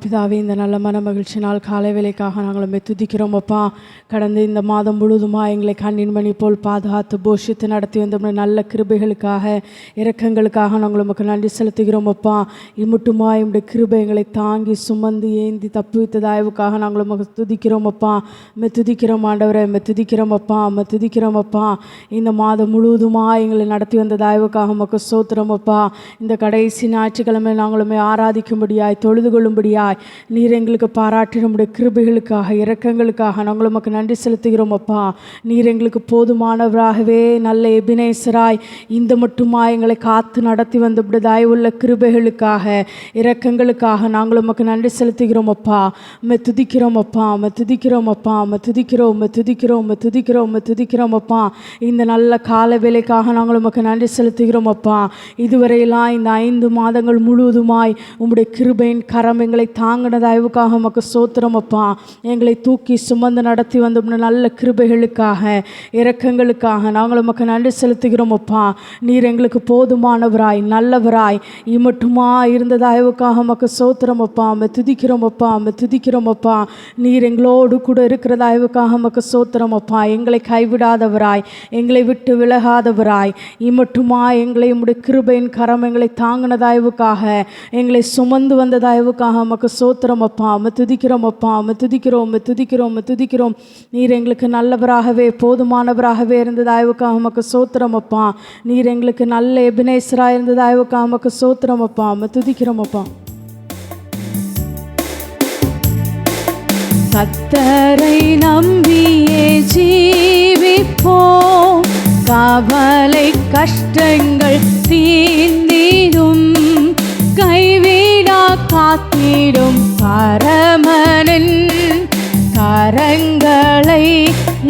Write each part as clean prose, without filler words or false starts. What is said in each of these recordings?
பிதாவே, இந்த நல்ல மன மகிழ்ச்சி நாள் காலை வேலைக்காக நாங்கள் உம்மை துதிக்கிறோம் அப்பா. கடந்த இந்த மாதம் முழுவதுமாக எங்களை கண்ணின் மணி போல் பாதுகாத்து போஷித்து நடத்தி வந்த நல்ல கிருபைகளுக்காக இரக்கங்களுக்காக நாங்கள் உமக்கு நன்றி செலுத்துகிறோம் அப்பா. இம்முட்டுமா உம்முடைய கிருபை எங்களை தாங்கி சுமந்து ஏந்தி தப்புவித்த தயவுக்காக நாங்கள் உமக்கு துதிக்கிறோம் அப்பா. உம்மை துதிக்கிறோம் ஆண்டவரே, உம்மை துதிக்கிறோம் அப்பா, உம்மை துதிக்கிறோம் அப்பா. இந்த மாதம் முழுவதுமாக எங்களை நடத்தி வந்த தயவுக்காக உமக்கு ஸ்தோத்திரம் அப்பா. இந்த கடைசி ஞாயிற்றுக்கிழமை நாங்கள் உம்மை ஆராதிக்கும்படியாய் தொழுது கொள்ளும்படியாய் நீர் எங்களுக்கு பாராட்டி நம்முடைய கிருபைகளுக்காக இரக்கங்களுக்காக நாங்கள் உமக்கு நன்றி செலுத்துகிறோம் அப்பா. நீர் எங்களுக்கு போதுமானவராகவே நல்ல எபினேசராய் இந்த மட்டுமா எங்களை காத்து நடத்தி வந்த தயவுள்ள கிருபைகளுக்காக இரக்கங்களுக்காக நாங்கள் உமக்கு நன்றி செலுத்துகிறோம் அப்பா. உம்மை துதிக்கிறோம் அப்பா, உம்மை துதிக்கிறோம் அப்பா, உம்மை துதிக்கிறோம், உம்மை துதிக்கிறோம், உம்மை துதிக்கிறோம், உம்மை துதிக்கிறோம் அப்பா. இந்த நல்ல கால வேலைக்காக நாங்கள் உமக்கு நன்றி செலுத்துகிறோம் அப்பா. இதுவரையெல்லாம் இந்த 5 மாதங்கள் முழுவதுமாய் உம்முடைய கிருபையின் கரம் எங்களை தாங்கின தயவுக்காக உமக்கு ஸ்தோத்திரம் அப்பா. எங்களை தூக்கி சுமந்து நடத்தி வந்த நல்ல கிருபைகளுக்காக இரக்கங்களுக்காக நாங்கள் உமக்கு நன்றி செலுத்துகிறோம் அப்பா. நீர் எங்களுக்கு போதுமானவராய் நல்லவராய் இம்மட்டுமா இருந்த தயவுக்காக உமக்கு ஸ்தோத்திரம் அப்பா. உம்மை துதிக்கிறோம் அப்பா, உம்மை துதிக்கிறோம் அப்பா. நீர் எங்களோடு கூட இருக்கிற தயவுக்காக உமக்கு ஸ்தோத்திரம் அப்பா. எங்களை கைவிடாதவராய் எங்களை விட்டு விலகாதவராய் இம்மட்டுமா எங்களை உம்முடைய கிருபையின் கரம் எங்களை தாங்கின தயவுக்காக எங்களை சுமந்து வந்த தயவுக்காக உமக்கு ஸ்தோத்திரம் அப்பா. உம்மை துதிக்கிறோம் அப்பா, உம்மை துதிக்கிறோம், உம்மை துதிக்கிறோம், உம்மை துதிக்கிறோம். நீர் எங்களுக்கு நல்லவராகவே போதுமானவராகவே இருந்த தயவுக்காக உமக்கு ஸ்தோத்திரம் அப்பா. நீர் எங்களுக்கு நல்ல எபினேசராக இருந்த தயவுக்காக உமக்கு ஸ்தோத்திரம் அப்பா. உம்மை துதிக்கிறோம் அப்பா. கர்த்தரை நம்பியே ஜீவிப்போம், கவலை கஷ்டங்கள் தீர்ந்திடும், கைவிடா காத்திடும் பரமனின் கரங்களை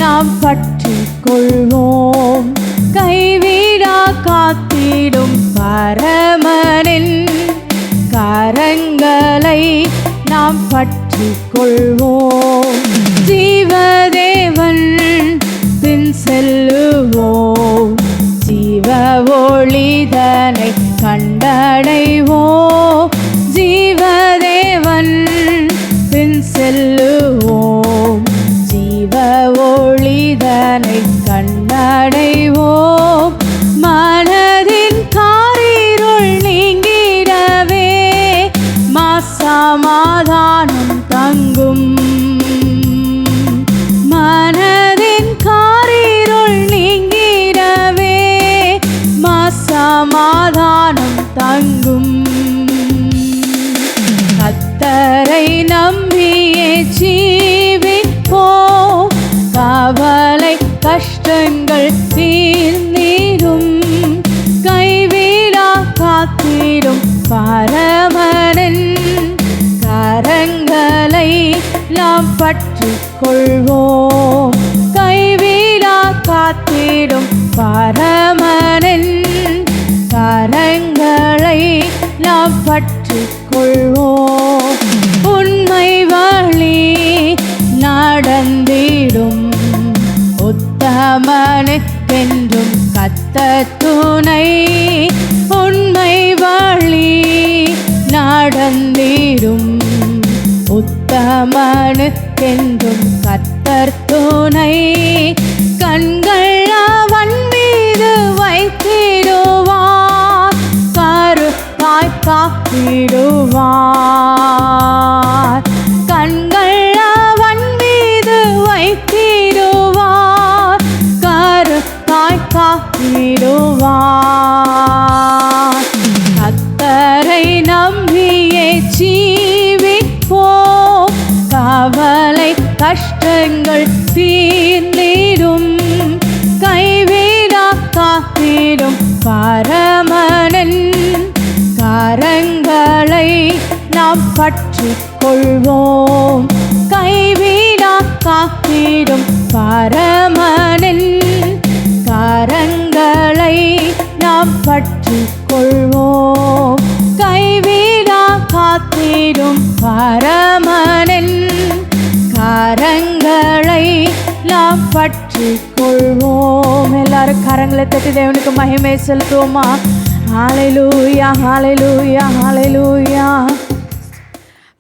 நாம் பற்றி கொள்வோம். கைவிடா காத்திடும் பரமனின் கரங்களை நாம் பற்றி கொள்வோம். ஜீவதேவன் பின் செல்லுவோம், ஜீவ ஒளிதனை கண்டடைவோம். ஜீவதேவன் பின் செல்லுவோம், ஜீவ ஒளிதனை கண்டடைவோம். மனதின் காரிருள் நீங்கிடவே சமாதானம் தங்கும். மனதின் காரிருள் நீங்கிடவே சமாதானம் தங்கும். கர்த்தரை நம்பியே ஜீவிப்போம், கவலை கஷ்டங்கள் தீர்ந்திடும், கைவிடா காத்திடும் பரமனின் கரங்களை நாம் பற்றி கொள்வோம். கைவிடா காத்திடும் பரமனின் கரங்களை நாம் பற்றி கொள்வோம். உண்மை வழி நடந்திடும் உத்தமனுக்கென்றும் கர்த்தர் துணை. உண்மை வழி நடந்திடும் உத்தமனுக்கென்றும் கர்த்தர் துணை. கண்கள் அவன் மீது வைத்திடுவார், கருத்தாய் காத்திடுவார். கண்கள் அவன் மீது வைத்திடுவார், கருத்தாய் காத்திடுவார். கர்த்தரை நம்பியே ஜீவிப்போம், கவலை கஷ்டங்கள் தீர்ந்திடும், கைவிடா காத்திடும் பரமனின் கரங்களை நாம் பற்றி கொள்வோம். கைவிடா காத்திடும் பரமனின் கரங்களை நாம் பற்றி கொள்வோம். கைவிடா காத்திடும் பரமனின் கரங்களை நாம் பற்றி கொள்வோம். எல்லாரும் கரங்களை தட்டி தேவனுக்கு மகிமை செலுத்துவோமா? ஹல்லேலூயா, ஹல்லேலூயா, ஹல்லேலூயா.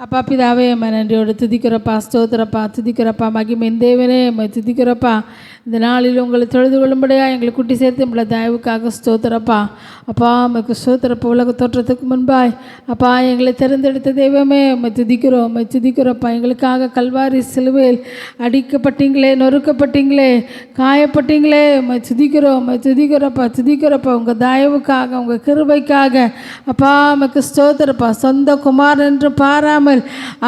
அப்பா பிதாவே அம்மா நன்றியோடு துதிக்கிறப்பா, ஸ்தோத்திரப்பா, துதிக்கிறப்பா, மகிமையின் தேவனே அம்மை துதிக்கிறப்பா. இந்த நாளில் உங்களை தொழுது கொள்ளும்படியா எங்களை குட்டி சேர்த்து நம்மளை தயவுக்காக ஸ்தோத்திரப்பா. அப்பா அம்மைக்கு ஸ்தோத்திரப்பா. உலக தோற்றத்துக்கு முன்பாய் அப்பா எங்களை தேர்ந்தெடுத்த தெய்வமே அம்மை துதிக்கிறோம், அம்மை துதிக்கிறப்பா. எங்களுக்காக கல்வாரி சிலுவையில் அடிக்கப்பட்டீங்களே, நொறுக்கப்பட்டீங்களே, காயப்பட்டீங்களே, அம்மை துதிக்கிறோம், அம்மை துதிக்கிறப்பா, துதிக்கிறப்பா. உங்கள் தயவுக்காக, உங்கள் கிருபைக்காக அப்பா அம்மைக்கு ஸ்தோத்திரப்பா. சொந்த குமாரன் என்று பாராமல்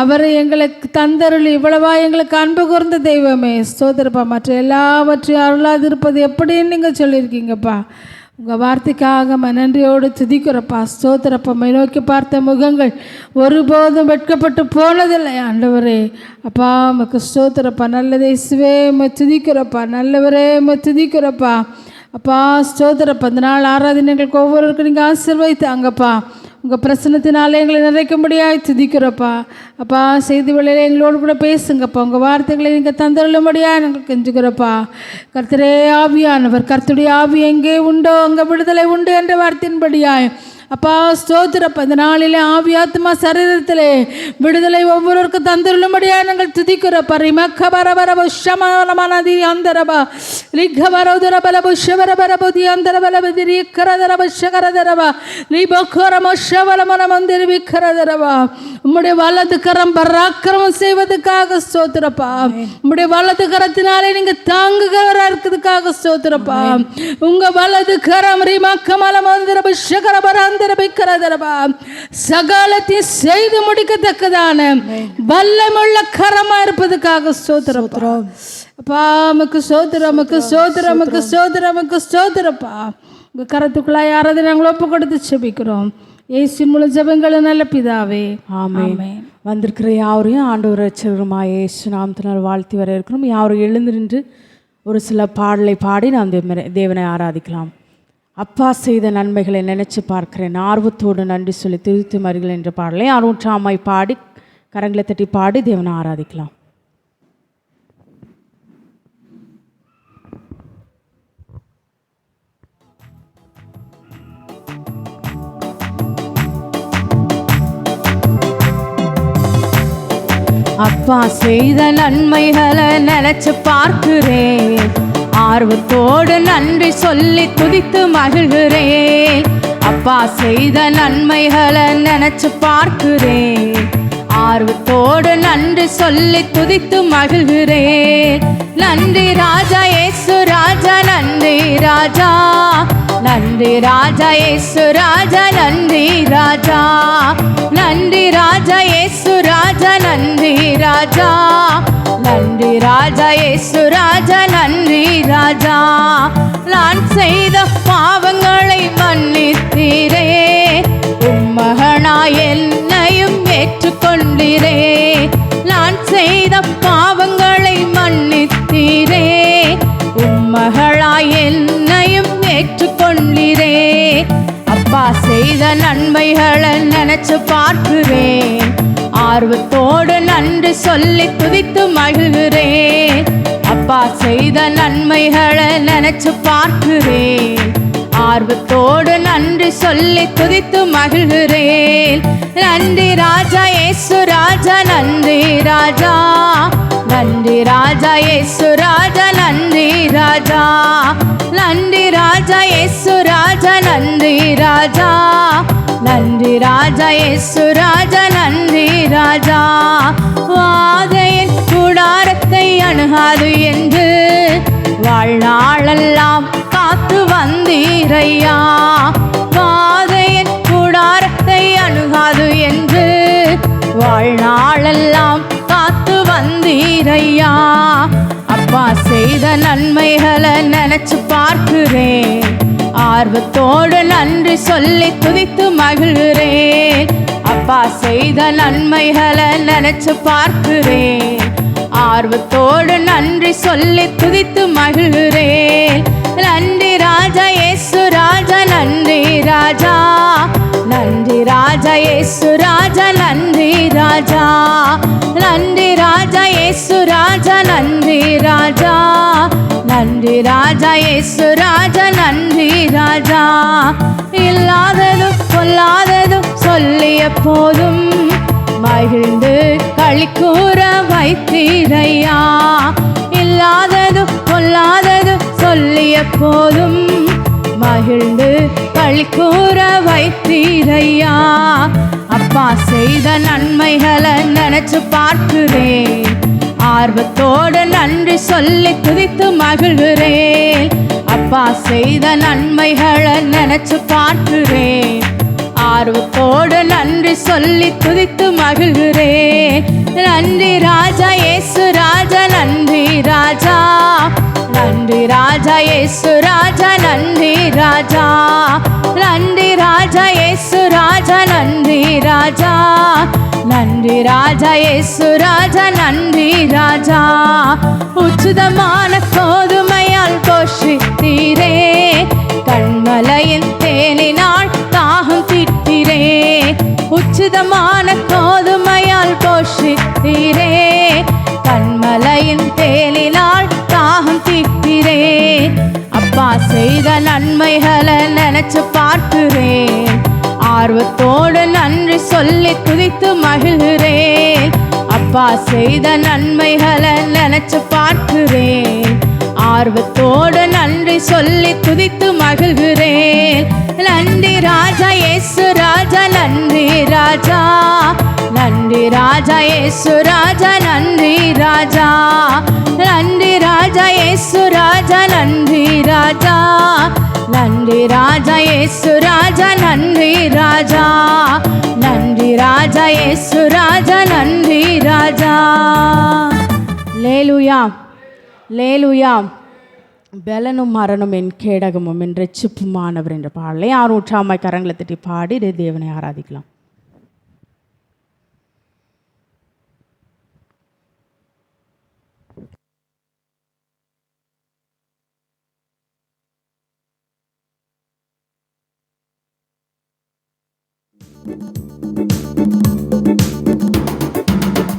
அவரை எங்களுக்கு தந்தருளி இவ்வளவா எங்களுக்கு அன்பு கூர்ந்த தெய்வமே ஸ்தோத்திரப்பா. மற்ற எல்லாவற்றையும் அருளாதிருப்பது எப்படின்னு நீங்கள் சொல்லியிருக்கீங்கப்பா. உங்கள் வார்த்தைக்காக நன்றியோடு துதிக்கிறப்பா, ஸ்தோத்திரப்பா. நோக்கி பார்த்த முகங்கள் ஒருபோதும் வெட்கப்பட்டு போனதில்லை ஆண்டவரே. அப்பா உமக்கு ஸ்தோத்திரப்பா. நல்லதே இயேசுவே உம்மை துதிக்கிறப்பா. நல்லவரே உம்மை துதிக்கிறப்பா. அப்பா ஸ்தோத்திரப்பா. இந்த நாள் ஆராதனைகளுக்கு ஒவ்வொருவருக்கும் நீங்கள் ஆசீர்வதித்தாங்கப்பா. உங்கள் பிரசன்னத்தினாலே எங்களை நிறைக்க முடியாது துதிக்கிறப்பா. அப்பா செய்தி வேளையில் எங்களோடு கூட பேசுங்கப்பா. உங்கள் வார்த்தைகளை நீங்கள் தந்தருள முடியாது நாங்கள் கெஞ்சுக்கிறப்பா. கர்த்தரே ஆவியானவர், கர்த்தருடைய ஆவி எங்கே உண்டோ அங்கே விடுதலை உண்டு என்ற வார்த்தையின்படியாய் அப்பா ஸ்தோத்திரப்பா. இந்த நாளிலே ஆவி ஆத்மா சரீரத்திலே விடுதலை ஒவ்வொருவருக்கும் தந்தருளும்படியா நாங்கள் துதிக்கிறப்பா. ரிமக்கபரபரப ஷமனமனதி அந்தரபா ரிக்கபரோதரபலப ஷவரபரபதி அந்தரபலபதி ரிக்கரதரப ஷகரதரபா ரிபக்கரம ஷவலமனமந்திரி விக்கரதரபா. உம்முடைய வலது கரம் பராக்கிரமம் செய்வதற்காக ஸ்தோத்திரப்பா. உம்முடைய வலது கரத்தினாலே நீங்க தாங்குகிறவராக இருக்கிறதுக்காக ஸ்தோத்திரப்பா. உங்க வலது கரம் ரிமக்கமலமந்திரப ஷகரபர சகலத்தையும் செய்து முடிக்கத்தக்கதான வல்லமுள்ள கரமா இருப்பதற்காக ஸ்தோத்திரம். அப்பா உமக்கு ஸ்தோத்திரம், உமக்கு ஸ்தோத்திரம், உமக்கு ஸ்தோத்திரம், உமக்கு ஸ்தோத்திரப்பா. உங்க கரத்துக்குள்ளாய் யாராவது நாங்கள் ஒப்பு கொடுத்து செபிக்கிறோம். இயேசுவின் மூலம் ஜெபங்கள் நல்ல பிதாவே, ஆமென். வந்திருக்கிற யாவரையும் ஆண்டவர் ரட்சகருமா இயேசு நாமத்தினால் வாழ்த்தி வர இருக்கிறோம். யாரும் எழுந்து நின்று ஒரு சில பாடலை பாடி நாம் தேவனை ஆராதிக்கலாம். அப்பா செய்த நன்மைகளை நினைச்சு பார்க்கிறேன், ஆர்வத்தோடு நன்றி சொல்லி திருத்தி மறிகள் என்ற பாடலை ஆர்வற்றாமாய் பாடி கரங்களை தட்டி பாடி தேவனை ஆராதிக்கலாம். அப்பா செய்த நன்மைகளை நினைச்சு பார்க்கிறேன், ஆர்வத்தோடு நன்றி சொல்லி துதித்து மகிழ்கிறேன். அப்பா செய்த நன்மைகளை நினைச்சு பார்க்கிறேன், ஆர்வத்தோடு நன்றி சொல்லி துதித்து மகிழ்கிறேன். நன்றி ராஜா இயேசு ராஜா, நன்றி ராஜா, நன்றி ராஜா இயேசு ராஜா, நன்றி ராஜா, நன்றி ராஜா இயேசு ராஜா, நன்றி ராஜா, நன்றி ராஜா இயேசு ராஜா, நன்றி ராஜா. நான் செய்த பாவங்களை மன்னித்தீரே, உம்மகனாய் என்னையும் ஏற்றுக்கொண்டீரே. நான் செய்த பாவங்களை மன்னித்தீரே, உம்மகளாய் என்னையும் ஏற்றுக்கொண்டீரே. அப்பா செய்த நன்மைகளை நினைச்சு பார்க்கிறேன், ஆர்வத்தோடு நன்றி சொல்லி துதித்து மகிழ்கிறேன். அப்பா செய்த நன்மைகளை நினைச்சு பார்க்கிறேன், ஆர்வத்தோடு நன்றி சொல்லி துதித்து மகிழ்கிறேன். நன்றி ராஜா இயேசு ராஜா, நன்றி ராஜா, நன்றி ராஜா இயேசு ராஜா, நன்றி ராஜா, நன்றி ராஜா இயேசு ராஜா, நன்றி ராஜா, நன்றி ராஜா இயேசு ராஜா, நன்றி ராஜா. வாதையின் கூடாரத்தை அணுகாது என்று வாழ்நாளெல்லாம் காத்து வந்தீரையா. வாதையின் கூடாரத்தை அணுகாது என்று வாழ்நாளெல்லாம் காத்து வந்தீரையா. அப்பா செய்த நன்மைகளை நினைச்சு பார்க்கிறேன், ஆர்வத்தோடு நன்றி சொல்லி துதித்து மகிழ்கிறேன். அப்பா செய்த நன்மைகளை நினைச்சு பார்க்கிறேன், ஆர்வத்தோடு நன்றி சொல்லி துதித்து மகிழ்கிறேன். நன்றி ராஜா இயேசு ராஜா, நன்றி ராஜா, நன்றி ராஜா இயேசு ராஜா, நன்றி ராஜா, நன்றி ராஜா இயேசு ராஜா, நன்றி ராஜா, நன்றி ராஜா இயேசு ராஜா, நன்றி ராஜா. இல்லாததும் பொல்லாததும் சொல்லிய போதும் மகிழ்ந்து களிக்கூற வைத்தீரையா. இல்லாதது பொல்லாதது சொல்லிய போதும் மகிழ்ந்து களிக்கூற வைத்தீரையா. அப்பா செய்த நன்மைகளை நினைச்சு பார்க்கிறேன், ஆர்வத்தோடு நன்றி சொல்லி துதித்து மகிழ்கிறேன். அப்பா செய்த நன்மைகளை நினைச்சு பார்க்கிறேன், ஆர்வத்தோடு நன்றி சொல்லி துதித்து மகிழ்கிறேன். நன்றி ராஜா இயேசு ராஜா, நன்றி ராஜா, நன்றி ராஜா இயேசு ராஜா, நன்றி ராஜா, நன்றி ராஜா இயேசு ராஜா, நன்றி ராஜா, நன்றி ராஜா இயேசு ராஜா, நன்றி ராஜா. உச்சிதமான கோதுமையால் போஷித்தீரே, கண்மலையின் தேனினால் தாகம் தீர்த்தீரே. உச்சிதமான கோதுமையால் போஷித்தீரே, கண்மலையின் தேனினால் தாகம் தீர்த்தீரே. அப்பா செய்த நன்மைகளை நினைச்சு பார்க்கிறேன், ஆர்வத்தோடு நன்றி சொல்லி துதித்து மகிழ்கிறேன். அப்பா செய்த நன்மைகளை நினைச்சு பார்க்கிறேன், ஆர்வத்தோடு நன்றி சொல்லி துதித்து மகிழ்கிறேன். நன்றி ராஜா இயேசு ராஜா, நன்றி ராஜா, நன்றி ராஜா இயேசு ராஜா, நன்றி ராஜா, நன்றி ராஜா இயேசு ராஜா, நன்றி ராஜா, நன்றி ராஜா இயேசு ராஜா, நன்றி ராஜா, நன்றி ராஜா இயேசு ராஜா, நன்றி ராஜா. லேலுயா லேலுயா. பலனும் மரணம் என் கேடகமும் என் ரட்சிப்புமானவர் என்ற பாடலை 600 கரங்களை தட்டி பாடி தேவனை ஆராதிக்கலாம்.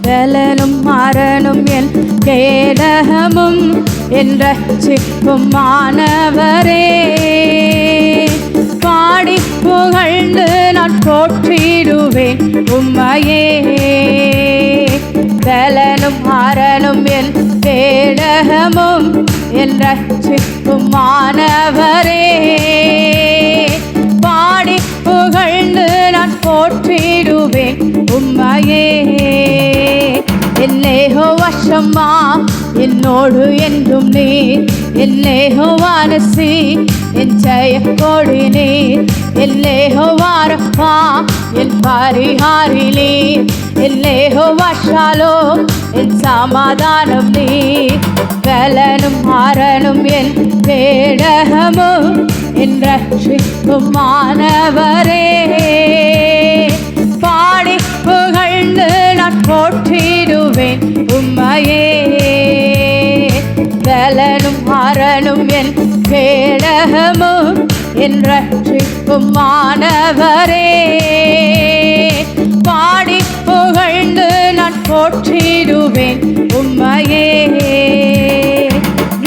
பலனும் மரணம் என் கேடகமும் என் ரட்சிப்புமானவரே, பாடி புகழ்ந்து நான் போற்றிடுவேன் உம்மையே. பலனும் மரணம் என் கேடகமும் என் ரட்சிப்புமானவரே, பாடி புகழ்ந்து நான் போற்றிடுவேன் உம்மையே. யெகோவா ஷம்மா என்னோடு என்றும் நீர், யெகோவா நிசி என் ஜெயக்கொடி நீர், யெகோவா ரப்பா என் பரிகாரி நீர், யெகோவா ஷாலோம் என் சமாதானம் நீர். பலனும் மரணம் என் கேடகமும் என் ரட்சிப்புமானவரே, பாடி புகழ்ந்து நான் போற்றிடுவேன் உம்மையே. பலனும் மரணம் என் கேடகமும் என் ரட்சிப்புமானவரே, பாடி புகழ்ந்து நான் போற்றிடுவேன் உம்மையே.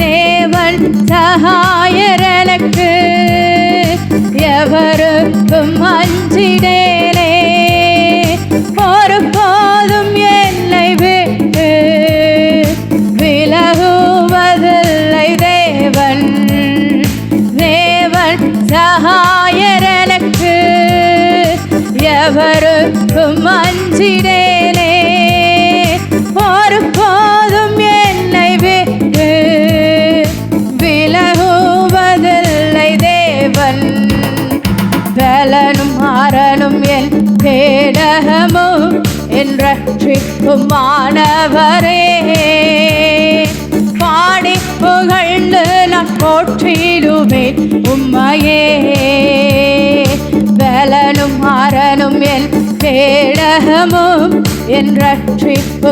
தேவன் சகாயர் எனக்கு எவருக்கும் அஞ்சிடேனே, ஒரு போதும் என்னை விட்டு விலகுவதில்லை தேவன். தேவன் சகாயர் எனக்கு எவருக்கும் அஞ்சிடேனே, ஒரு போதும் என்னை விட்டு விலகுவதில்லை தேவன். பலனும் மரணம் என் கேடகமும் என் ரட்சிப்புமானவரே, பாடி புகழ்ந்து நான் போற்றிடுவேன் உம்மையே. பலனும் மரணம் என் கேடகமும் என் ரட்சிப்புமானவரே,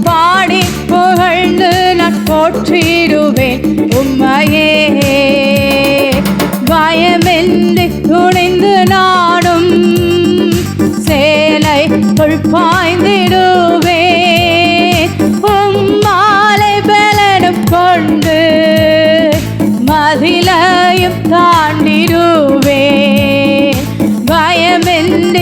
பாடி புகழ்ந்து நான் போற்றிடுவேன் உம்மையே. பயமின்றி துணிந்து நாடும் சேலைக்குள் பாய்ந்திடுவேன், உம்மாலை பலனும் கொண்டு மதிலையும் தாண்டிடுவேன். பயமின்றி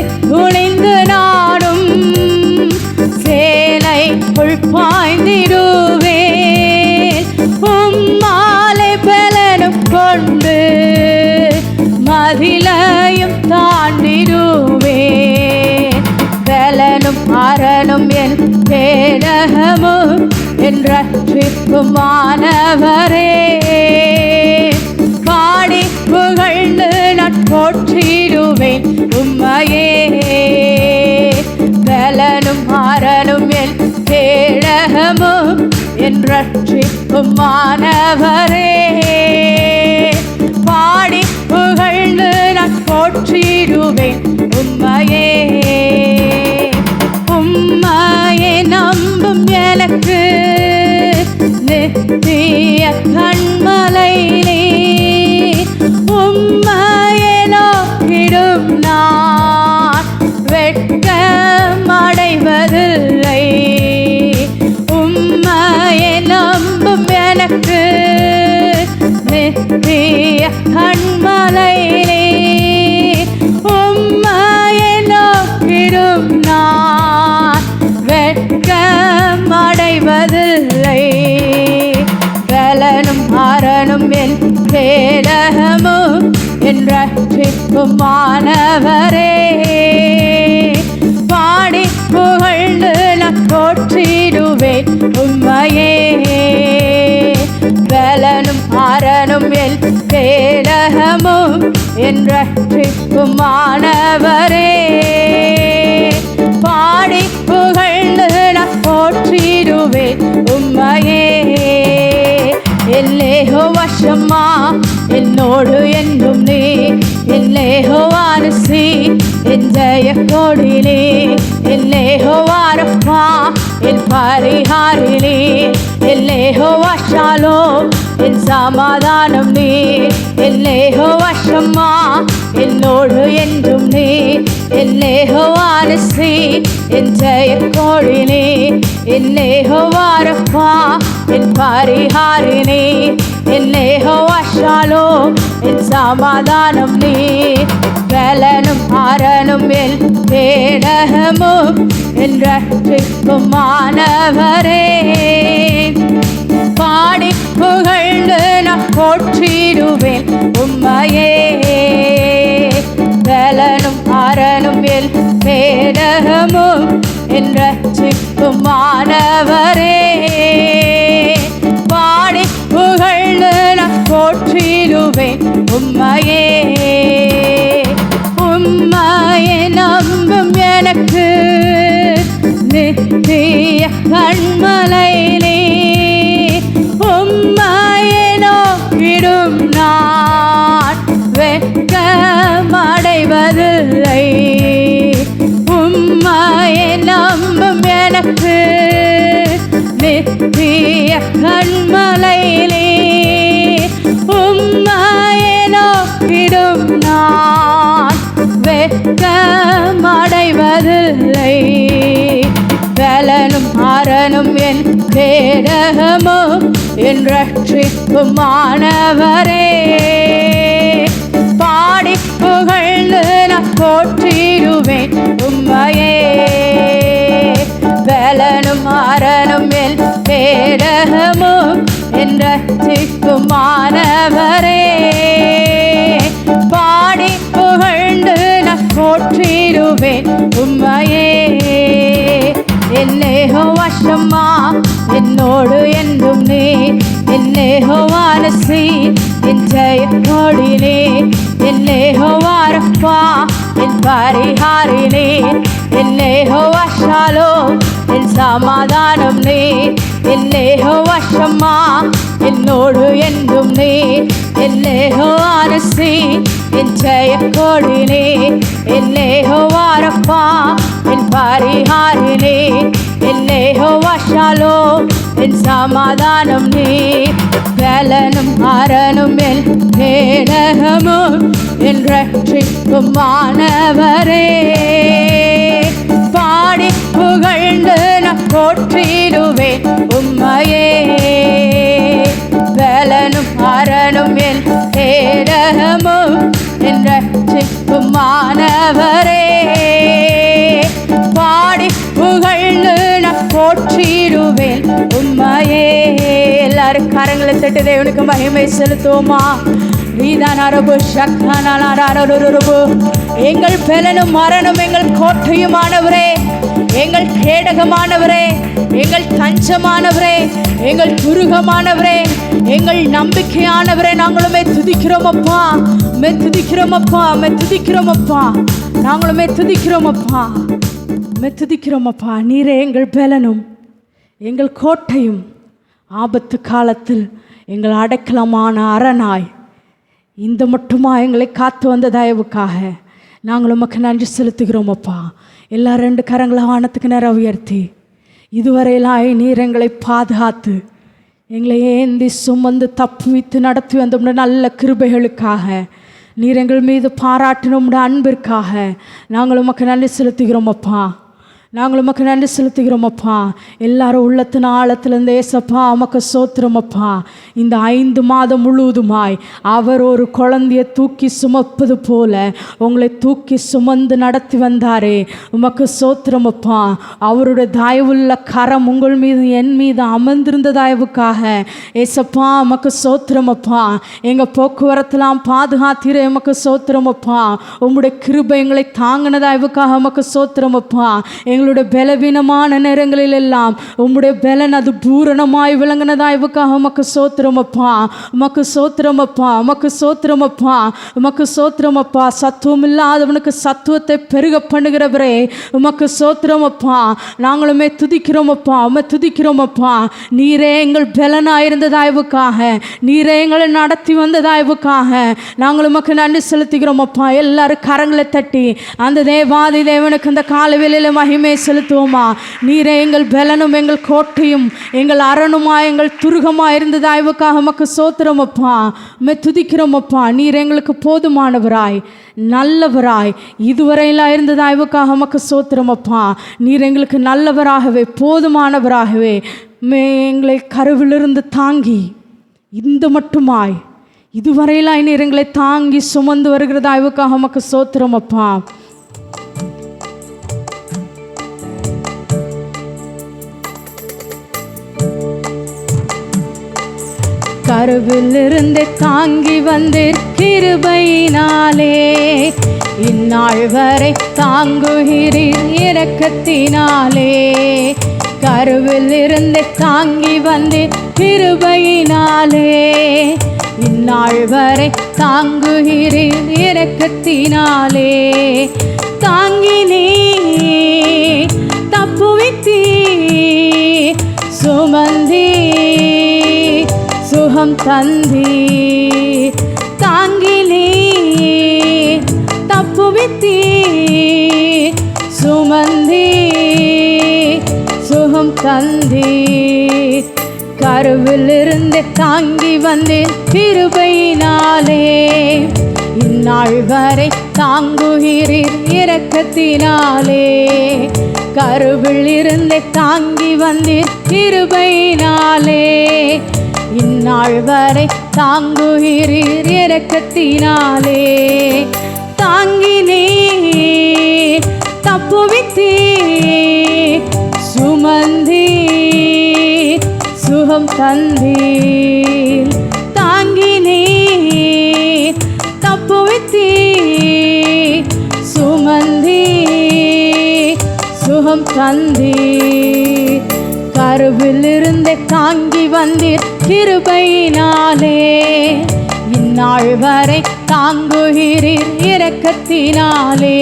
ரட்சிப்புமானவரே. பாடி புகழ்ந்து நான் போற்றிடுவேன் உம்மையே. பலனும் ஆரனும் என் கேடகமும் என் ரட்சிப்புமானவரே. பாடி புகழ்ந்து நான் போற்றிடுவேன் உம்மையே. உம்மையே நம்பும் எனக்கு நித்திய கண்மலையிலே. உம்மையே நோக்கிடும் நான் வெட்கமடைவதில்லை. உம்மையே நம்பும் எனக்கு நித்திய கண்மலையிலே. உம்மையே நோக்கிடும் நான் வெட்கமடைவதில்லை. பலனும் ஆரனும் என் கேடகமும் என் ரட்சிப்புமானவரே. பாடி புகழ்ந்து நான் போற்றிடுவேன் உம்மையே. பலனும் ஆரனும் என் கேடகமும் என் ரட்சிப்புமானவரே. பாடி புகழ்ந்து நான் போற்றிடுவேன் உம்மையே. எல்லேஹோவா ஷம்மா என்னோடு என்றும் நீ. எல்லேஹோவா நிசி என் ஜெய கொடிலே. எல்லேஹோவா ரஃபா என் பரிகாரிலே. எல்லேஹோவா ஷாலோம் என் சமாதானம் நீ. எல்லேஹோவா ஷம்மா என்னோடு என்றும் நீ. எல்லேஹோவா நிசி என் ஜெய கொடிலே. எல்லேஹோவா ரஃபா என் பரிகாரிலே. எல்லேஹோவா ஷாலோம் என் சமாதானம் நீ. பலனும் ஆரனும் என் கேடகமும் என் ரட்சிப்புமானவரே. பாடி புகழ்ந்து நான் போற்றிடுவேன் உம்மையே. பலனும் ஆரனும் என் கேடகமும் என் ரட்சிப்புமானவரே. பாடி புகழ்ந்து நான் போற்றிடுவேன் உம்மையே. உம்மையே நம்பும் எனக்கு நித்திய கண்மலையிலே. உம்மையே நோக்கிடும் நான் வெட்கமடைவதில்லை. உம்மையே நம்பும் எனக்கு நித்திய கண்மலையிலே. உம்மையே நோக்கிடும் நான் வெட்கமடைவதில்லை. பலனும் ஆரனும் என் கேடகமும் என் ரட்சிப்புமானவரே. பாடி புகழ்ந்து நான் போற்றிடுவேன் உம்மையே. பலனும் ஆரனும் என் கேடகமும் என் ரட்சிப்புமானவரே. பாடி புகழ்ந்து நான் போற்றிடுவேன் உம்மையே. எல்லேஹோவா ஷம்மா என்னோடு என்றும் நீ. எல்லேஹோவா நிசி என் ஜெய கொடிலே. எல்லேஹோவா ரஃபா என் பரிகாரிலே. எல்லேஹோவா ஷாலோம் என் சமாதானம் நீ. எல்லேஹோவா ஷம்மா என்னோடு என்றும் நீ. எல்லேஹோவா நிசி என் ஜெய கொடிலே. எல்லேஹோவா ரஃபா என் பரிகாரிலே. எல்லேஹோவா ஷாலோம் என் சமாதானம் நீ. பலனும் ஆரனும் என் கேடகமும் என் ரட்சிப்புமானவரே. பாடி புகழ்ந்து நான் போற்றிடுவேன் உம்மையே. பலனும் ஆரனும் என் கேடகமும் என் ரட்சிப்புமானவரே. பாடி புகழ்ந்து நான் போற்றிடுவேன் உம்மையே. எல்லாரும் கரங்களை தட்டி தேவனுக்கு மகிமை செலுத்துவோமா. எங்கள் பெலனும் மரணம் எங்கள் கோட்டையுமானவரே, எங்கள் கேடகமானவரே, எங்கள் தஞ்சமானவரே, எங்கள் துருகமானவரே, எங்கள் நம்பிக்கையானவரே, நாங்களுமே துதிக்கிறோம் அப்பா, துதிக்கிறோம் அப்பா, துதிக்கிறோம் அப்பா, நாங்களுமே துதிக்கிறோம் அப்பா, துதிக்கிறோம் அப்பா. நீரே எங்கள் பலனும் எங்கள் கோட்டையும், ஆபத்து காலத்தில் எங்கள் அடைக்கலமான அரணாய், இந்த மட்டுமா எங்களை காத்து வந்த தயவுக்காக நாங்கள் உமக்கு நன்றி செலுத்துகிறோம் அப்பா. எல்லா 2 கரங்களை வானத்துக்கு நேர உயர்த்தி, இதுவரையிலாய் நீர் எங்களை பாதுகாத்து எங்களை ஏந்தி சுமந்து தப்புவித்து நடத்தி வந்த நல்ல கிருபைகளுக்காக, நீர் எங்கள் மீது பாராட்டின உம்முடைய அன்பிற்காக நாங்கள் உமக்கு நன்றி செலுத்துகிறோம் அப்பா. நாங்கள் உமக்கு நன்றி செலுத்துகிறோம் அப்பா. எல்லாரும் உள்ளத்தின் ஆழத்திலிருந்து ஏசப்பா உமக்கு சோத்திரம் அப்பா. இந்த 5 மாதம் முழுவதுமாய் அவர் ஒரு குழந்தைய தூக்கி சுமப்பது போல உங்களை தூக்கி சுமந்து நடத்தி வந்தாரே, உமக்கு சோத்திரம் அப்பா. அவருடைய தயவுள்ள கரம் உங்கள் மீது என் மீது அமர்ந்திருந்த தயவுக்காக ஏசப்பா உமக்கு சோத்திரம் அப்பா. எங்கள் போக்குவரத்தெல்லாம் பாதுகாத்தீரே, உமக்கு சோத்திரம் அப்பா. உம்முடைய கிருபை எங்களை தாங்கின தயவுக்காக உமக்கு சோத்திரம் அப்பா. எங்களுடைய பலவீனமான நேரங்களில் எல்லாம் உம்முடைய பலன் அது பூரணமாய் விளங்கின தயவுக்காக உமக்கு சோத்திரம் அப்பா, உமக்கு சோத்திரம் அப்பா, உமக்கு சோத்திரம் அப்பா, உமக்கு சோத்திரம் அப்பா. சத்துவம் இல்லாதவனுக்கு சத்துவத்தை பெருக பண்ணுகிறவரே, உமக்கு சோத்திரம் அப்பா. நாங்களுமே துதிக்கிறோம் அப்பா, துதிக்கிறோம் அப்பா. நீரே எங்கள் பலனாயிருந்த தயவுக்காக, நீரே எங்களை நடத்தி வந்த தயவுக்காக நாங்கள் உமக்கு நன்றி செலுத்துகிறோம் அப்பா. எல்லாரும் கரங்களை தட்டி அந்த தேவாதி தேவனுக்கு அந்த காலவேளையில மகிமை செலுத்துவோமா. நீரே எங்கள் பலனும் எங்கள் கோட்டையும் எங்கள் அரணுமா எங்கள் துருகமா இருந்த தயவுக்காக உமக்கு சோத்திரம் அப்பா, துதிக்கிறோம் அப்பா. நீர் எங்களுக்கு போதுமானவராய் நல்லவராய் இதுவரையிலாம் இருந்த தயவுக்காக உமக்கு சோத்திரம் அப்பா. நீர் எங்களுக்கு நல்லவராகவே போதுமானவராகவே எங்களை கருவிலிருந்து தாங்கி இந்த மட்டுமாய் இதுவரையிலாம் நீர் எங்களை தாங்கி சுமந்து வருகிற தயவுக்காக உமக்கு சோத்திரம் அப்பா. கருவிலிருந்து தாங்கி வந்தீர் கிருபையினாலே, இந்நாள் வரை தாங்குகிறீர் இரக்கத்தினாலே. கருவிலிருந்து தாங்கி வந்தீர் கிருபையினாலே, இந்நாள் வரை தாங்குகிறீர் இரக்கத்தினாலே. தாங்கினே தப்புவித்தீ சுமந்தீ சுகம் தந்தி. தாங்கிலே தப்புவித்தீ சுமந்தி சுகம் தந்தி. கருவிலிருந்து தாங்கி வந்தேன் கிருபையினாலே, இந்நாள் வரை தாங்குகிறீர் இரக்கத்தினாலே. கருவில் இருந்து தாங்கி வந்தீர் கிருபையினாலே, இந்நாள் வரை தாங்குகிறீர் இரக்கத்தினாலே. தாங்கினே தப்புவித்தீ சுமந்தி சுகம் தந்தீர். தாங்கினே தப்புவித்தீ சுமந்தி சுகம் தந்தீர். கருவிலிருந்து தாங்கி வந்தீர் கிருபையினாலே, இந்நாள் வரை தாங்குகிறீர் இரக்கத்தினாலே.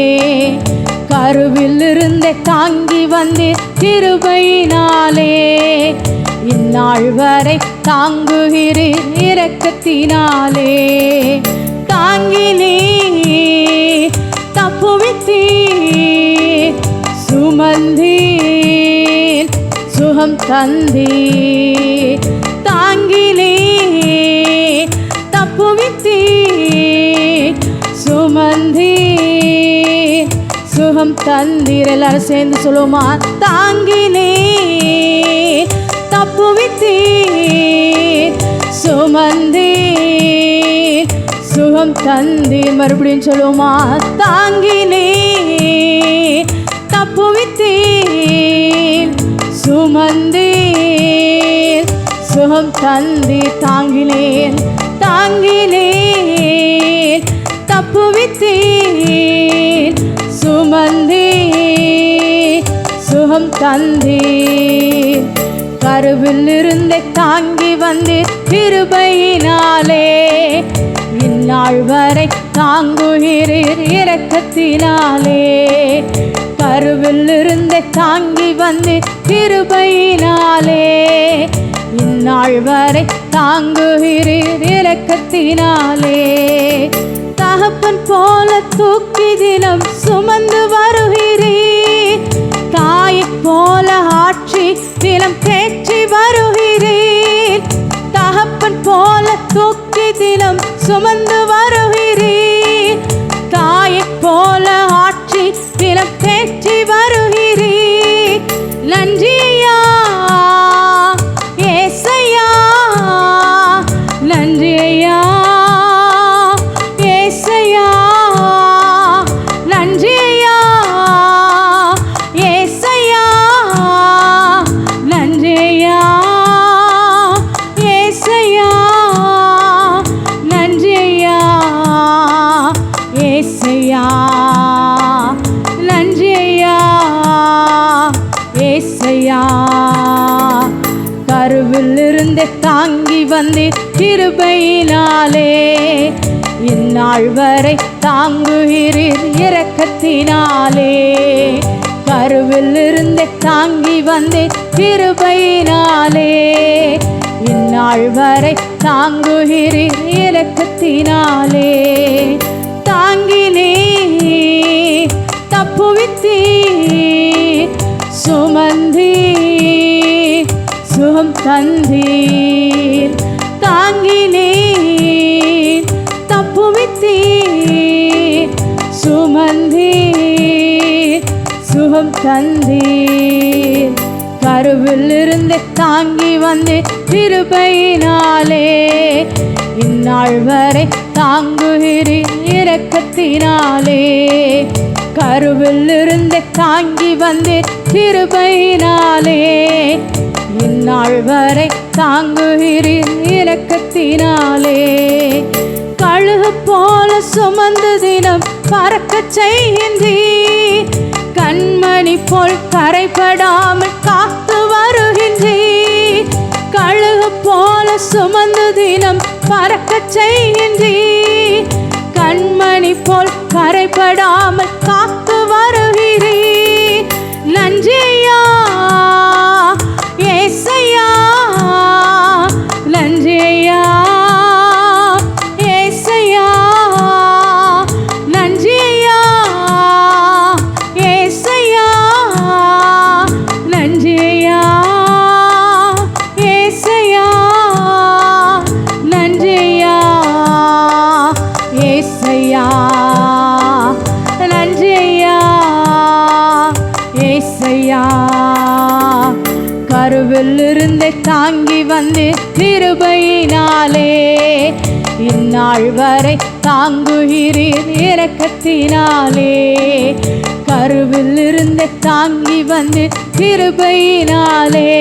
கருவிலிருந்து தாங்கி வந்தீர் கிருபையினாலே, இந்நாள் வரை தாங்குகிறீர் இரக்கத்தினாலே. தாங்கினே தப்புவித்தீ சுமந்தீர் சுகம் தந்தீர். தாங்கிலே தப்புவித்தீ சுமந்தீர் சுகம் தந்தீர். எல்லாரும் சேர்ந்து சொல்லுவோமா. தாங்கிலே தப்புவித்தீர் சுமந்தீர் சுகம் தந்தீர். மறுபடியும் சொல்லுவோமா. தாங்கிலே தப்புவித்தீர் சுமந்தீர் சுகம் தந்தீர். தாங்கினேன் தாங்கினேன் தப்புவித்தீர் சுமந்தீர் சுகம் தந்தீர். கருவில் இருந்தே தாங்கி வந்து கிருபையினாலே இந்நாள் வரை தாங்குகிறீர் இரக்கத்தினாலே. கருவில் இருந்தே தாங்கி வந்து கிருபையினாலே இந்நாள் வரை தாங்குகிறீர் இரக்கத்தினாலே. தகப்பன் போல தூக்கி தினம் சுமந்து வருகிறீர், தாயை போல ஆட்சி தினம் தேற்றி வருகிறீர். தகப்பன் போல தூக்கி தினம் சுமந்து வருகிறீர், தாயை போல ஆட்சி தினம் தேற்றி வருகிறீர். நன்றியா ஏசையா, நன்றியா ஏசையா, நன்றியா ஏசையா, நன்றியா ஏசையா, நன்றியா ஏசையா, நன்றியா ஏசையா. கருவில் இருந்து தாங்கி வந்து கிருபையினாலே இந்நாள் வரை தாங்குகிறீர் இரக்கத்தினாலே. கருவில் இருந்து தாங்கி வந்து கிருபையினாலே இந்நாள் வரை தாங்குகிறீர் இரக்கத்தினாலே. தாங்கினே தப்புவித்தீ சுமந்தீ சுகம் தந்தீர். தாங்கினீர் தப்புவித்தீர் சுமந்தீர் சுகம் தந்தீர். கருவில் இருந்து தாங்கி வந்து கிருபையினாலே இந்நாள் வரை தாங்குகிறீர் இரக்கத்தினாலே. கருவில் இருந்து தாங்கி வந்து கிருபையினாலே இந்நாள் வரை தாங்குகிறீர் இரக்கத்தினாலே. கழுகு போல சுமந்து தினம் பறக்க செய்கின்றீர், கண்மணி போல் கரைபடாமல் காத்து வருகின்றீர். கழுகு போல சுமந்து தினம் பறக்க செய்கின்றீர், கண்மணி போல் கரைபடாமல் காத்து வருகிறீர். நன்றியா ஏசையா, நன்றியா ஏசையா, நன்றியா ஏசையா, நன்றியா ஏசையா, நன்றியா ஏசையா, நன்றியா ஏசையா. கருவில் இருந்து தாங்கி வந்து கிருபையினாலே இந்நாள் வரை தாங்குகிறீர் இரக்கத்தினாலே. கருவில் இருந்து தாங்கி வந்து கிருபையினாலே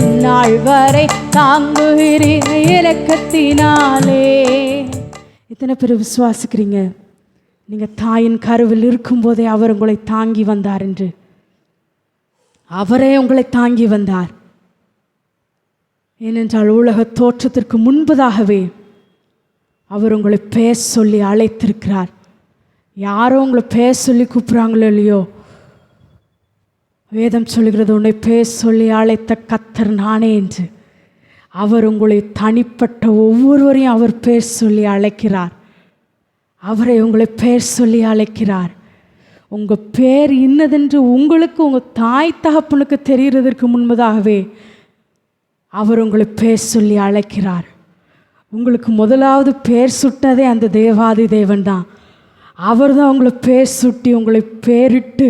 இந்நாள் வரை தாங்குகிறீர் இரக்கத்தினாலே. எத்தனை பேர் விசுவாசிக்கிறீங்க நீங்கள் தாயின் கருவில் இருக்கும்போதே அவர் உங்களை தாங்கி வந்தார் என்று? அவரே உங்களை தாங்கி வந்தார். ஏனென்றால் உலக தோற்றத்திற்கு முன்பதாகவே அவர் உங்களை பேச சொல்லி அழைத்திருக்கிறார். யாரோ உங்களை பேச சொல்லி கூப்பிட்றாங்களோ இல்லையோ, வேதம் சொல்லுகிறது உன்னை பேச சொல்லி அழைத்த கர்த்தர் நானே என்று. அவர் உங்களை தனிப்பட்ட ஒவ்வொருவரையும் அவர் பேர் சொல்லி அழைக்கிறார். அவரை உங்களை பேர் சொல்லி அழைக்கிறார். உங்கள் பேர் இன்னதென்று உங்களுக்கு உங்கள் தாய் தகப்பனுக்கு தெரிகிறதற்கு முன்பதாகவே அவர் உங்களை பேர் சொல்லி அழைக்கிறார். உங்களுக்கு முதலாவது பேர் சுட்டதே அந்த தேவாதி தேவன் தான். அவர் தான் உங்களை பேர் சுட்டி உங்களை பேரிட்டு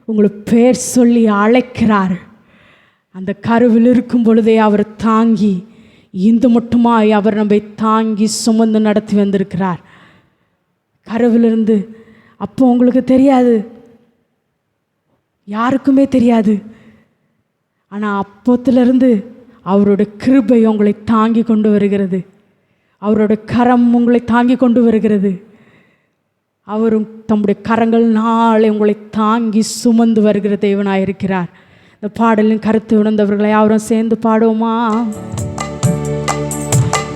உங்களை பேர் சொல்லி அழைக்கிறார். அந்த கருவில் இருக்கும் பொழுதே அவர் தாங்கி இந்து மட்டுமாய் அவர் நம்மை தாங்கி சுமந்து நடத்தி வந்திருக்கிறார். கருவிலிருந்து அப்போ உங்களுக்கு தெரியாது, யாருக்குமே தெரியாது. ஆனால் அப்போத்திலிருந்து அவரோட கிருபை உங்களை தாங்கி கொண்டு வருகிறது. அவரோட கரம் உங்களை தாங்கி கொண்டு வருகிறது. அவரும் தம்முடைய கரங்கள் நாளை உங்களை தாங்கி சுமந்து வருகிற தேவனாயிருக்கிறார். இந்த பாடலின் கருத்து உணர்ந்தவர்களை யாரும் சேர்ந்து பாடுவோமா?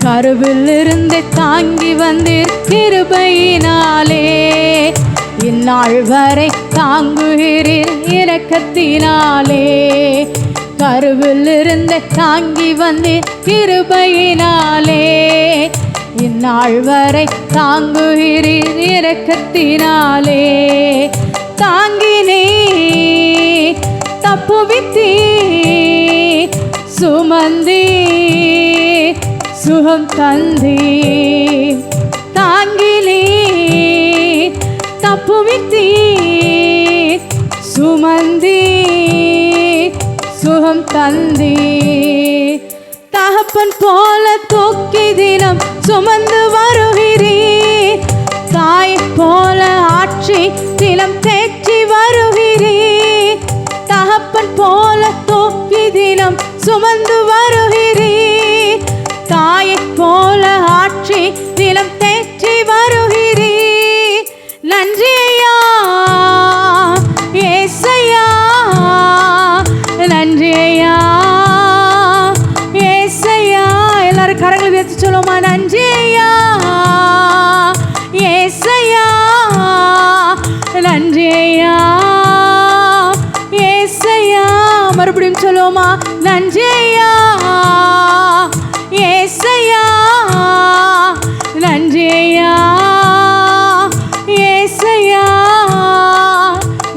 கருவில் இருந்து தாங்கி வந்தீர் கிருபையினாலே, இந்நாள் வரை தாங்குகிறீர் இரக்கத்தினாலே. கருவில் இருந்து தாங்கி வந்தீர் கிருபையினாலே, இந்நாள் வரை தாங்குகிறீர் இரக்கத்தினாலே. தாங்கினே தப்புவித்தீ சுமந்தீ சுகம் தந்தீ. தாங்கிலே தப்புவித்தீ சுமந்தீ சுகம் தந்தீ. தகப்பன் போல தூக்கி தினம் சுமந்து வருகிறீர், தாய் போல ஆட்சி தினம் தேற்றி வருகிறீர். தகப்பன் போல தூக்கி தினம் சுமந்து வருகிறீர், தாயை போல ஆட்சி தினம் தேற்றி வருகிறீர். நன்றி ஐயா ஏசையா, நன்றி ஐயா ஏசையா. எல்லாரும் கரங்களை உயர்த்தி சொல்லுவோமா? நன்றி ஐயா ஏசையா, நன்றி ஐயா ஏசையா. மறுபடியும் சொல்லுவோமா? நன்றி ஐயா ஏசையா, நன்றி ஐயா ஏசையா,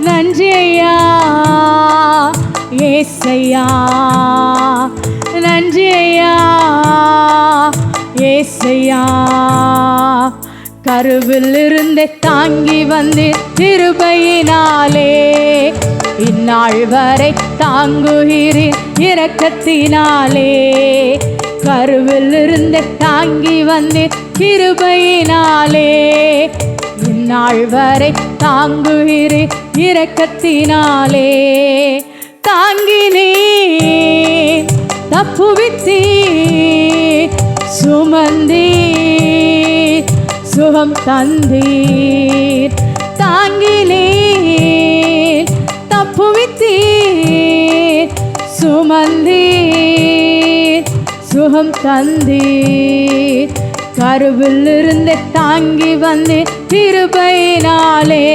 நன்றி ஐயா ஏசையா, நன்றி ஐயா ஏசையா. கருவில் இருந்தே தாங்கி வந்து கிருபையினாலே, இந்நாள் வரை தாங்குகிறீர் இரக்கத்தினாலே. கருவில் இருந்தே தாங்கி வந்து கிருபையினாலே, இந்நாள் வரை தாங்குகிறீர் இரக்கத்தினாலே. தாங்கினே தப்புவித்தீ சுமந்தீ சுகம் தந்தீர். தாங்கிலே தப்புவித்தீ சுமந்தீ சுகம் தந்தீர். கருவில் இருந்து தாங்கி வந்து கிருபையினாலே,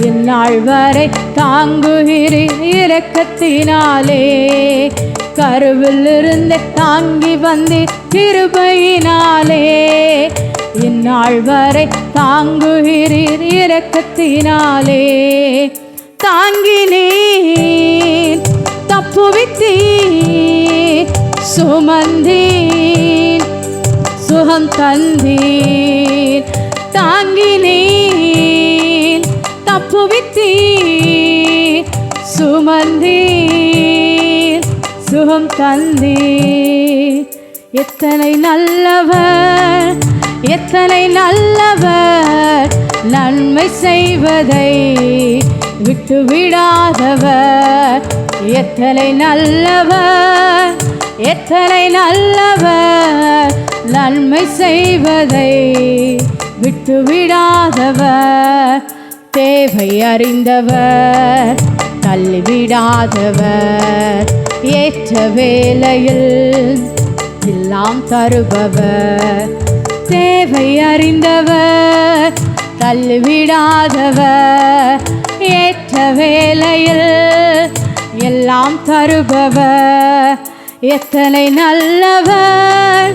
இந்நாள் வரை தாங்குகிறீர் இரக்கத்தினாலே. கருவில் இருந்து தாங்கி வந்து கிருபையினாலே, இந்நாள் வரை தாங்குகிறீர் இரக்கத்தினாலே. தாங்கினேன் தப்புவித்தீர் சுமந்தீர் சுகம் தந்தீர். தாங்கினேன் தப்புவித்தீர் சுமந்தீர் சுகம் தந்தீர். எத்தனை நல்லவர் எத்தனை நல்லவர், நன்மை செய்வதை விட்டு விடாதவர். எத்தனை நல்லவர் எத்தனை நல்லவர், நன்மை செய்வதை விட்டு விடாதவர். தேவை அறிந்தவர் தள்ளிவிடாதவர், ஏற்ற வேளையில் எல்லாம் தருபவர். தேவை அறிந்தவர் தள்ளிவிடாதவர், ஏற்ற வேளையில் எல்லாம் தருபவர். எத்தனை நல்லவர்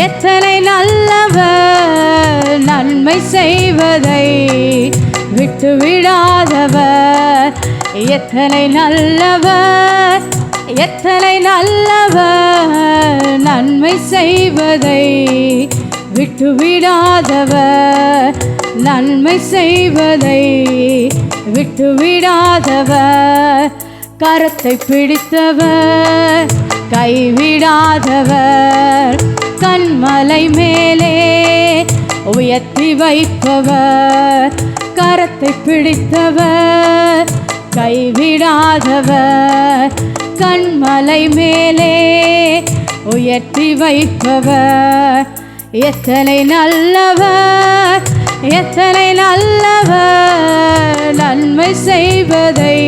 எத்தனை நல்லவர், நன்மை செய்வதை விட்டு விடாதவர். எத்தனை நல்லவர் எத்தனை நல்லவர், நன்மை செய்வதை விட்டு விடாதவர். நன்மை செய்வதை விட்டு விடாதவர். கரத்தை பிடித்தவர் கைவிடாதவர், கண்மலை மேலே உயர்த்தி வைப்பவர். கரத்தை பிடித்தவர் கைவிடாதவர், கண்மலை மேலே உயர்த்தி வைப்பவர். எத்தனை நல்லவர் எத்தனை நல்லவர், நன்மை செய்வதை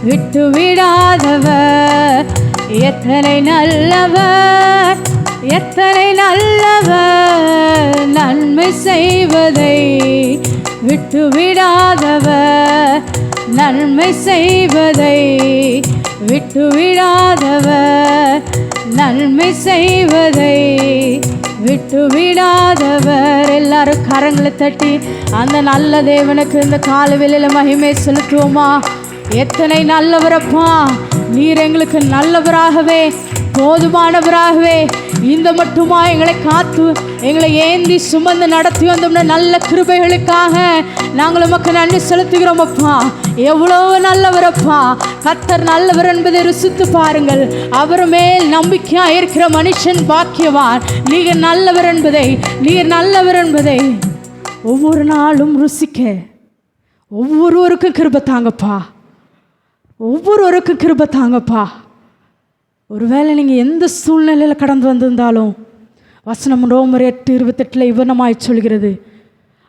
விட்டு விட்டு விடாதவர், எத்தனை நல்லவர், எத்தனை நல்லவர், நன்மை செய்வதை விட்டு விடாதவர், நன்மை செய்வதை விட்டு விடாதவர், நன்மை செய்வதை விட்டு விடாதவர். எல்லாரும் கரங்களை தட்டி அந்த நல்ல தேவனுக்கு இந்த காலவெளியில் மகிமை செலுத்துவோமா? எத்தனை நல்லவரப்பா, நீர் எங்களுக்கு நல்லவராகவே போதுமானவராகவே இந்த மட்டுமா எங்களை காத்து எங்களை ஏந்தி சுமந்து நடத்தி வந்தோம்னா நல்ல கிருபைகளுக்காக நாங்கள் உமக்கு நன்றி செலுத்துகிறோம் அப்பா. எவ்வளோ நல்லவரப்பா, கர்த்தர் நல்லவர் என்பதை ருசித்து பாருங்கள். அவர் மேல் நம்பிக்கையாக இருக்கிற மனுஷன் பாக்கியவான். நீர் நல்லவர் என்பதை, நீர் நல்லவர் என்பதை ஒவ்வொரு நாளும் ருசிக்க ஒவ்வொருவருக்கும் கிருபை தாங்கப்பா, ஒவ்வொருவருக்கும் கிருபை தாங்கப்பா. ஒருவேளை நீங்கள் எந்த சூழ்நிலையில் கடந்து வந்திருந்தாலும் வசனம் ரோமர் 8:28 இவனமாய் சொல்கிறது,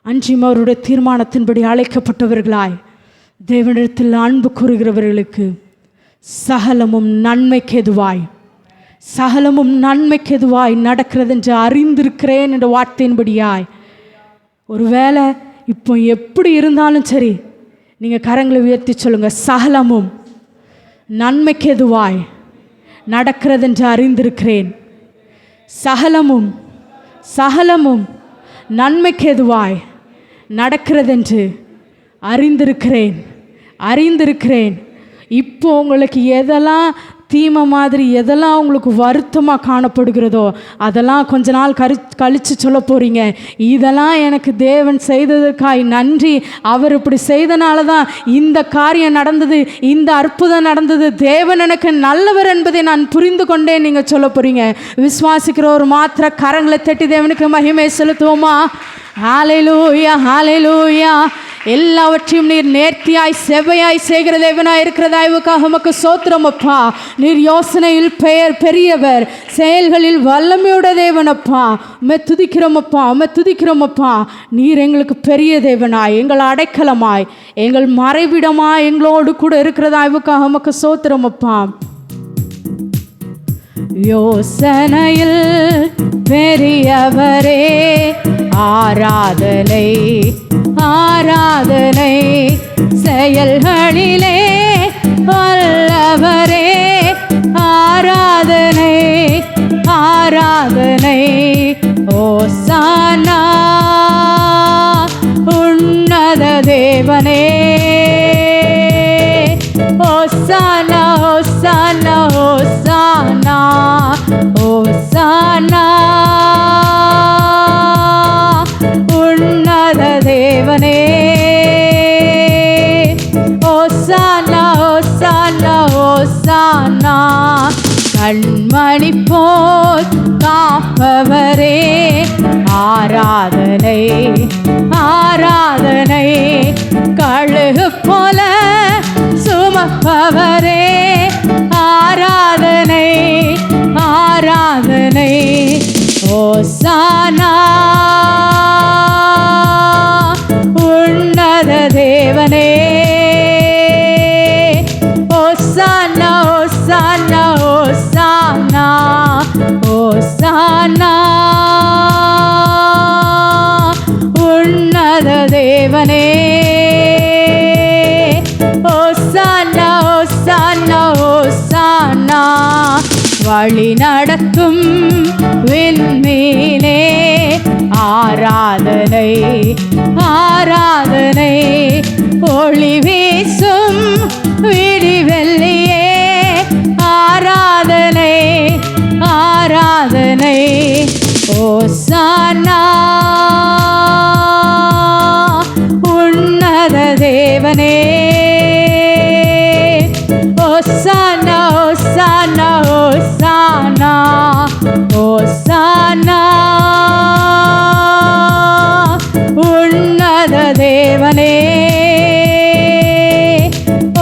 அன்றியும் அவருடைய தீர்மானத்தின்படி அழைக்கப்பட்டவர்களாய் தேவனிடத்தில் அன்பு கூறுகிறவர்களுக்கு சகலமும் நன்மைக்கெதுவாய், சகலமும் நன்மைக்கெதுவாய் நடக்கிறது என்று அறிந்திருக்கிறேன் என்ற வார்த்தையின்படியாய். ஒருவேளை இப்போ எப்படி இருந்தாலும் சரி, நீங்கள் கரங்களை உயர்த்தி சொல்லுங்கள், சகலமும் நன்மைக்கெதுவாய் நடக்கிறது என்று அறிந்திருக்கிறேன். சகலமும் சகலமும் நன்மைக்கெதுவாய் நடக்கிறதென்று அறிந்திருக்கிறேன். இப்போ உங்களுக்கு எதெல்லாம் தீமை மாதிரி, எதெல்லாம் உங்களுக்கு வருத்தமாக காணப்படுகிறதோ அதெல்லாம் கொஞ்ச நாள் கழித்து சொல்ல போகிறீங்க. இதெல்லாம் எனக்கு தேவன் செய்ததுக்காய் நன்றி, அவர் இப்படி செய்தனால தான் இந்த காரியம் நடந்தது, இந்த அற்புதம் நடந்தது, தேவன் எனக்கு நல்லவர் என்பதை நான் புரிந்து கொண்டேன் நீங்கள் சொல்ல போகிறீங்க. விசுவாசிக்கிற ஒரு மாத்திர கரங்களை தட்டி தேவனுக்கு மகிமை செலுத்துவோமா? ஹல்லேலூயா, ஹல்லேலூயா. எல்லாவற்றையும் நீர் நேர்த்தியாய் செவ்வையாய் செய்கிற தேவனாய் இருக்கிற தயவுக்காக உமக்கு சோத்திரம் அப்பா. நீர் யோசனையில் பெரியவர், செயல்களில் வல்லமையோட தேவனப்பா. உம்மை துதிக்கிறோம் அப்பா. நீர் எங்களுக்கு பெரிய தேவனாய், எங்கள் அடைக்கலமாய், எங்கள் மறைவிடமாய் எங்களோடு கூட இருக்கிற தயவுக்காக உமக்கு சோத்திரம் அப்பா. யோசனையில் பெரியவரே, ஆராதனை ஆராதனை, செயல்களிலே வல்லவரே, ஆராதனை ஆராதனை. ஓசானா உன்னத தேவனே, ஓசானா ஓசானா ஓசானா ஓசானா உன்னத தேவனே, ஓசானா ஓசானா ஓசானா. கண்மணி போல் காப்பவரே, ஆராதனை ஆராதனை. கழுகு போல சுமப்பவரே, ஆராதனை ஆராதனை. ஓசானா உன்னத தேவனே, ஓசானா ஓசானா ஓசானா ஓசானா உன்னத தேவனே, ஓசானா ஓசானா ஓசானா. வழி நடத்தும் விண்மீனே, ஆராதனை ஆராதனை. ஒளி வீசும் விடிவெள்ளியே, ஆராதனை ஆராதனை. ஓசானா உன்னத தேவனே, ஓசானா ஓசானா ஓசானா ஓசானா உன்னத தேவனே,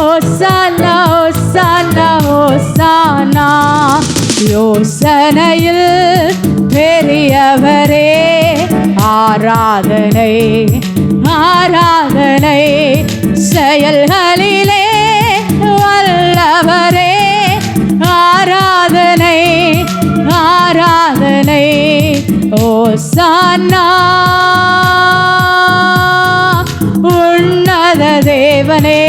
ஓசானா ஓசானா ஓசானா. யோசனையில் பெரியவரே, ஆராதனை ஆராதனை. செயல்களிலே வல்ல ஓசானா உன்னத தேவனே,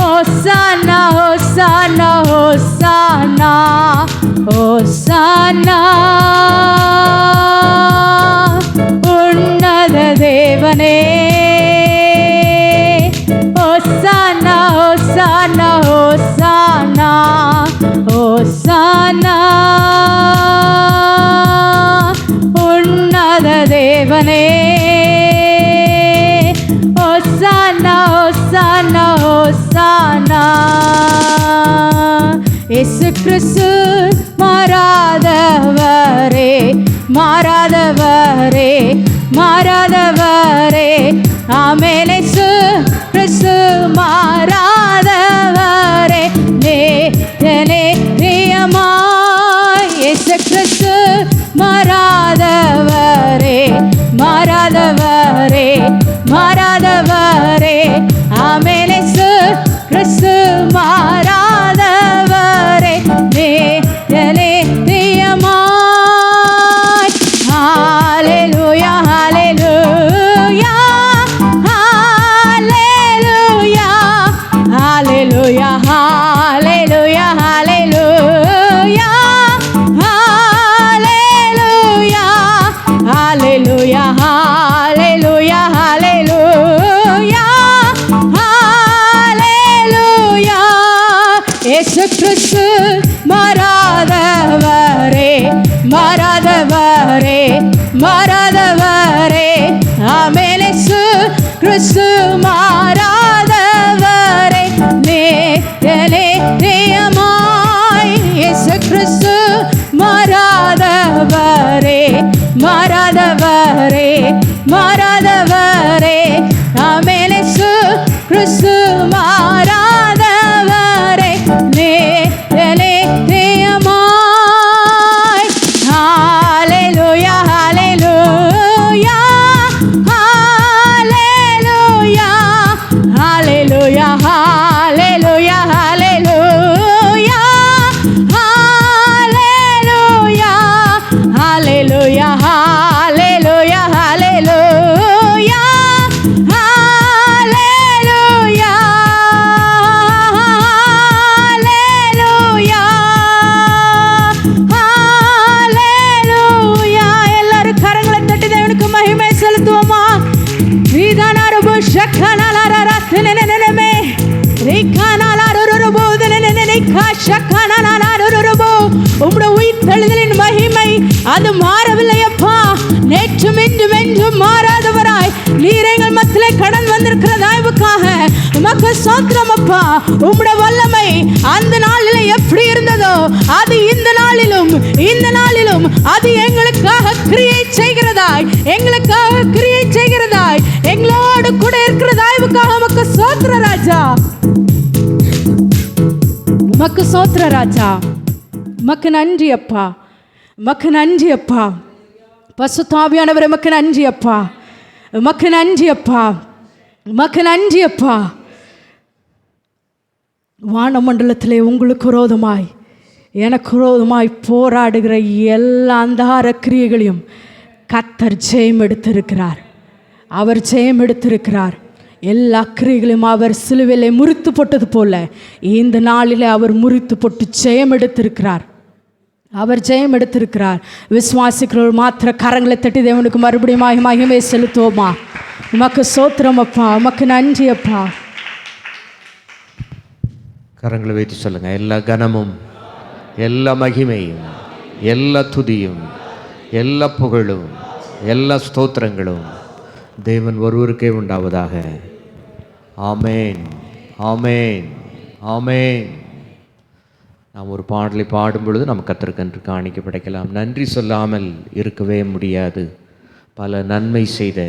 ஓசானா ஓசானா ஓசானா ஓசானா உன்னத தேவனே, ஓசானா ஓசானா ஓசானா ஓசானா உன்னத தேவனே, ஓசானா ஓசானா ஓசானா. இயேசு கிறிஸ்து மாறாதவரே, மாறாதவரே, மாறாதவரே, ஆமென். இயேசு கிறிஸ்து மாறாதவரே, நித்தியமாய். இயேசு கிறிஸ்து மாறாதவரே, மாறாதவரே, மாறாதவரே, ஆமென். இயேசு கிறிஸ்து மாறாதவரே, நித்தியமாய். ஹல்லேலூயா ஹல்லேலூயா ஹல்லேலூயா ஹல்லேலூயா ஹல்லேலூயா ஹல்லேலூயா ஹல்லேலூயா ஹல்லேலூயா ஹல்லேலூயா ஹல்லேலூயா ஹல்லேலூயா. இயேசு கிறிஸ்து மாறாதவரே, மாறாதவரே, மாறாதவரே, ஆமென். இயேசு கிறிஸ்து மாறாதவரே, நித்தியமாய். இயேசு கிறிஸ்து மாறாதவரே, மாறாதவரே, மாறாதவரே, ஆமென். இயேசு கிறிஸ்து மாறாதவரே, நித்தியமாய். ஹல்லேலூயா ஹல்லேலூயா ஹல்லேலூயா ஹல்லேலூயா ஹல்லேலூயா ஹல்லேலூயா ஹல்லேலூயா ஹல்லேலூயா ஹல்லேலூயா ஹல்லேலூயா ஹல்லேலூயா ஹல்லேலூயா ஹல்லேலூயா. எல்லாரும் கரங்களை தட்டி தேவனுக்கு மகிமை செலுத்துவோமா? ரீதானாரபு ஷக்கனாலாரரத்னனனனமே ரீகானாலாரரபோதனனனனனிகா ஷக்கனாலாரரபோ. உம்முடைய உயிர்த்தெழுதலின் மகிமை அது மாறவில்லை அப்பா. நேற்றும் இன்றும் என்றும் மாறாதவராய் நீர் எங்கள் மத்தியிலே கடன் வந்திருக்கிற தயவுக்காக உமக்கு ஸ்தோத்திரம் அப்பா. உம்முடைய வல்லமை அந்த நாளிலே எப்படி இருந்ததோ அது இந்த நாளிலும், இந்த நாளிலும் அது எங்களுக்காக கிரியை செய்கிறதாய், எங்களுக்காக கிரியை செய்கிறதாய், எங்களோடு கூட இருக்கிற தயவுக்காக உமக்கு ஸ்தோத்திர ராஜா, உமக்கு ஸ்தோத்திர ராஜா. உமக்கு நன்றி அப்பா, உமக்கு நன்றி அப்பா. பரிசுத்த ஆவியானவரே உமக்கு நன்றி அப்பா, உமக்கு நன்றி அப்பா, உமக்கு நன்றி அப்பா. வானமண்டலத்திலே உங்களுக்கு விரோதமாய் எனக்கு விரோதமாய் போராடுகிற எல்லா அந்தகார கிரியைகளையும் கர்த்தர் ஜெயம் எடுத்திருக்கிறார். அவர் ஜெயம் எடுத்திருக்கிறார். எல்லா கிரியைகளையும் அவர் சிலுவையிலே முறித்து போட்டது போல இந்த நாளிலே அவர் முறித்து போட்டு ஜெயம் எடுத்திருக்கிறார். அவர் ஜெயம் எடுத்திருக்கிறார். விசுவாசிக்கிறவர் மாத்திர கரங்களை தட்டி தேவனுக்கு மறுபடியும் மகிமை செலுத்துவோமா? உமக்கு ஸ்தோத்திரம் அப்பா, உமக்கு நன்றி அப்பா. கரங்களை வைத்து சொல்லுங்க. எல்லா கனமும், எல்லா மகிமையும், எல்லா துதியும், எல்லா புகழும், எல்லா ஸ்தோத்திரங்களும் தேவன் ஒருவருக்கே உண்டாவதாக. ஆமேன், ஆமேன், ஆமேன். நாம் ஒரு பாடலை பாடும் பொழுது நம்ம கர்த்தருக்கென்று காணிக்கை படைக்கலாம். நன்றி சொல்லாமல் இருக்கவே முடியாது. பல நன்மை செய்த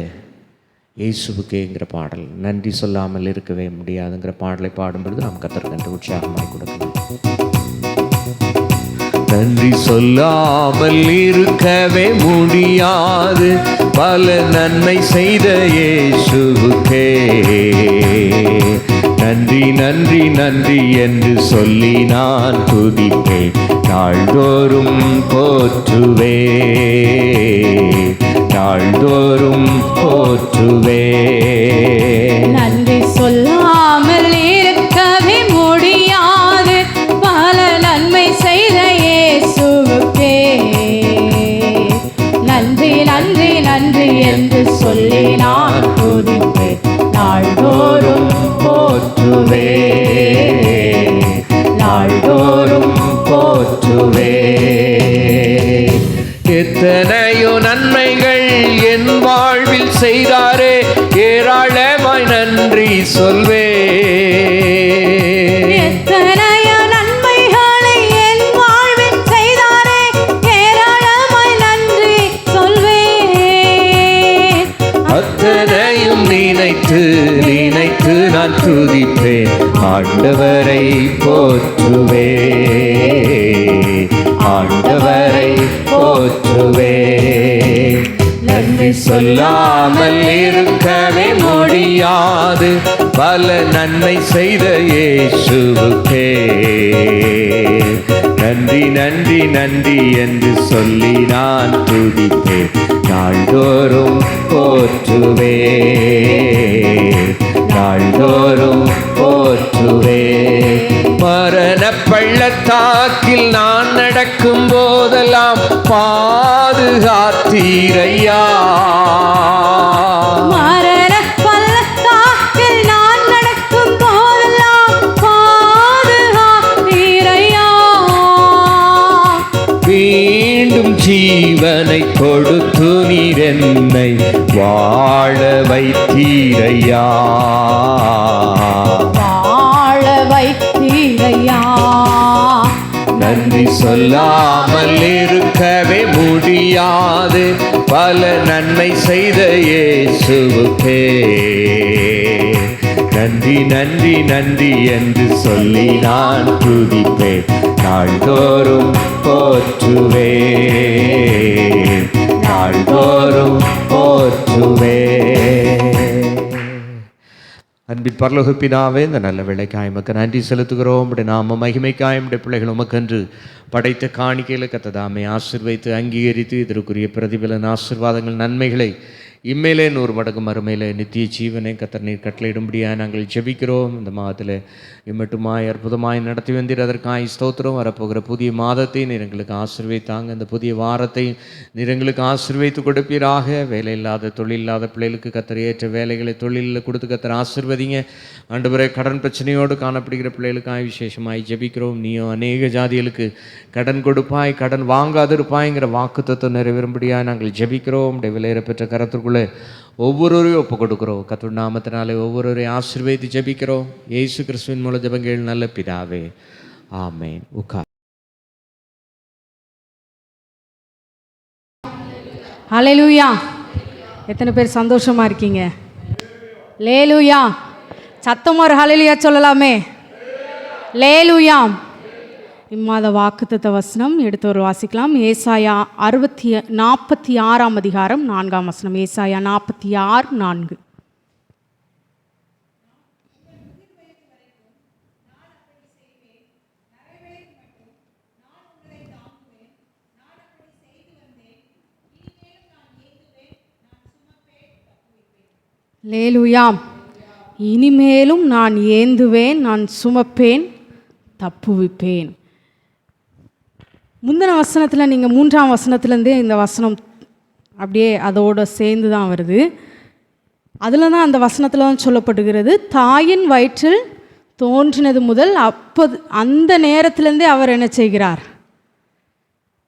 இயேசுவுக்கேங்கிற பாடல், நன்றி சொல்லாமல் இருக்கவே முடியாதுங்கிற பாடலை பாடும் பொழுது நாம் கர்த்தருக்கென்று உற்சாகமாய் கொடுக்கலாம். நன்றி சொல்லாமல் இருக்கவே முடியாது, பல நன்மை செய்த இயேசுவுக்கே நன்றி நன்றி நன்றி நன்றி என்று சொல்லி நான் துதிப்பேன். நாள்தோறும் போற்றுவே, நாள்தோறும் போற்றுவே. நன்றி சொல்லாமல் இருக்கவே முடியாது, பல நன்மை செய்த இயேசுவுக்கே நன்றி நன்றி நன்றி என்று சொல்லி நான் துதிப்பேன். நாள்தோறும் போற்றுவே, நாள்தோறும் போற்றுவே. எத்தனையோ நன்மைகள் என் வாழ்வில் செய்தாரே, ஏராளமாய் நன்றி சொல்வே. எத்தனையோ நன்மைகளை என் வாழ்வில் செய்தாரே, ஏராளமாய் நன்றி சொல்வேன். அத்தனையும் நினைத்து நினைத்து நான் துதிப்பேன். ஆண்டவரை போற்றுவே, ஆண்டவரை போற்றுவே. நன்றி சொல்லாமல் இருக்கவே முடியாது, பல நன்மை செய்த இயேசுவுக்கே நன்றி நன்றி நன்றி என்று சொல்லி நான் துதிப்பேன். நாள்தோறும் போற்றுவே, நாள்தோறும் போற்றுவே. மரண பள்ளத்தாக்கில் நான் நடக்கும் போதெல்லாம் பாதுகாத்தீரையா. மரண பள்ளத்தாக்கில் நான் நடக்கும் போதெல்லாம் பாதுகாத்தீரையா. மீண்டும் ஜீவனை கொடுத்து நீர் என்னை வாழ வைத்தீரையா, வாழ வைத்தீரையா. நன்றி சொல்லாமல் இருக்கவே முடியாது, பல நன்மை செய்த இயேசுவுக்கே நன்றி நன்றி நன்றி என்று சொல்லி நான் துதிப்பேன். நாள்தோறும் போற்றுவே, நாள்தோறும் போற்றுவே. அன்பின் பரலோக பிதாவே, இந்த நல்ல வேளைக்காய் உமக்கு நன்றி செலுத்துகிறோம். உம்முடைய நாம மகிமைக்காய் உம்முடைய பிள்ளைகள் உமக்கென்று படைத்த காணிக்கையில் கத்ததாமே ஆசீர்வைத்து அங்கீகரித்து இதற்குரிய பிரதிபலன் ஆசீர்வாதங்கள் நன்மைகளை இம்மேலே 100 மடங்கு மறுமையிலே நித்திய ஜீவனை கத்தர் நீர் கட்டளையிடும்படியாக நாங்கள் ஜெபிக்கிறோம். இந்த மாதத்தில் இம்மட்டுமாய் அற்புதமாய் நடத்தி வந்தீர், அதற்காய் ஸ்தோத்திரம். வரப்போகிற புதிய மாதத்தை நீர் எங்களுக்கு ஆசீர்வைத்தாங்க. இந்த புதிய வாரத்தை நீர் எங்களுக்கு ஆசீர்வைத்து கொடுப்பீராக. வேலை இல்லாத தொழில் இல்லாத பிள்ளைகளுக்கு கத்தர் ஏற்ற வேலைகளை தொழிலில் கொடுத்து கத்தர் ஆசீர்வதிங்க. ஆண்டவரே, கடன் பிரச்சனையோடு காணப்படுகிற பிள்ளைகளுக்காய் விசேஷமாய் ஜெபிக்கிறோம். நீயும் அநேக ஜாதிகளுக்கு கடன் கொடுப்பாய், கடன் வாங்காதிருப்பாய்ங்கிற வாக்குத்தத்தம் நிறைவேறும்படியாக நாங்கள் ஜெபிக்கிறோம். உடைய விலையேற பெற்ற கரத்திற்குள்ளே ஒவ்வொருவரையும் ஒப்பு கொடுக்கிறோம். கர்த்தருடைய நாமத்தினாலே ஒவ்வொருவரையும் ஆசீர்வதித்து ஜெபிக்கிறோம். இயேசு கிறிஸ்துவின் மூலம் ஜெபங்கள் நல்ல பிதாவே, ஆமென். ஹல்லேலூயா. எத்தனை பேர் சந்தோஷமா இருக்கீங்க? லேலூயா. சத்தமா ஒரு ஹல்லேலூயா சொல்லலாமே. லேலூயா. இம்மாத வாக்குத்தத்த வசனம் எடுத்து ஒரு வாசிக்கலாம். ஏசாயா 46 அதிகாரம் 4 வசனம். ஏசாயா 46:4. லேலூயா. இனிமேலும் நான் ஏந்துவேன், நான் சுமப்பேன், தப்புவிப்பேன். முந்தின வசனத்தில் நீங்கள் 3ஆம் வசனத்துலேருந்தே இந்த வசனம் அப்படியே அதோடு சேர்ந்து தான் வருது. அதில் தான் அந்த வசனத்தில் தான் சொல்லப்படுகிறது, தாயின் வயிற்றில் தோன்றினது முதல் அந்த நேரத்துலேருந்தே அவர் என்ன செய்கிறார்?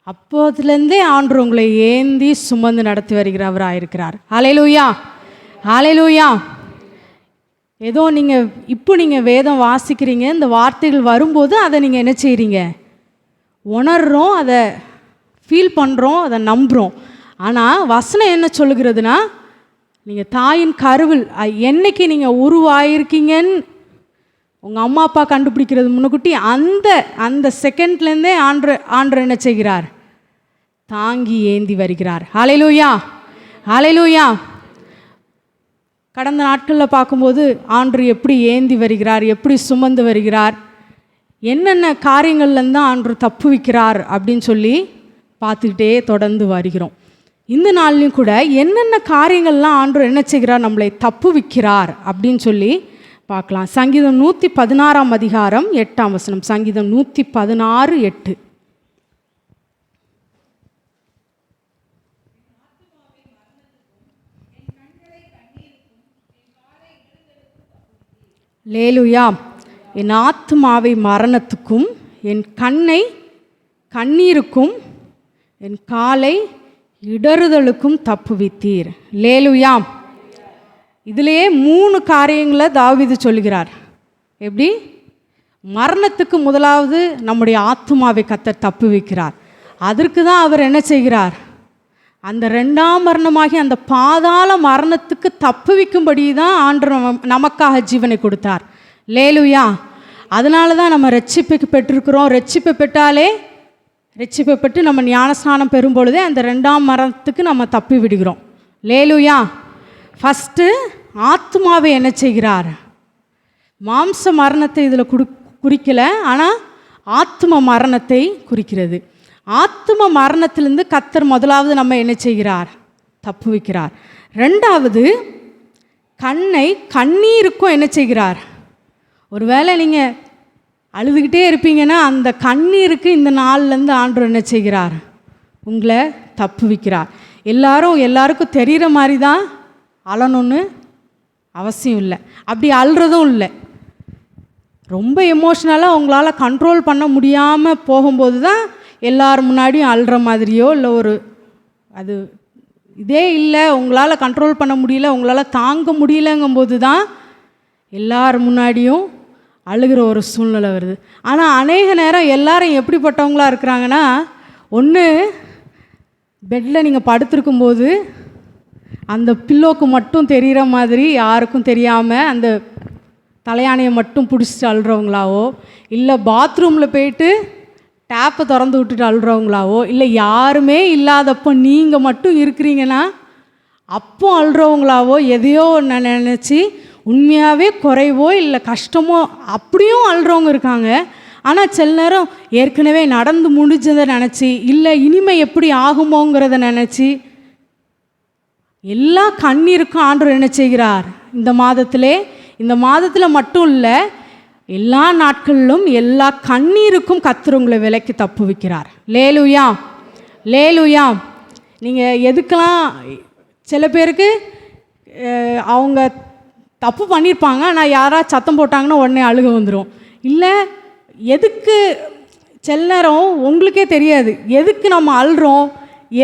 அப்போதுலேருந்தே ஆண்டவர் உங்களை ஏந்தி சுமந்து நடத்தி வருகிறவராக இருக்கிறார். ஹல்லேலூயா, ஹல்லேலூயா. ஏதோ நீங்கள் வேதம் வாசிக்கிறீங்க, இந்த வார்த்தைகள் வரும்போது அதை நீங்கள் என்ன செய்கிறீங்க? உணர்றோம், அதை ஃபீல் பண்ணுறோம், அதை நம்புகிறோம். ஆனால் வசனம் என்ன சொல்லுகிறதுனா, நீங்கள் தாயின் கருவில் என்னைக்கு நீங்கள் உருவாயிருக்கீங்கன்னு உங்கள் அம்மா அப்பா கண்டுபிடிக்கிறது முன்னுக்கூட்டி அந்த செகண்ட்லேருந்தே ஆண்டவர் என்ன செய்கிறார்? தாங்கி ஏந்தி வருகிறார். ஹல்லேலூயா, ஹல்லேலூயா. கடந்த நாட்களில் பார்க்கும்போது ஆண்டவர் எப்படி ஏந்தி வருகிறார், எப்படி சுமந்து வருகிறார், என்னென்ன காரியங்கள்லேருந்து தான் ஆண்டவர் தப்புவிக்கிறார் அப்படின்னு சொல்லி பார்த்துக்கிட்டே தொடர்ந்து வருகிறோம். இந்த நாள்லையும் கூட என்னென்ன காரியங்கள்லாம் ஆண்டவர் என்ன செய்கிறார், நம்மளை தப்புவிக்கிறார் அப்படின்னு சொல்லி பார்க்கலாம். சங்கீதம் 116 அதிகாரம் 8 வசனம். சங்கீதம் 116:8. லேலுயா, என் ஆத்துமாவை மரணத்துக்கும் என் கண்ணை கண்ணீருக்கும் என் காலை இடறுதலுக்கும் தப்புவித்தீர். லேலுயா. இதிலேயே 3 காரியங்களை தாவீது சொல்கிறார். எப்படி? மரணத்துக்கு முதலாவது நம்முடைய ஆத்துமாவை கர்த்தர் தப்புவிக்கிறார். அதற்கு தான் அவர் என்ன செய்கிறார், அந்த 2ஆம் மரணமாகி அந்த பாதாள மரணத்துக்கு தப்புவிக்கும்படி தான் ஆண்டவர் நமக்காக ஜீவனை கொடுத்தார். லேலுயா. அதனால தான் நம்ம ரட்சிப்பை பெற்றிருக்கிறோம். ரட்சிப்பை பெற்றாலே, ரட்சிப்பை பெற்று நம்ம ஞானஸ்நானம் பெறும் பொழுதே அந்த 2ஆம் மரணத்துக்கு நம்ம தப்பி விடுகிறோம். லேலுயா. ஃபஸ்ட்டு ஆத்மாவை என்ன செய்கிறார், மாம்ச மரணத்தை இதில் குறிக்கலை, ஆனால் ஆத்ம மரணத்தை குறிக்கிறது. ஆத்ம மரணத்திலிருந்து கர்த்தர் முதலாவது நம்ம என்ன செய்கிறார், தப்புவிக்கிறார். 2வது கண்ணை கண்ணீருக்கும் என்ன செய்கிறார். ஒருவேளை நீங்கள் அழுதுகிட்டே இருப்பீங்கன்னா அந்த கண்ணீருக்கு இந்த நாள்லேருந்து ஆண்டவர் என்ன செய்கிறார், உங்களை தப்புவிக்கிறார். எல்லாருக்கும் தெரிகிற மாதிரி தான் அழணும்னு அவசியம் இல்லை, அப்படி அழுறதும் இல்லை. ரொம்ப எமோஷ்னலாக உங்களால் கண்ட்ரோல் பண்ண முடியாமல் போகும்போது தான் எல்லார் முன்னாடியும் அழுற மாதிரியோ இல்லை ஒரு அது இதே இல்லை, உங்களால் கண்ட்ரோல் பண்ண முடியல, உங்களால் தாங்க முடியலங்கும்போது தான் எல்லார் முன்னாடியும் அழுகிற ஒரு சூழ்நிலை வருது. ஆனால் அநேக நேரம் எல்லாரும் எப்படிப்பட்டவங்களாக இருக்கிறாங்கன்னா, ஒன்று பெட்டில் நீங்கள் படுத்திருக்கும்போது அந்த பில்லோக்கு மட்டும் தெரிகிற மாதிரி யாருக்கும் தெரியாமல் அந்த தலையாணையை மட்டும் பிடிச்சிட்டு அழுறவங்களாவோ, இல்லை பாத்ரூமில் போயிட்டு டேப்பை திறந்து விட்டுட்டு அழுறவங்களாவோ, இல்லை யாருமே இல்லாதப்போ நீங்கள் மட்டும் இருக்கிறீங்கன்னா அப்போ அழுறவங்களாவோ, எதையோ நினச்சி உண்மையாகவே குறைவோ இல்லை கஷ்டமோ அப்படியும் அழுறவங்க இருக்காங்க. ஆனால் சில நேரம் ஏற்கனவே நடந்து முடிஞ்சதை நினச்சி, இல்லை இனிமே எப்படி ஆகுமோங்கிறத நினச்சி எல்லா கண்ணீருக்கும் ஆண்டவர் என்ன செய்கிறார், இந்த மாதத்தில் மட்டும் இல்லை, எல்லா நாட்களிலும் எல்லா கண்ணீருக்கும் கர்த்தர் உங்களை விலைக்கு தப்புவிக்கிறார். லேலுயா. லேலுயா. நீங்கள் எதுக்கெல்லாம் சில பேருக்கு அவங்க தப்பு பண்ணியிருப்பாங்க, ஆனால் யாராவது சத்தம் போட்டாங்கன்னா உடனே அழுக வந்துடும். இல்லை எதுக்கு சில நேரம் உங்களுக்கே தெரியாது எதுக்கு நம்ம அழுறோம்,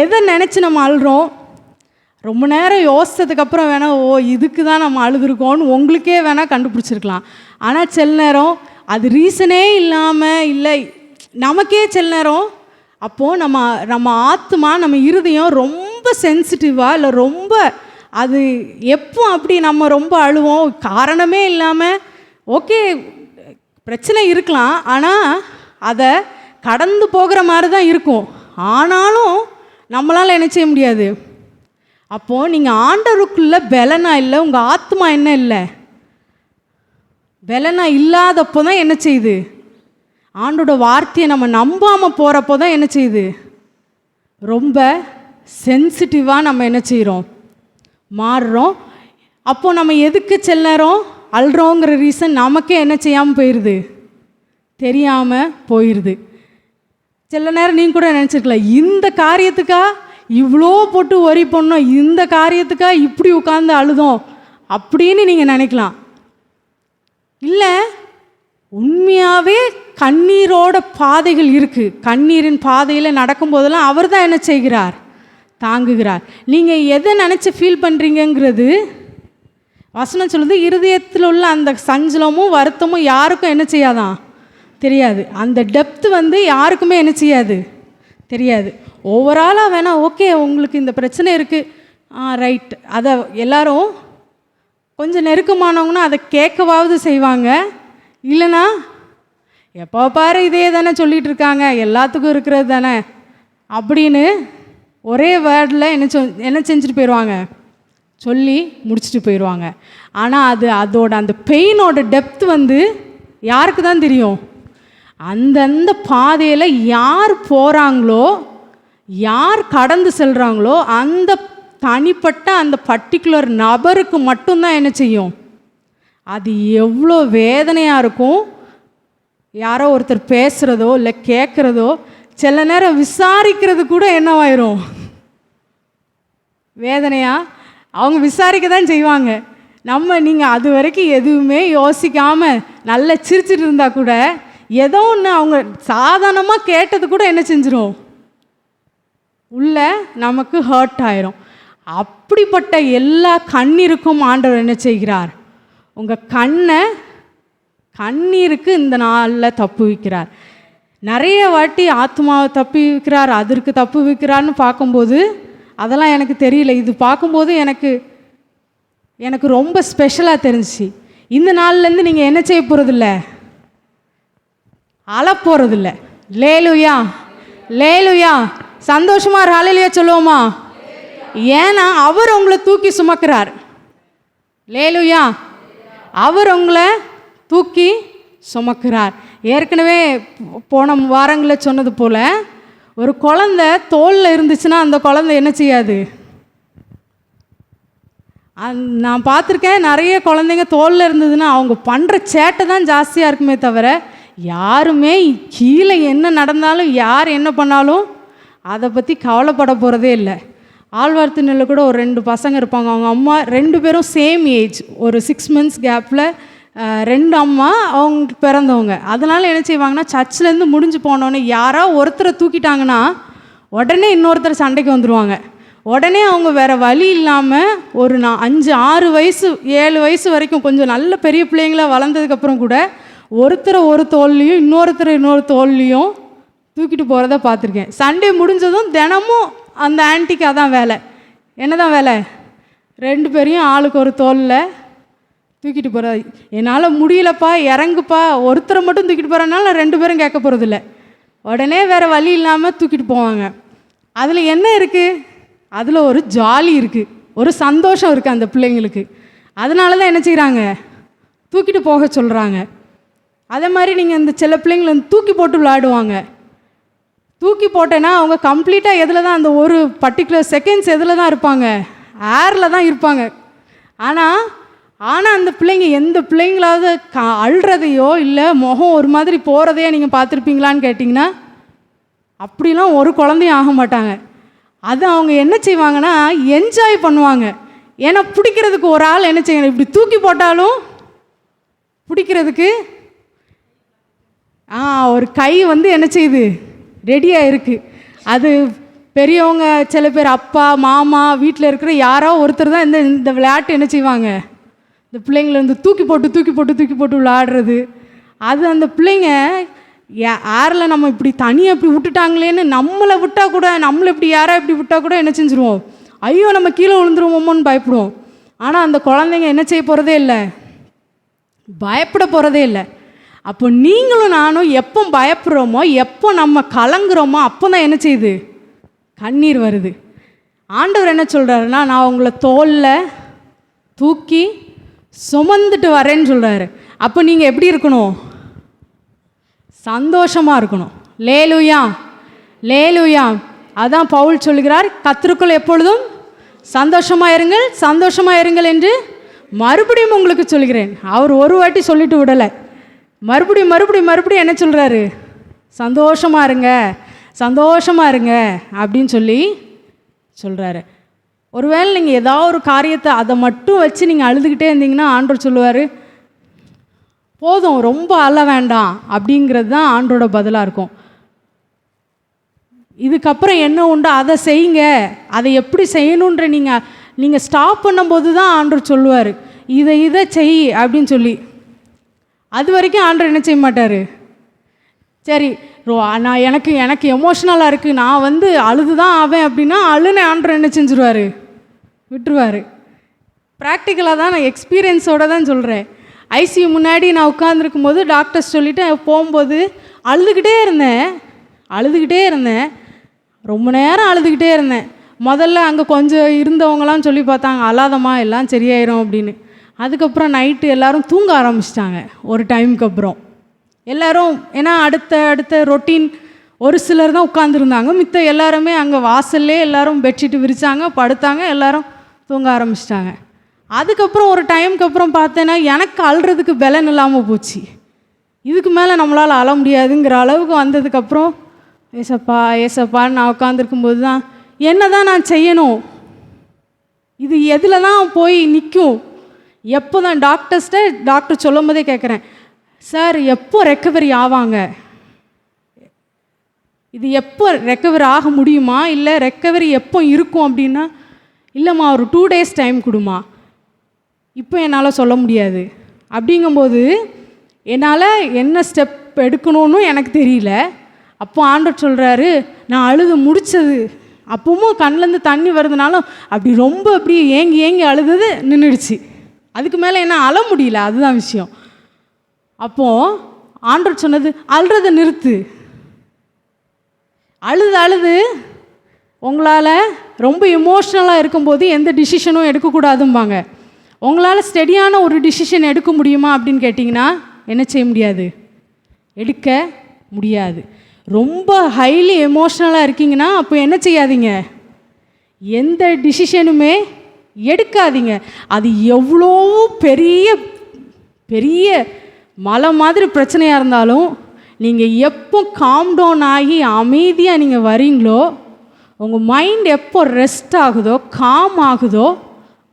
எதை நினச்சி நம்ம அழுறோம். ரொம்ப நேரம் யோசித்ததுக்கப்புறம் வேணால் இதுக்கு தான் நம்ம அழுதுருக்கோன்னு உங்களுக்கே வேணால் கண்டுபிடிச்சிருக்கலாம். ஆனால் சில நேரம் அது ரீசனே இல்லாமல் இல்லை நமக்கே சில நேரம் அப்போது நம்ம ஆத்மா நம்ம இருதயம் ரொம்ப சென்சிட்டிவாக இல்லை ரொம்ப அது எப்போ அப்படி நம்ம ரொம்ப அழுவோம் காரணமே இல்லாமல். ஓகே பிரச்சனை இருக்கலாம், ஆனால் அதை கடந்து போகிற மாதிரி தான் இருக்கும். ஆனாலும் நம்மளால் என்ன செய்ய முடியாது. அப்போது நீங்கள் ஆண்டவருக்குள்ளே பலனா இல்லை, உங்கள் ஆத்மா என்ன இல்லை, பலனா இல்லாதப்போ தான் என்ன செய்யுது, ஆண்டோட வார்த்தையை நம்ம நம்பாமல் போகிறப்போ தான் என்ன செய்யுது, ரொம்ப சென்சிட்டிவாக நம்ம என்ன செய்கிறோம், மாறுறோம். அப்போது நம்ம எதுக்கு சில நேரம் அழுறோங்கிற ரீசன் நமக்கே என்ன செய்யாமல் போயிடுது, தெரியாமல் போயிடுது. சில நேரம் நீங்கள் கூட நினச்சிருக்கலாம், இந்த காரியத்துக்கா இவ்வளோ போட்டு ஒரி பண்ணோம், இந்த காரியத்துக்கா இப்படி உட்காந்து அழுதோம் அப்படின்னு நீங்கள் நினைக்கலாம். இல்லை உண்மையாகவே கண்ணீரோட பாதைகள் இருக்குது. கண்ணீரின் பாதையில் நடக்கும்போதெல்லாம் அவர் தான் என்ன செய்கிறார், தாங்குகிறார். நீங்கள் எதை நினச்சி ஃபீல் பண்ணுறீங்கிறது வசனம் சொல்லுது, இருதயத்தில் உள்ள அந்த சஞ்சலமும் வருத்தமும் யாருக்கும் என்ன செய்யாதான், தெரியாது. அந்த டெப்த்து யாருக்குமே என்ன செய்யாது, தெரியாது. ஓவராலாக வேணால் ஓகே உங்களுக்கு இந்த பிரச்சனை இருக்குது, ரைட், அதை எல்லாரும் கொஞ்சம் நெருக்கமானவங்கன்னா அதை கேட்கவாவது செய்வாங்க. இல்லைனா எப்போ பாரு இதே தானே சொல்லிகிட்டு இருக்காங்க, எல்லாத்துக்கும் இருக்கிறது தானே அப்படின்னு ஒரே வேர்டில் என்ன செஞ்சுட்டு போயிடுவாங்க, சொல்லி முடிச்சுட்டு போயிடுவாங்க. ஆனால் அதோட அந்த பெயினோட டெப்த் வந்து யாருக்கு தான் தெரியும்? அந்தந்த பாதையில் யார் போகிறாங்களோ, யார் கடந்து செல்கிறாங்களோ, அந்த தனிப்பட்ட அந்த பர்டிகுலர் நபருக்கு மட்டும்தான் என்ன செய்யும். அது எவ்வளோ வேதனையாக இருக்கும். யாரோ ஒருத்தர் பேசுகிறதோ இல்லை கேட்குறதோ, சில நேரம் விசாரிக்கிறது கூட என்னவாயிரும், வேதனையாக அவங்க விசாரிக்க தான் செய்வாங்க. நீங்கள் அது வரைக்கும் எதுவுமே யோசிக்காமல் நல்லா சிரிச்சிட்டு இருந்தால் கூட ஏதோ ஒன்று அவங்க சாதாரணமாக கேட்டது கூட என்ன செஞ்சிடும், உள்ள நமக்கு ஹர்ட் ஆயிரும். அப்படிப்பட்ட எல்லா கண்ணீருக்கும் ஆண்டவர் என்ன செய்கிறார், உங்கள் கண்ணீருக்கு இந்த நாளில் தப்பு வைக்கிறார். நிறைய வாட்டி ஆத்மாவை தப்பி வைக்கிறார், அதற்கு தப்பு வைக்கிறான்னு பார்க்கும்போது அதெல்லாம் எனக்கு தெரியல. இது பார்க்கும்போது எனக்கு ரொம்ப ஸ்பெஷலாக தெரிஞ்சிச்சு. இந்த நாள்லேருந்து நீங்கள் என்ன செய்ய போகிறதில்ல, அழப்போகிறதில்ல. லேலுயா லேலுயா, சந்தோஷமாக ஹல்லேலூயா சொல்லுவோமா? ஏன்னா அவர் உங்களை தூக்கி சுமக்கிறார். லேலுயா, அவர் உங்களை தூக்கி சுமக்கிறார். ஏற்கனவே போன வாரங்களில் சொன்னது போல், ஒரு குழந்தை தோளில் இருந்துச்சுன்னா அந்த குழந்தை என்ன செய்யாது. நான் பார்த்துருக்கேன், நிறைய குழந்தைங்க தோளில் இருந்ததுன்னா அவங்க பண்ணுற சேட்டை தான் ஜாஸ்தியாக இருக்குமே தவிர, யாருமே கீழே என்ன நடந்தாலும் யார் என்ன பண்ணாலும் அதை பற்றி கவலைப்பட போகிறதே இல்லை. ஆழ்வார்த்தினில் கூட ஒரு 2 பசங்க இருப்பாங்க. அவங்க அம்மா 2 பேரும் சேம் ஏஜ், ஒரு 6 months கேப்பில் 2 அம்மா அவங்க பிறந்தவங்க. அதனால் என்ன செய்வாங்கன்னா, சர்ச்சிலேருந்து முடிஞ்சு போனோன்னே யாராவது ஒருத்தரை தூக்கிட்டாங்கன்னா உடனே இன்னொருத்தர் சண்டைக்கு வந்துடுவாங்க. உடனே அவங்க வேறு வழி இல்லாமல் ஒரு 5, 6 வயசு 7 வயசு வரைக்கும் கொஞ்சம் நல்ல பெரிய பிள்ளைங்களாக வளர்ந்ததுக்கப்புறம் கூட ஒருத்தரை ஒரு தோல்லையும் இன்னொரு தோல்லையும் தூக்கிட்டு போகிறத பார்த்துருக்கேன். சண்டே முடிஞ்சதும் தினமும் அந்த ஆன்ட்டிக்கு அதான் வேலை. என்ன தான் வேலை? 2 பேரையும் ஆளுக்கு ஒரு தோலில் தூக்கிட்டு போகிறது. என்னால் முடியலப்பா, இறங்குப்பா, ஒருத்தரை மட்டும் தூக்கிட்டு போகிறனால 2 பேரும் கேட்க போகிறதில்ல. உடனே வேறு வழி இல்லாமல் தூக்கிட்டு போவாங்க. அதில் என்ன இருக்குது? அதில் ஒரு ஜாலி இருக்குது, ஒரு சந்தோஷம் இருக்குது அந்த பிள்ளைங்களுக்கு. அதனால தான் என்ன செய்கிறாங்க, தூக்கிட்டு போக சொல்கிறாங்க. அதே மாதிரி நீங்கள் இந்த சில பிள்ளைங்களை தூக்கி போட்டு விளையாடுவாங்க. தூக்கி போட்டேன்னா அவங்க கம்ப்ளீட்டாக எதில் தான், அந்த ஒரு பர்டிகுலர் செகண்ட்ஸ் எதில் தான் இருப்பாங்க, ஏரில் தான் இருப்பாங்க. ஆனால் அந்த பிள்ளைங்க எந்த பிள்ளைங்களாவது அழுறதையோ இல்லை முகம் ஒரு மாதிரி போகிறதையோ நீங்கள் பார்த்துருப்பீங்களான்னு கேட்டிங்கன்னா, அப்படிலாம் ஒரு குழந்தையும் ஆக மாட்டாங்க. அது அவங்க என்ன செய்வாங்கன்னா என்ஜாய் பண்ணுவாங்க. ஏன்னா பிடிக்கிறதுக்கு ஒரு ஆள் என்ன செய்யணும், இப்படி தூக்கி போட்டாலும் பிடிக்கிறதுக்கு ஒரு கை வந்து என்ன செய்யுது, ரெடியாக இருக்குது. அது பெரியவங்க, சில பேர் அப்பா மாமா வீட்டில் இருக்கிற யாரோ ஒருத்தர் தான் இந்த விளையாட்டு என்ன செய்வாங்க, இந்த பிள்ளைங்களை வந்து தூக்கி போட்டு விளையாடுறது. அது அந்த பிள்ளைங்க யாரில் நம்ம இப்படி தனியாக இப்படி விட்டுட்டாங்களேன்னு நம்மளை விட்டால் கூட, நம்மளை இப்படி யாராக இப்படி விட்டால் கூட என்ன செஞ்சுருவோம், ஐயோ நம்ம கீழே விழுந்துருவோமோன்னு பயப்படுவோம். ஆனால் அந்த குழந்தைங்க என்ன செய்ய போகிறதே இல்லை, பயப்பட போகிறதே இல்லை. அப்போ நீங்களும் நானும் எப்போ பயப்படுறோமோ, எப்போ நம்ம கலங்குறோமோ அப்போ தான் என்ன செய்யுது, கண்ணீர் வருது. ஆண்டவர் என்ன சொல்கிறாருன்னா, நான் உங்களை தோளில் தூக்கி சுமந்துட்டு வரேன்னு சொல்கிறாரு. அப்போ நீங்கள் எப்படி இருக்கணும், சந்தோஷமாக இருக்கணும். லேலுயா லேலுயா. அதான் பவுல் சொல்கிறார், கர்த்தருக்குள் எப்பொழுதும் சந்தோஷமாக இருங்கள் என்று மறுபடியும் உங்களுக்கு சொல்கிறேன். அவர் ஒரு வாட்டி சொல்லிட்டு விடலை, மறுபடியும் என்ன சொல்கிறாரு, சந்தோஷமாக இருங்க அப்படின்னு சொல்லி சொல்கிறாரு. ஒருவேளை நீங்கள் ஏதாவது ஒரு காரியத்தை அதை மட்டும் வச்சு நீங்கள் அழுதுகிட்டே இருந்தீங்கன்னா ஆண்டவர் சொல்லுவார், போதும் ரொம்ப அழ வேண்டாம் அப்படிங்கிறது தான் ஆண்டோட பதிலாக இருக்கும். இதுக்கப்புறம் என்ன உண்டோ அதை செய்யுங்க, அதை எப்படி செய்யணுன்ற நீங்கள் ஸ்டாப் பண்ணும்போது தான் ஆண்டவர் சொல்லுவார், இதை செய் அப்படின்னு சொல்லி. அது வரைக்கும் ஆண்டவர் என்ன செய்ய மாட்டார். சரி நான் எனக்கு எமோஷ்னலாக இருக்குது, நான் வந்து அழுது தான் ஆவேன் அப்படின்னா அழுன ஆண்டவர் என்ன செஞ்சுருவார், விட்டுருவார். ப்ராக்டிக்கலாக தான், நான் எக்ஸ்பீரியன்ஸோடு தான் சொல்கிறேன். ஐசியூ முன்னாடி நான் உட்காந்துருக்கும் போது டாக்டர்ஸ் சொல்லிவிட்டு போகும்போது அழுதுகிட்டே இருந்தேன். ரொம்ப நேரம் அழுதுகிட்டே இருந்தேன். முதல்ல அங்கே கொஞ்சம் இருந்தவங்களாம் சொல்லி பார்த்தாங்க, அழாதம்மா எல்லாம் சரியாயிரும் அப்படின்னு. அதுக்கப்புறம் நைட்டு எல்லோரும் தூங்க ஆரம்பிச்சிட்டாங்க. ஒரு டைமுக்கு அப்புறம் எல்லோரும், ஏன்னா அடுத்த ரொட்டீன். ஒரு சிலர் தான் உட்காந்துருந்தாங்க, மித்த எல்லாருமே அங்கே வாசல்லே எல்லோரும் பெட்ஷீட்டு விரித்தாங்க, படுத்தாங்க, எல்லோரும் தூங்க ஆரம்பிச்சிட்டாங்க. அதுக்கப்புறம் ஒரு டைமுக்கு அப்புறம் பார்த்தேன்னா எனக்கு அழுறதுக்கு பலன் இல்லாமல் போச்சு. இதுக்கு மேலே நம்மளால் அழ முடியாதுங்கிற அளவுக்கு வந்ததுக்கப்புறம் ஏசப்பா ஏசப்பான்னு நான் உட்காந்துருக்கும்போது தான், என்ன தான் நான் செய்யணும், இது எதில் தான் போய் நிற்கும், எப்போ தான் டாக்டர் சொல்லும் போதே கேட்குறேன், சார் எப்போ ரெக்கவரி ஆவாங்க, இது எப்போ ரெக்கவரி ஆக முடியுமா, இல்லை ரெக்கவரி எப்போ இருக்கும் அப்படின்னா, இல்லைம்மா ஒரு 2 days டைம் கொடுமா, இப்போ என்னால் சொல்ல முடியாது. அப்படிங்கும்போது என்னால் என்ன ஸ்டெப் எடுக்கணும்னு எனக்கு தெரியல. அப்போ ஆண்டவர் சொல்கிறாரு, நான் அழுது முடித்தது, அப்பவும் கண்ணிலேருந்து தண்ணி வருதுனாலும் அப்படி ஏங்கி ஏங்கி அழுதது நின்றுடுச்சு. அதுக்கு மேலே என்ன அழ முடியல, அதுதான் விஷயம். அப்போது ஆண்டவர் சொன்னது, அழுறதை நிறுத்து. அழுது உங்களால் ரொம்ப எமோஷ்னலாக இருக்கும்போது எந்த டிசிஷனும் எடுக்கக்கூடாதும்பாங்க. உங்களால் ஸ்டெடியான ஒரு டிசிஷன் எடுக்க முடியுமா அப்படின்னு கேட்டிங்கன்னா என்ன செய்ய முடியாது, எடுக்க முடியாது. ரொம்ப ஹைலி எமோஷ்னலாக இருக்கீங்கன்னா அப்போ என்ன செய்யாதீங்க, எந்த டிசிஷனுமே எடுக்காதீங்க. அது எவ்வளோ பெரிய பெரிய மலை மாதிரி பிரச்சனையாக இருந்தாலும் நீங்கள் எப்போ காம் டவுன் ஆகி அமைதியாக நீங்கள் வரீங்களோ, உங்கள் மைண்ட் எப்போ ரெஸ்ட் ஆகுதோ, காம் ஆகுதோ,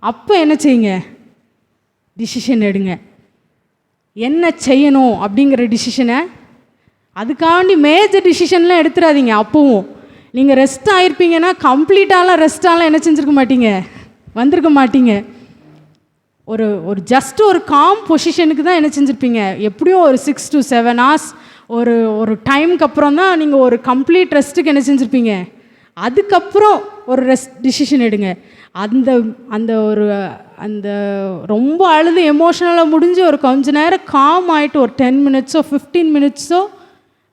அப்போ என்ன செய்யுங்க, டிசிஷன் எடுங்க. என்ன செய்யணும் அப்படிங்கிற டிசிஷனை, அதுக்காண்டி மேஜர் டிசிஷன்லாம் எடுத்துடாதீங்க. அப்போவும் நீங்கள் ரெஸ்ட் ஆகிருப்பீங்கன்னா கம்ப்ளீட்டாலாம் ரெஸ்ட்டாலாம் என்ன செஞ்சுருக்க மாட்டீங்க, வந்திருக்க மாட்டீங்க. ஒரு ஜஸ்ட் ஒரு காம் பொசிஷனுக்கு தான் என்ன செஞ்சுருப்பீங்க, எப்படியும் ஒரு 6 to 7 hours ஒரு டைமுக்கு அப்புறம் தான் நீங்கள் ஒரு கம்ப்ளீட் ரெஸ்ட்டுக்கு என்ன செஞ்சுருப்பீங்க. அதுக்கப்புறம் ஒரு ரெஸ்ட் டிசிஷன் எடுங்க. அந்த ரொம்ப அழுது எமோஷ்னலாக முடிஞ்சு ஒரு கொஞ்ச நேரம் காம் ஆகிட்டு ஒரு 10 minutes 15 minutes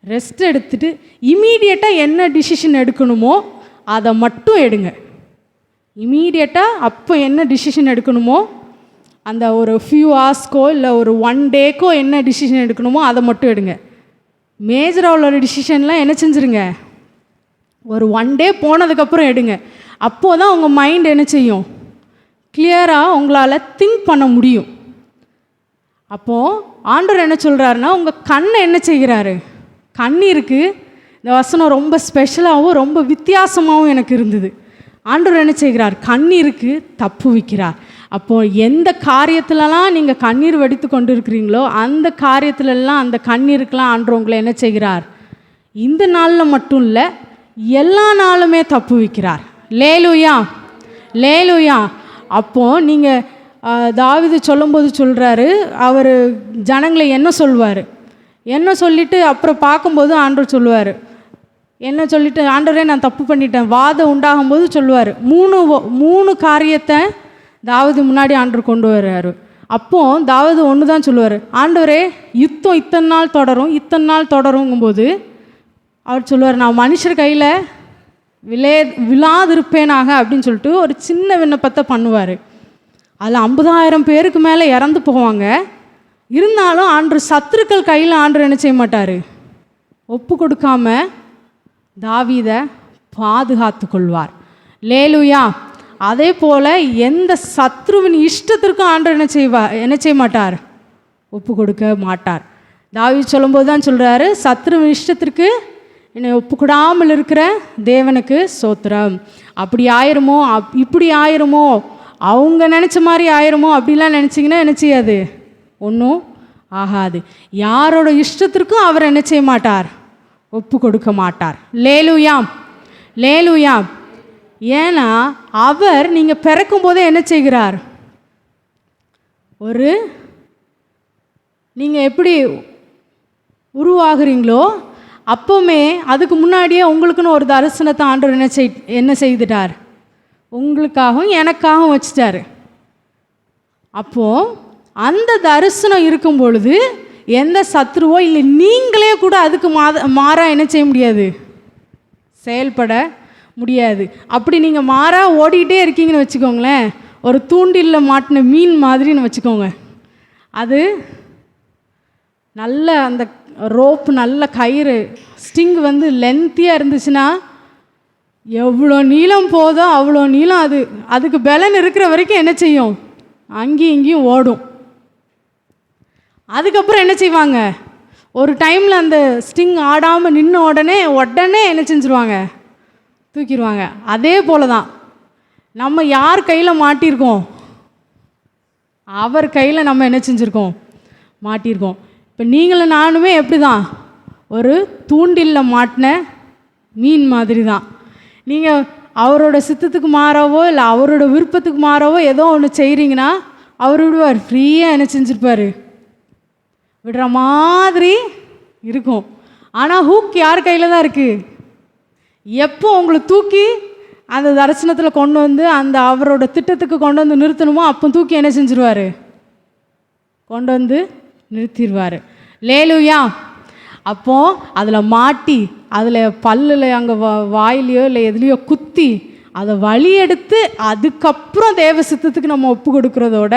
ரெஸ்ட் எடுத்துகிட்டு இமீடியட்டாக என்ன டிசிஷன் எடுக்கணுமோ அதை மட்டும் எடுங்க. இமீடியட்டாக அப்போ என்ன டிசிஷன் எடுக்கணுமோ, அந்த ஒரு ஃபியூ ஹார்ஸ்க்கோ இல்லை ஒரு 1 dayக்கோ என்ன டிசிஷன் எடுக்கணுமோ அதை மட்டும் எடுங்க. மேஜராக உள்ள டிசிஷன்லாம் என்ன செஞ்சுருங்க, ஒரு 1 day போனதுக்கப்புறம் எடுங்க. அப்போது தான் உங்கள் மைண்ட் என்ன செய்யும், கிளியராக உங்களால் திங்க் பண்ண முடியும். அப்போது ஆண்டவர் என்ன சொல்கிறாருன்னா, உங்கள் கண்ணை என்ன செய்கிறாரு, கண்ணீருக்கு இந்த வசனம் ரொம்ப ஸ்பெஷலாகவும் ரொம்ப வித்தியாசமாகவும் எனக்கு இருந்தது. ஆண்டவர் என்ன செய்கிறார், கண்ணீருக்கு தப்பு வைக்கிறார். அப்போது எந்த காரியத்திலலாம் நீங்கள் கண்ணீர் வடித்து கொண்டு இருக்கிறீங்களோ அந்த காரியத்திலலாம் அந்த கண்ணீருக்கெலாம் ஆண்டவர் உங்களை என்ன செய்கிறார், இந்த நாளில் மட்டும் இல்லை எல்லா நாளுமே தப்பு வைக்கிறார். லேலூயா லேலூயா. அப்போது நீங்கள் தாவீது சொல்லும்போது சொல்கிறாரு, அவர் ஜனங்களை என்ன சொல்வார், என்ன சொல்லிவிட்டு அப்புறம் பார்க்கும்போது ஆண்டவர் சொல்லுவார், என்ன சொல்லிவிட்டு, ஆண்டவரே நான் தப்பு பண்ணிட்டேன் வாதம் உண்டாகும்போது சொல்லுவார். 3 காரியத்தை தாவீது முன்னாடி ஆண்டவர் கொண்டு வர்றாரு. அப்போது தாவீது ஒன்று தான் சொல்லுவார், ஆண்டவரே யுத்தம் இத்தனை நாள் தொடருங்கும்போது அவர் சொல்லுவார், நான் மனுஷர் கையில் விழாதிருப்பேனாக அப்படின்னு சொல்லிட்டு ஒரு சின்ன விண்ணப்பத்தை பண்ணுவார். அதில் 50,000 பேருக்கு மேலே இறந்து போவாங்க. இருந்தாலும் ஆண்டவர் சத்துருக்கள் கையில் ஆண்டவர் என்ன செய்ய மாட்டார், ஒப்பு கொடுக்காம தாவீதை பாதுகாத்து கொள்வார். லேலுயா. அதே போல் எந்த சத்ருவின் இஷ்டத்திற்கும் ஆண்டவர் என்ன செய்ய மாட்டார், ஒப்பு கொடுக்க மாட்டார். தாவீது சொல்லும்போது தான் சொல்கிறாரு, சத்ருவின் இஷ்டத்திற்கு என்னை ஒப்புக்கூடாமல் இருக்கிற தேவனுக்கு சோத்திரம். அப்படி ஆயிருமோ, இப்படி ஆயிருமோ, அவங்க நினச்ச மாதிரி ஆயிருமோ அப்படிலாம் நினச்சிங்கன்னா என்ன செய்யாது, ஒன்றும் ஆகாது. யாரோட இஷ்டத்திற்கும் அவர் என்ன செய்ய மாட்டார், ஒப்பு கொடுக்க மாட்டார். லேலுயாம் லேலுயாம். ஏன்னா அவர் நீங்கள் பிறக்கும் போதே என்ன செய்கிறார், நீங்கள் எப்படி உருவாகிறீங்களோ அப்போவுமே அதுக்கு முன்னாடியே உங்களுக்குன்னு ஒரு தரிசனத்தை ஆண்டவர் என்ன செய்துட்டார், உங்களுக்காகவும் எனக்காகவும் வச்சுட்டார். அப்போது அந்த தரிசனம் இருக்கும் பொழுது எந்த சத்ருவோ இல்லை நீங்களே கூட அதுக்கு மாறாக என்ன செய்ய முடியாது, செயல்பட முடியாது. அப்படி நீங்கள் மாறா ஓடிக்கிட்டே இருக்கீங்கன்னு வச்சுக்கோங்களேன், ஒரு தூண்டிலில் மாட்டின மீன் மாதிரின்னு வச்சுக்கோங்க. அது நல்ல அந்த ரோப், நல்ல கயிறு, ஸ்டிங் வந்து லென்த்தியாக இருந்துச்சுன்னா எவ்வளோ நீளம் போதோ அவ்வளோ நீளம் அதுக்கு பலன் இருக்கிற வரைக்கும் என்ன செய்யும், அங்கேயும் இங்கேயும் ஓடும். அதுக்கப்புறம் என்ன செய்வாங்க, ஒரு டைமில் அந்த ஸ்டிங் ஆடாமல் நின்ன உடனே என்ன செஞ்சுருவாங்க, தூக்கிடுவாங்க. அதே போல தான் நம்ம யார் கையில் மாட்டியிருக்கோம், அவர் கையில் நம்ம என்ன செஞ்சுருக்கோம், மாட்டியிருக்கோம். இப்போ நீங்களும் நானுமே எப்படி தான், ஒரு தூண்டிலில் மாட்டின மீன் மாதிரி தான். நீங்கள் அவரோட சித்தத்துக்கு மாறவோ இல்லை அவரோட விருப்பத்துக்கு மாறவோ ஏதோ ஒன்று செய்கிறீங்கன்னா அவர் விடுவார், ஃப்ரீயாக என்ன செஞ்சுருப்பார், விடுற மாதிரி இருக்கும். ஆனால் ஹூக் யார் கையில் தான் இருக்குது. எப்போ உங்களை தூக்கி அந்த தரிசனத்தில் கொண்டு வந்து அந்த அவரோட திட்டத்துக்கு கொண்டு வந்து நிறுத்தணுமோ அப்போ தூக்கி என்ன செஞ்சுருவார், கொண்டு வந்து நிறுத்திடுவார். லேலுயா. அப்போது அதில் மாட்டி அதில் பல்லில் அங்கே வாயிலையோ இல்லை எதுலேயோ குத்தி அதை வழி எடுத்து அதுக்கப்புறம் தேவ சித்தத்துக்கு நம்ம ஒப்பு கொடுக்குறதோட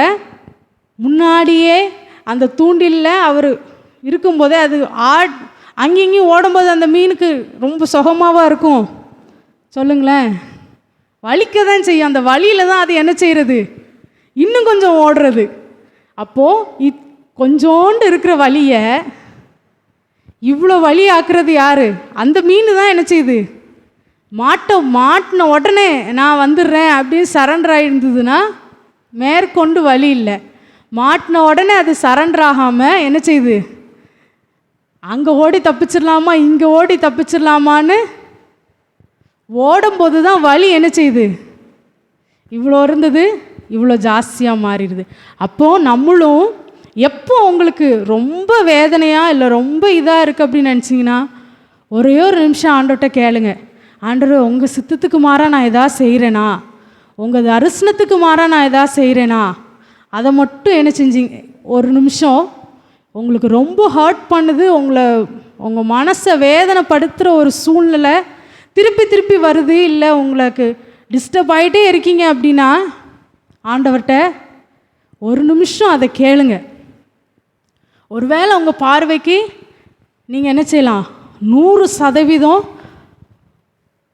முன்னாடியே அந்த தூண்டிலில் அவர் இருக்கும்போதே அது அங்கேயும் ஓடும்போது அந்த மீனுக்கு ரொம்ப சுகமாவாக இருக்கும். சொல்லுங்களேன், வலிக்க தான் செய்யும். அந்த வலியில் தான் அது என்ன செய்கிறது, இன்னும் கொஞ்சம் ஓடுறது. அப்போது கொஞ்சோண்டு இருக்கிற வலியை இவ்வளோ வலி ஆக்குறது யார், அந்த மீன் தான் என்ன செய்யுது, மாட்டின உடனே நான் வந்துடுறேன் அப்படின்னு சரண்டர் ஆகிருந்ததுன்னா மேற்கொண்டு வலி இல்லை. மாட்டின உடனே அது சரண்டர் ஆகாமல் என்ன செய்யுது, அங்கே ஓடி தப்பிச்சிடலாமா இங்கே ஓடி தப்பிச்சிடலாமான்னு ஓடும்போது தான் வலி என்ன செய்யுது, இவ்வளோ இருந்தது இவ்வளோ ஜாஸ்தியாக மாறிடுது. அப்போது நம்மளும் எப்போ உங்களுக்கு ரொம்ப வேதனையாக இல்லை ரொம்ப இதாக இருக்குது அப்படின்னு நினச்சிங்கன்னா ஒரே ஒரு நிமிஷம் ஆண்டவர்கிட்ட கேளுங்க, ஆண்டவர் உங்கள் சித்தத்துக்கு மாறாக நான் எதாவது செய்கிறேனா, உங்கள் தரிசனத்துக்கு மாறாக நான் எதாவது செய்கிறேனா, அதை மட்டும் என்ன செஞ்சீங்க, ஒரு நிமிஷம் உங்களுக்கு ரொம்ப ஹர்ட் பண்ணுது, உங்கள் மனசை வேதனைப்படுத்துகிற ஒரு சூழ்நிலை திருப்பி வருது, இல்லை உங்களுக்கு டிஸ்டர்ப் ஆகிட்டே இருக்கீங்க அப்படின்னா ஆண்டவர்கிட்ட ஒரு நிமிஷம் அதை கேளுங்க. ஒருவேளை உங்கள் பார்வைக்கு நீங்கள் என்ன செய்யலாம், 100%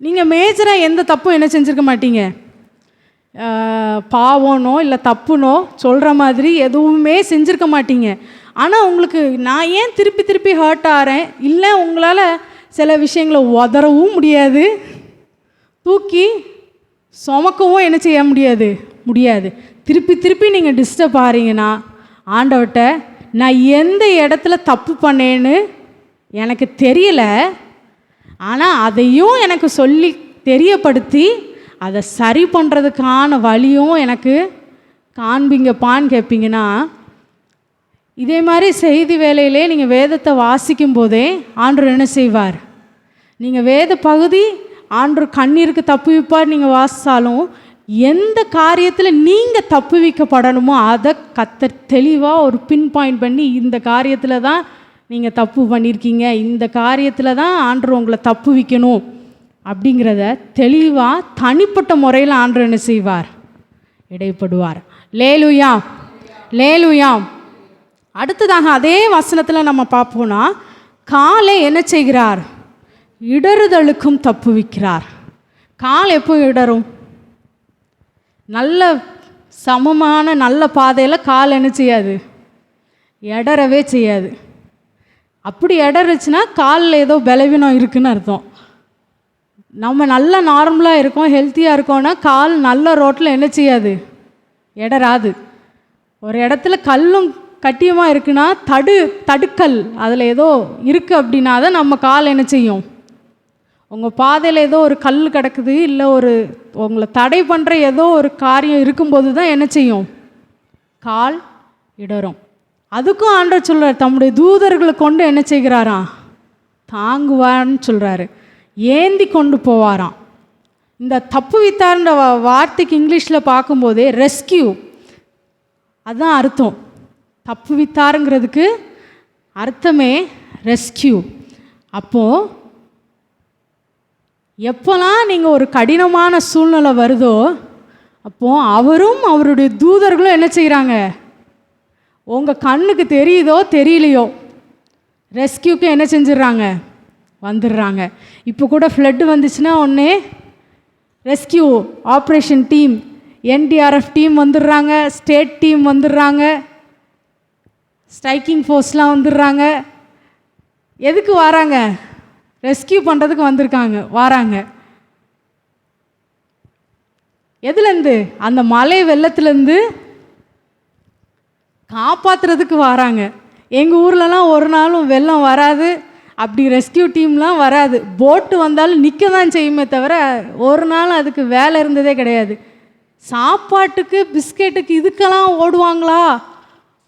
நீங்கள் மேஜராக எந்த தப்பும் என்ன செஞ்சுருக்க மாட்டீங்க, பாவனோ இல்லை தப்புனோ சொல்கிற மாதிரி எதுவுமே செஞ்சுருக்க மாட்டீங்க. ஆனால் உங்களுக்கு நான் ஏன் திருப்பி ஹர்ட் ஆகிறேன், இல்லை உங்களால் சில விஷயங்களை உதறவும் முடியாது, தூக்கி சுமக்கவும் என்ன செய்ய முடியாது. திருப்பி நீங்கள் டிஸ்டர்ப் ஆகிறீங்கன்னா ஆண்டவர்கிட்ட நான் எந்த இடத்துல தப்பு பண்ணேன்னு எனக்கு தெரியல, ஆனால் அதையும் எனக்கு சொல்லி தெரியப்படுத்தி அதை சரி பண்ணுறதுக்கான வழியும் எனக்கு காண்பிங்கப்பான்னு கேட்பீங்கன்னா, இதே மாதிரி செய்தி வேலையிலே நீங்கள் வேதத்தை வாசிக்கும் போதே ஆண்டவர் என்ன செய்வார், நீங்கள் வேத பகுதி ஆண்டவர் கண்ணீருக்கு தப்புவிப்பார் நீங்கள் வாசித்தாலும் எந்த காரியத்தில் நீங்கள் தப்புவிக்கப்படணுமோ அதை கர்த்தர் தெளிவாக ஒரு பின் பாயிண்ட் பண்ணி இந்த காரியத்தில் தான் நீங்கள் தப்பு பண்ணியிருக்கீங்க, இந்த காரியத்தில் தான் ஆண்டவர் உங்களை தப்புவிக்கணும் அப்படிங்கிறத தெளிவாக தனிப்பட்ட முறையில் ஆண்டவர் என்ன செய்வார், இடைப்படுவார். லேலுயா லேலுயா. அடுத்ததாக அதே வசனத்தில் நம்ம பார்ப்போம்னா காலை என்ன செய்கிறார், இடறுதலுக்கும் தப்புவிக்கிறார். கால் எப்போ இடரும், நல்ல சமமான நல்ல பாதையில் கால் என்ன செய்யாது, இடறவே செய்யாது. அப்படி இடறுச்சுன்னா காலில் ஏதோ பலவீனம் இருக்குதுன்னு அர்த்தம். நம்ம நல்ல நார்மலாக இருக்கோம், ஹெல்த்தியாக இருக்கோன்னா கால் நல்ல ரோட்டில் என்ன செய்யாது, இடராது. ஒரு இடத்துல கல்லும் கட்டியமாக இருக்குன்னா தடுக்கல் அதில் ஏதோ இருக்குது அப்படின்னா தான் நம்ம கால் என்ன செய்யும், உங்கள் பாதையில் ஏதோ ஒரு கல் கிடக்குது இல்லை ஒரு உங்களை தடை பண்ணுற ஏதோ ஒரு காரியம் இருக்கும்போது தான் என்ன செய்யும், கால் இடரும். அதுக்கும் ஆண்டவர் சொல்கிறார், தம்முடைய தூதர்களை கொண்டு என்ன செய்கிறாராம், தாங்குவான்னு சொல்கிறாரு, ஏந்தி கொண்டு போவாராம். இந்த தப்பு வித்தார்ன்ற வார்த்தைக்கு இங்கிலீஷில் பார்க்கும்போதே ரெஸ்கியூ அதுதான் அர்த்தம். தப்பு வித்தாருங்கிறதுக்கு அர்த்தமே ரெஸ்கியூ. அப்போது எப்போல்லாம் நீங்கள் ஒரு கடினமான சூழ்நிலை வருதோ அப்போது அவரும் அவருடைய தூதர்களும் என்ன செய்கிறாங்க, உங்கள் கண்ணுக்கு தெரியுதோ தெரியலையோ ரெஸ்கியூக்கு என்ன செஞ்சிடுறாங்க, வந்துடுறாங்க. இப்போ கூட ஃப்ளட்டு வந்துச்சுன்னா உடனே rescue operation team, NDRF team வந்துடுறாங்க, ஸ்டேட் டீம் வந்துடுறாங்க, ஸ்ட்ரைக்கிங் ஃபோர்ஸ்லாம் வந்துடுறாங்க. எதுக்கு வராங்க? ரெஸ்கியூ பண்ணுறதுக்கு வராங்க. எதுலேருந்து? அந்த மலை வெள்ளத்துலேருந்து காப்பாற்றுறதுக்கு வராங்க. எங்கள் ஊர்லலாம் ஒரு நாளும் வெள்ளம் வராது, அப்படி ரெஸ்கியூ டீம்லாம் வராது. போட்டு வந்தாலும் நிற்க தான் செய்யுமே தவிர ஒரு நாள் அதுக்கு வேலை இருந்ததே கிடையாது. சாப்பாட்டுக்கு பிஸ்கெட்டுக்கு இதுக்கெல்லாம் ஓடுவாங்களா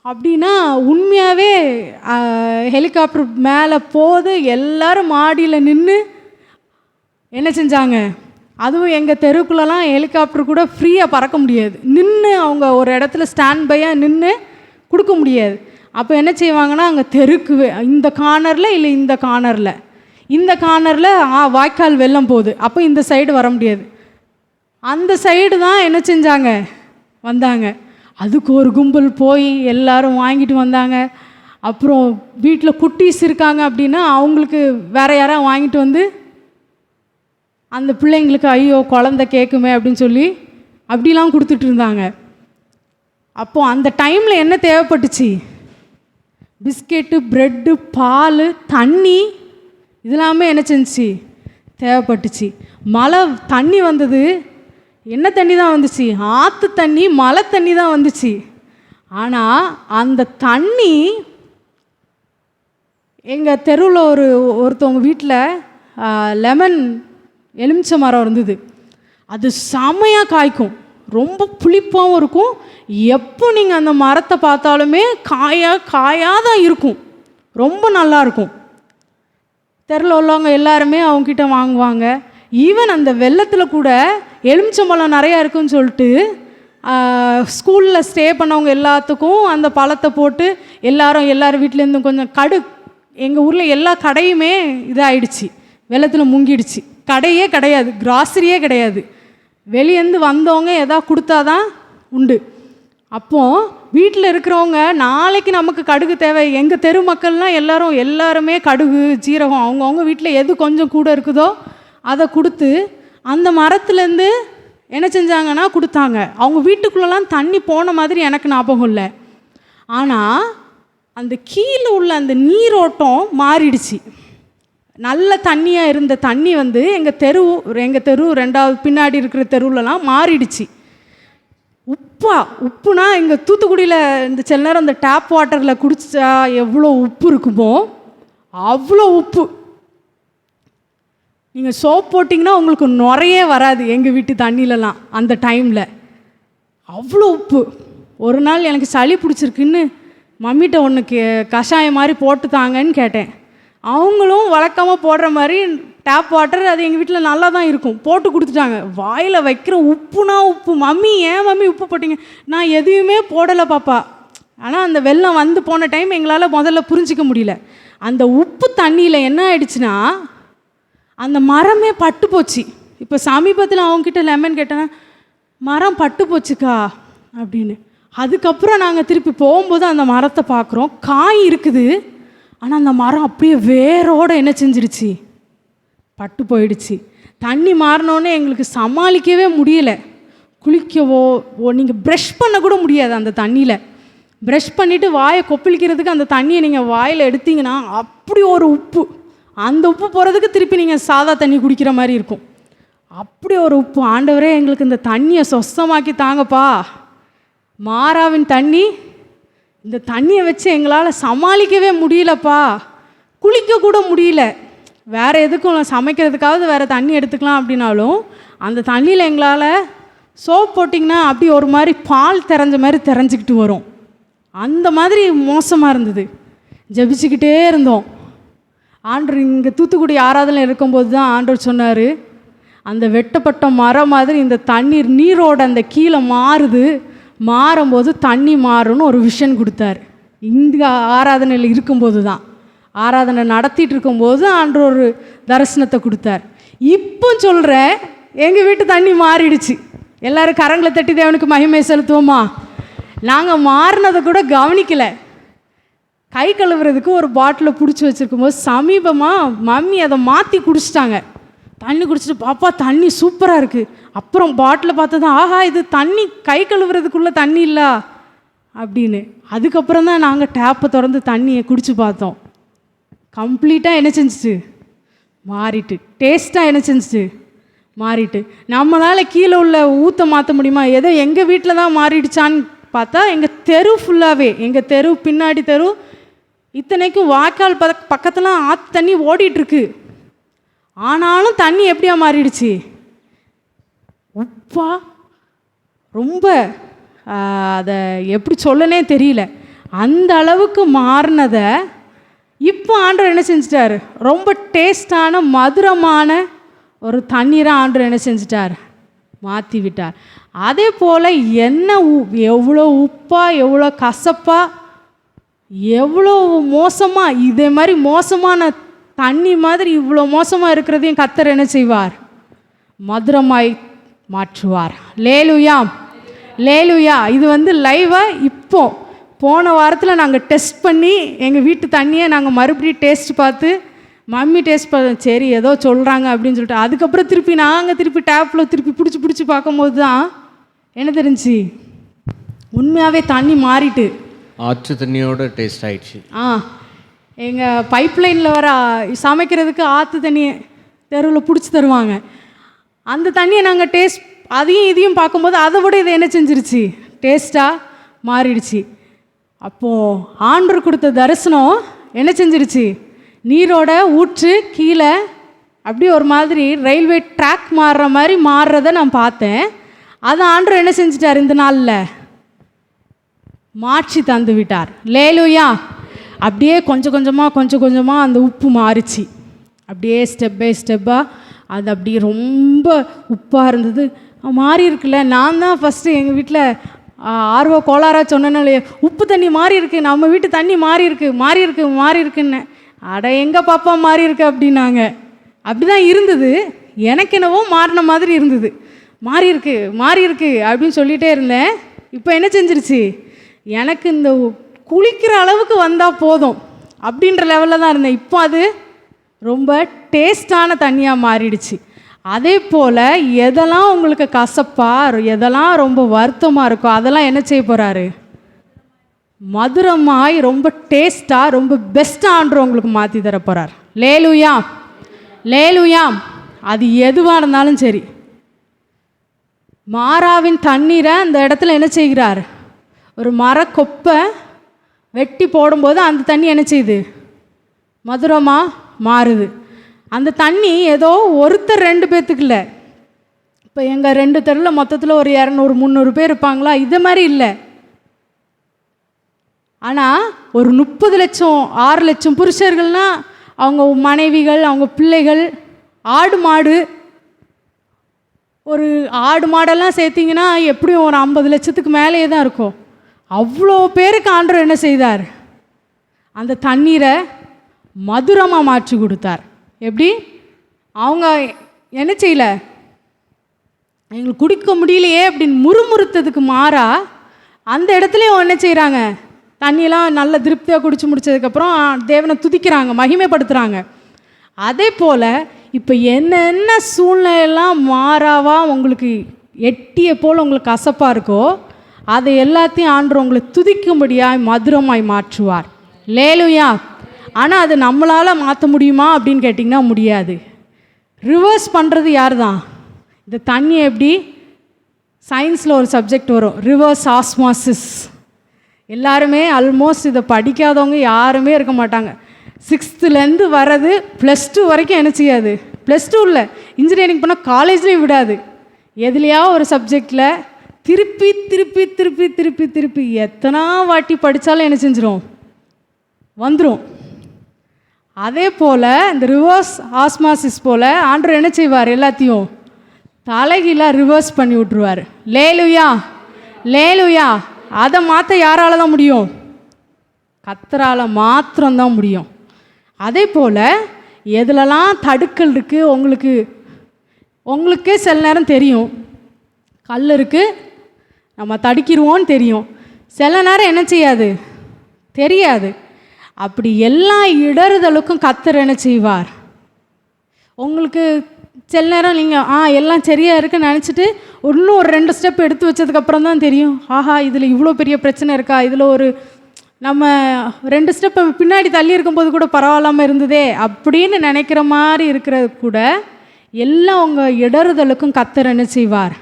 அப்படின்னா உண்மையாகவே ஹெலிகாப்டர் மேலே போகுது, எல்லோரும் மாடியில் நின்று என்ன செஞ்சாங்க. அதுவும் எங்கள் தெருக்குள்ளெல்லாம் ஹெலிகாப்டர் கூட ஃப்ரீயாக பறக்க முடியாது, நின்று அவங்க ஒரு இடத்துல ஸ்டாண்ட் பையாக நின்று கொடுக்க முடியாது. அப்போ என்ன செய்வாங்கன்னா, அங்கே தெருக்கு இந்த கார்னரில் இல்லை இந்த கார்னரில் வாய்க்கால் வெள்ளம் போகுது, அப்போ இந்த சைடு வர முடியாது, அந்த சைடு தான் என்ன செஞ்சாங்க, வந்தாங்க. அதுக்கு ஒரு கும்பல் போய் எல்லாரும் வாங்கிட்டு வந்தாங்க. அப்புறம் வீட்டில் குட்டீஸ் இருக்காங்க அப்படின்னா அவங்களுக்கு வேறு யாராவது வாங்கிட்டு வந்து அந்த பிள்ளைங்களுக்கு ஐயோ குழந்தை கேட்குமே அப்படின்னு சொல்லி அப்படிலாம் கொடுத்துட்டு இருந்தாங்க. அப்போது அந்த டைமில் என்ன தேவைப்பட்டுச்சு? பிஸ்கெட்டு, ப்ரெட்டு, பால், தண்ணி, இதெல்லாமே என்ன செஞ்சிச்சு, தேவைப்பட்டுச்சு. மழை தண்ணி வந்தது, என்ன தண்ணி தான் வந்துச்சு? ஆற்று தண்ணி, மழை தண்ணி தான் வந்துச்சு. ஆனால் அந்த தண்ணி எங்கள் தெருவில் ஒருத்தவங்க வீட்டில் லெமன் எலுமிச்சை மரம் இருந்தது. அது செமையாக காய்க்கும், ரொம்ப புளிப்பாகவும் இருக்கும். எப்போ நீங்கள் அந்த மரத்தை பார்த்தாலுமே காயாக இருக்கும், ரொம்ப நல்லாயிருக்கும். தெருவில் உள்ளவங்க எல்லாருமே அவங்கக்கிட்ட வாங்குவாங்க. ஈவன் அந்த வெள்ளத்தில் கூட எலுமிச்சம்பழம் நிறையா இருக்குன்னு சொல்லிட்டு ஸ்கூலில் ஸ்டே பண்ணவங்க எல்லாத்துக்கும் அந்த பழத்தை போட்டு எல்லார் வீட்டிலேருந்தும் கொஞ்சம் எங்கள் ஊரில் எல்லா கடையுமே இதாகிடுச்சு, வெள்ளத்தில் முங்கிடுச்சு. கடையே கிடையாது, கிராசரியே கிடையாது. வெளியேருந்து வந்தவங்க எதாவது கொடுத்தாதான் உண்டு. அப்போது வீட்டில் இருக்கிறவங்க நாளைக்கு நமக்கு கடுகு தேவை, எங்கள் தெரு மக்கள்லாம் எல்லாருமே கடுகு, ஜீரகம் அவங்கவுங்க வீட்டில் எது கொஞ்சம் கூட இருக்குதோ அதை கொடுத்து அந்த மரத்துலேருந்து என்ன செஞ்சாங்கன்னா கொடுத்தாங்க. அவங்க வீட்டுக்குள்ளெல்லாம் தண்ணி போன மாதிரி எனக்கு ஞாபகம் இல்லை. ஆனால் அந்த கீழே உள்ள அந்த நீரோட்டம் மாறிடுச்சு. நல்ல தண்ணியாக இருந்த தண்ணி வந்து எங்கள் தெரு ரெண்டாவது பின்னாடி இருக்கிற தெருவிலலாம் மாறிடுச்சு. உப்புனா எங்கள் தூத்துக்குடியில் இந்த சில நேரம் அந்த டேப் வாட்டரில் குடிச்சா எவ்வளோ உப்பு இருக்குமோ அவ்வளோ உப்பு. நீங்கள் சோப் போட்டிங்கன்னா உங்களுக்கு நுரையே வராது எங்கள் வீட்டு தண்ணியிலலாம். அந்த டைமில் அவ்வளோ உப்பு. ஒரு நாள் எனக்கு சளி பிடிச்சிருக்குன்னு மம்மிகிட்ட ஒன்று கஷாயம் மாதிரி போட்டு தாங்கன்னு கேட்டேன். அவங்களும் வழக்கமாக போடுற மாதிரி டேப் வாட்டர் அது எங்கள் வீட்டில் நல்லா தான் இருக்கும், போட்டு கொடுத்துட்டாங்க. வாயில் வைக்கிற உப்புனா உப்பு. மம்மி ஏன் மம்மி உப்பு போட்டிங்க? நான் எதையுமே போடலை பாப்பா. ஆனால் அந்த வெள்ளம் வந்து போன டைம் எங்களால் முதல்ல புரிஞ்சிக்க முடியல. அந்த உப்பு தண்ணியில் என்ன ஆயிடுச்சுன்னா அந்த மரமே பட்டு போச்சு. இப்போ சமீபத்தில் அவங்கக்கிட்ட லெமன் கேட்டேன்னா மரம் பட்டு போச்சுக்கா அப்படின்னு. அதுக்கப்புறம் நாங்கள் திருப்பி போகும்போது அந்த மரத்தை பார்க்குறோம், காய் இருக்குது. ஆனால் அந்த மரம் அப்படியே வேரோடு என்ன செஞ்சிடுச்சு, பட்டு போயிடுச்சு. தண்ணி மாறினோன்னே எங்களுக்கு சமாளிக்கவே முடியலை. குளிக்கவோ நீங்கள் ப்ரஷ் பண்ண கூட முடியாது அந்த தண்ணியில். ப்ரஷ் பண்ணிவிட்டு வாயை கொப்பளிக்கிறதுக்கு அந்த தண்ணியை நீங்கள் வாயில் எடுத்தீங்கன்னா அப்படி ஒரு உப்பு. அந்த உப்பு போகிறதுக்கு திருப்பி நீங்கள் சாதா தண்ணி குடிக்கிற மாதிரி இருக்கும், அப்படி ஒரு உப்பு. ஆண்டவரே எங்களுக்கு இந்த தண்ணியை சொஸ்தமாக்கி தாங்கப்பா. மாறாவின் தண்ணி, இந்த தண்ணியை வச்சு எங்களால் சமாளிக்கவே முடியலப்பா. குளிக்க கூட முடியல. வேறு எதுக்கும் சமைக்கிறதுக்காவது வேறு தண்ணி எடுத்துக்கலாம் அப்படின்னாலும் அந்த தண்ணியில் எங்களால் சோப் போட்டிங்கன்னா அப்படி ஒரு மாதிரி பால் தெரிஞ்ச மாதிரி தெரிஞ்சிக்கிட்டு வரும். அந்த மாதிரி மோசமாக இருந்தது. ஜெபிச்சுக்கிட்டே இருந்தோம். ஆண்டவர் இங்கே தூத்துக்குடி ஆராதனை இருக்கும்போது தான் ஆண்டவர் சொன்னார், அந்த வெட்டப்பட்ட மரம் மாதிரி இந்த தண்ணீர் நீரோட அந்த கீழே மாறும்போது தண்ணி மாறும்னு ஒரு விஷன் கொடுத்தார். இந்த ஆராதனையில் இருக்கும்போது தான். ஆராதனை நடத்திட்டு இருக்கும்போது ஆண்டவர் ஒரு தரிசனத்தை கொடுத்தார். இப்போ சொல்கிறேன், எங்கள் வீட்டு தண்ணி மாறிடுச்சு. எல்லோரும் கரங்களை தட்டி தேவனுக்கு மகிமை செலுத்துவோமா? நாங்கள் மாறினதை கூட கவனிக்கலை. கை கழுவுறதுக்கு ஒரு பாட்டிலை பிடிச்சி வச்சுருக்கும்போது சமீபமாக மம்மி அதை மாற்றி குடிச்சிட்டாங்க. தண்ணி குடிச்சிட்டு, பாப்பா தண்ணி சூப்பராக இருக்குது. அப்புறம் பாட்டிலை பார்த்து தான், ஆஹா இது தண்ணி கை கழுவுறதுக்குள்ளே தண்ணி இல்லை அப்படின்னு. அதுக்கப்புறம் தான் நாங்கள் டேப்பை திறந்து தண்ணியை குடித்து பார்த்தோம். கம்ப்ளீட்டாக என்ன செஞ்சிச்சு? மாறிட்டு. டேஸ்ட்டாக என்ன செஞ்சிச்சு? மாறிட்டு. நம்மளால் கீழே உள்ள ஊற்ற மாற்ற முடியுமா? ஏதோ எங்கள் வீட்டில் தான் மாறிடுச்சான்னு பார்த்தா எங்கள் தெரு ஃபுல்லாகவே, எங்கள் தெரு பின்னாடி தெரு இத்தனைக்கும் வாய்க்கால் பக்கத்தில் ஆற்று தண்ணி ஓடிட்டுருக்கு. ஆனாலும் தண்ணி எப்படியா மாறிடுச்சு? உப்பா ரொம்ப அதை எப்படி சொல்லனே தெரியல. அந்த அளவுக்கு மாறினதை இப்போ ஆண்டவர் என்ன செஞ்சிட்டார்? ரொம்ப டேஸ்டான மதுரமான ஒரு தண்ணீரை ஆண்டவர் என்ன செஞ்சிட்டார்? மாற்றி விட்டார். அதே போல் என்ன எவ்வளோ உப்பாக, எவ்வளோ கசப்பாக, எவ்வளோ மோசமாக, இதே மாதிரி மோசமான தண்ணி மாதிரி இவ்வளோ மோசமாக இருக்கிறதையும் கர்த்தர் என்ன செய்வார்? மதுரமாய் மாற்றுவார். லேலுயா, லேலுயா. இது லைவாக இப்போ போன வாரத்தில் நாங்கள் டெஸ்ட் பண்ணி எங்கள் வீட்டு தண்ணியை நாங்கள் மறுபடியும் டேஸ்ட் பார்த்து, மம்மி டேஸ்ட் பார்த்தோம், சரி ஏதோ சொல்கிறாங்க அப்படின்னு சொல்லிட்டு, அதுக்கப்புறம் திருப்பி டேப்பில் பிடிச்சி பார்க்கும்போது தான் என்ன தெரிஞ்சு, உண்மையாகவே தண்ணி மாறிட்டு ஆற்று தண்ணியோட டேஸ்ட் ஆயிடுச்சு. எங்கள் பைப்லைனில் வர சமைக்கிறதுக்கு ஆற்று தண்ணியை தெருவில் பிடிச்சி தருவாங்க. அந்த தண்ணியை நாங்கள் டேஸ்ட் அதையும் இதையும் பார்க்கும்போது அதை விட இதை என்ன செஞ்சிருச்சு? டேஸ்ட்டாக மாறிடுச்சு. அப்போது ஆண்டவர் கொடுத்த தரிசனம் என்ன செஞ்சிருச்சு? நீரோட ஊற்று கீழே அப்படியே ஒரு மாதிரி ரயில்வே ட்ராக் மாறுற மாதிரி மாறுறதை நான் பார்த்தேன். அதை ஆண்டவர் என்ன செஞ்சிட்டார்? இந்த நாளில் மாற்றி தந்து விட்டார். லேலுயா. அப்படியே கொஞ்சம் கொஞ்சமாக அந்த உப்பு மாறிச்சு. அப்படியே ஸ்டெப் பை ஸ்டெப்பாக அது அப்படியே ரொம்ப உப்பாக இருந்தது. மாறி இருக்குல்ல. நான் தான் ஃபஸ்ட்டு எங்கள் வீட்டில் ஆர்வ கோளாராக சொன்னேன்னாலே, உப்பு தண்ணி மாறி இருக்குது, நம்ம வீட்டு தண்ணி மாறி இருக்குன்னு. அட எங்கள் பாப்பா மாறி இருக்கு அப்படின்னாங்க. அப்படி தான் இருந்தது. எனக்கு என்னவோ மாறின மாதிரி இருந்தது. மாறி இருக்கு அப்படின்னு சொல்லிகிட்டே இருந்தேன். இப்போ என்ன செஞ்சிருச்சு? எனக்கு இந்த குளிக்கிற அளவுக்கு வந்தால் போதும் அப்படின்ற லெவலில் தான் இருந்தேன். இப்போ அது ரொம்ப டேஸ்டான தண்ணியாக மாறிடுச்சு. அதே போல் எதெல்லாம் உங்களுக்கு கசப்பாக, எதெல்லாம் ரொம்ப வருத்தமாக இருக்கோ அதெல்லாம் என்ன செய்ய போகிறாரு? மதுரமாய் ரொம்ப டேஸ்ட்டாக ரொம்ப பெஸ்ட்டாக ஆண்டவர் உங்களுக்கு மாற்றி தர போகிறார். லேலுயா, லேலுயா. அது எதுவாக இருந்தாலும் சரி, மாறாவின் தண்ணீரை அந்த இடத்துல என்ன செய்கிறார்? ஒரு மரக்கொப்பை வெட்டி போடும்போது அந்த தண்ணி என்ன செய்யுது? மதுரமாக மாறுது. அந்த தண்ணி ஏதோ ஒருத்தர் 2 பேர்த்துக்கு இல்லை. இப்போ எங்கள் 2 தெருவில் மொத்தத்தில் ஒரு 200-300 பேர் இருப்பாங்களா? இது மாதிரி இல்லை. ஆனால் ஒரு 30 லட்சம் 6 லட்சம் புருஷர்கள்னால் அவங்க மனைவிகள், அவங்க பிள்ளைகள், ஆடு மாடு, ஒரு ஆடு மாடெல்லாம் சேர்த்திங்கன்னா எப்படியும் ஒரு 50 லட்சத்துக்கு மேலேயே தான் இருக்கும். அவ்வளோ பேருக்கு ஆண்டவர் என்ன செய்தார்? அந்த தண்ணீரை மதுரமாக மாற்றி கொடுத்தார். எப்படி? அவங்க என்ன செய்யலை, எங்களுக்கு குடிக்க முடியலையே அப்படின்னு முறுமுறுத்ததுக்கு மாறா அந்த இடத்துலையும் என்ன செய்கிறாங்க? தண்ணியெல்லாம் நல்ல திருப்தியாக குடிச்சு முடித்ததுக்கப்புறம் தேவனை துதிக்கிறாங்க, மகிமைப்படுத்துகிறாங்க. அதே போல் இப்போ என்னென்ன சூழ்நிலையெல்லாம் மாறாவா உங்களுக்கு எட்டிய போல் உங்களுக்கு கசப்பாக இருக்கோ அதை எல்லாத்தையும் ஆண்டவர் உங்களை துதிக்கும்படியாய் மதுரமாய் மாற்றுவார். லேலுயா. ஆனால் அது நம்மளால் மாற்ற முடியுமா அப்படின்னு கேட்டிங்கன்னா முடியாது. ரிவர்ஸ் பண்ணுறது யார் தான்? இந்த தண்ணியை எப்படி, சயின்ஸில் ஒரு சப்ஜெக்ட் வரும், ரிவர்ஸ் ஆஸ்மாசிஸ். எல்லாருமே ஆல்மோஸ்ட் இதை படிக்காதவங்க யாருமே இருக்க மாட்டாங்க. 6th வர்றது +2 வரைக்கும் என்ன செய்யாது? +2 இல்லை, இன்ஜினியரிங் பண்ணால் காலேஜ்லேயும் விடாது. எதுலையா ஒரு சப்ஜெக்டில் திருப்பி திருப்பி திருப்பி திருப்பி திருப்பி எத்தனை வாட்டி படித்தாலும் என்ன செஞ்சிடும்? வந்துடும். அதே போல் இந்த ரிவர்ஸ் ஆஸ்மாசிஸ் போல் ஆண்டவர் என்ன செய்வார்? எல்லாத்தையும் தலைகீழாக ரிவர்ஸ் பண்ணி விட்ருவார். லேலுயா, லேலுயா. அதை மாற்ற யாரால தான் முடியும்? கர்த்தரால் மாத்திரம்தான் முடியும். அதே போல் எதுலலாம் தடுக்கல் இருக்குது உங்களுக்கே சில நேரம் தெரியும். கல் இருக்குது, நம்ம தடுக்கிடுவோன்னு தெரியும். சில நேரம் என்ன செய்யாது, தெரியாது. அப்படி எல்லா இடறுதலுக்கும் கர்த்தர் என்ன செய்வார்? உங்களுக்கு சில நேரம் நீங்கள் எல்லாம் சரியாக இருக்குன்னு நினச்சிட்டு இன்னும் ஒரு 2 ஸ்டெப் எடுத்து வச்சதுக்கப்புறம் தான் தெரியும், ஆஹா இதில் இவ்வளோ பெரிய பிரச்சனை இருக்கா, இதில் ஒரு நம்ம 2 ஸ்டெப் பின்னாடி தள்ளி இருக்கும்போது கூட பரவாயில்லாமல் இருந்ததே அப்படின்னு நினைக்கிற மாதிரி இருக்கிறது கூட எல்லாம் உங்கள் இடறுதலுக்கும் கர்த்தர் என்ன செய்வார்?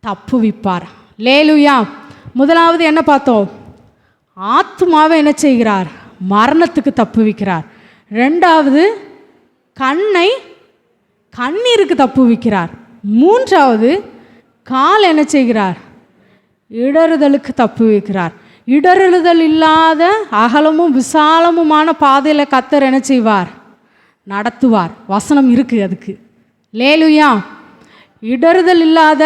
தப்புவிப்பார். லேலுயா. முதலாவது என்ன பார்த்தோம்? ஆத்துமாவை என்ன செய்கிறார்? மரணத்துக்கு தப்புவிக்கிறார். 2வது கண்ணீருக்கு தப்புவிக்கிறார். 3வது கால் என்ன செய்கிறார்? இடறுதலுக்கு தப்புவிக்கிறார். இடறுதல் இல்லாத அகலமும் விசாலமுமான பாதையில் கர்த்தர் என்ன செய்வார்? நடத்துவார். வசனம் இருக்குது அதுக்கு. லேலுயா. இடறுதல் இல்லாத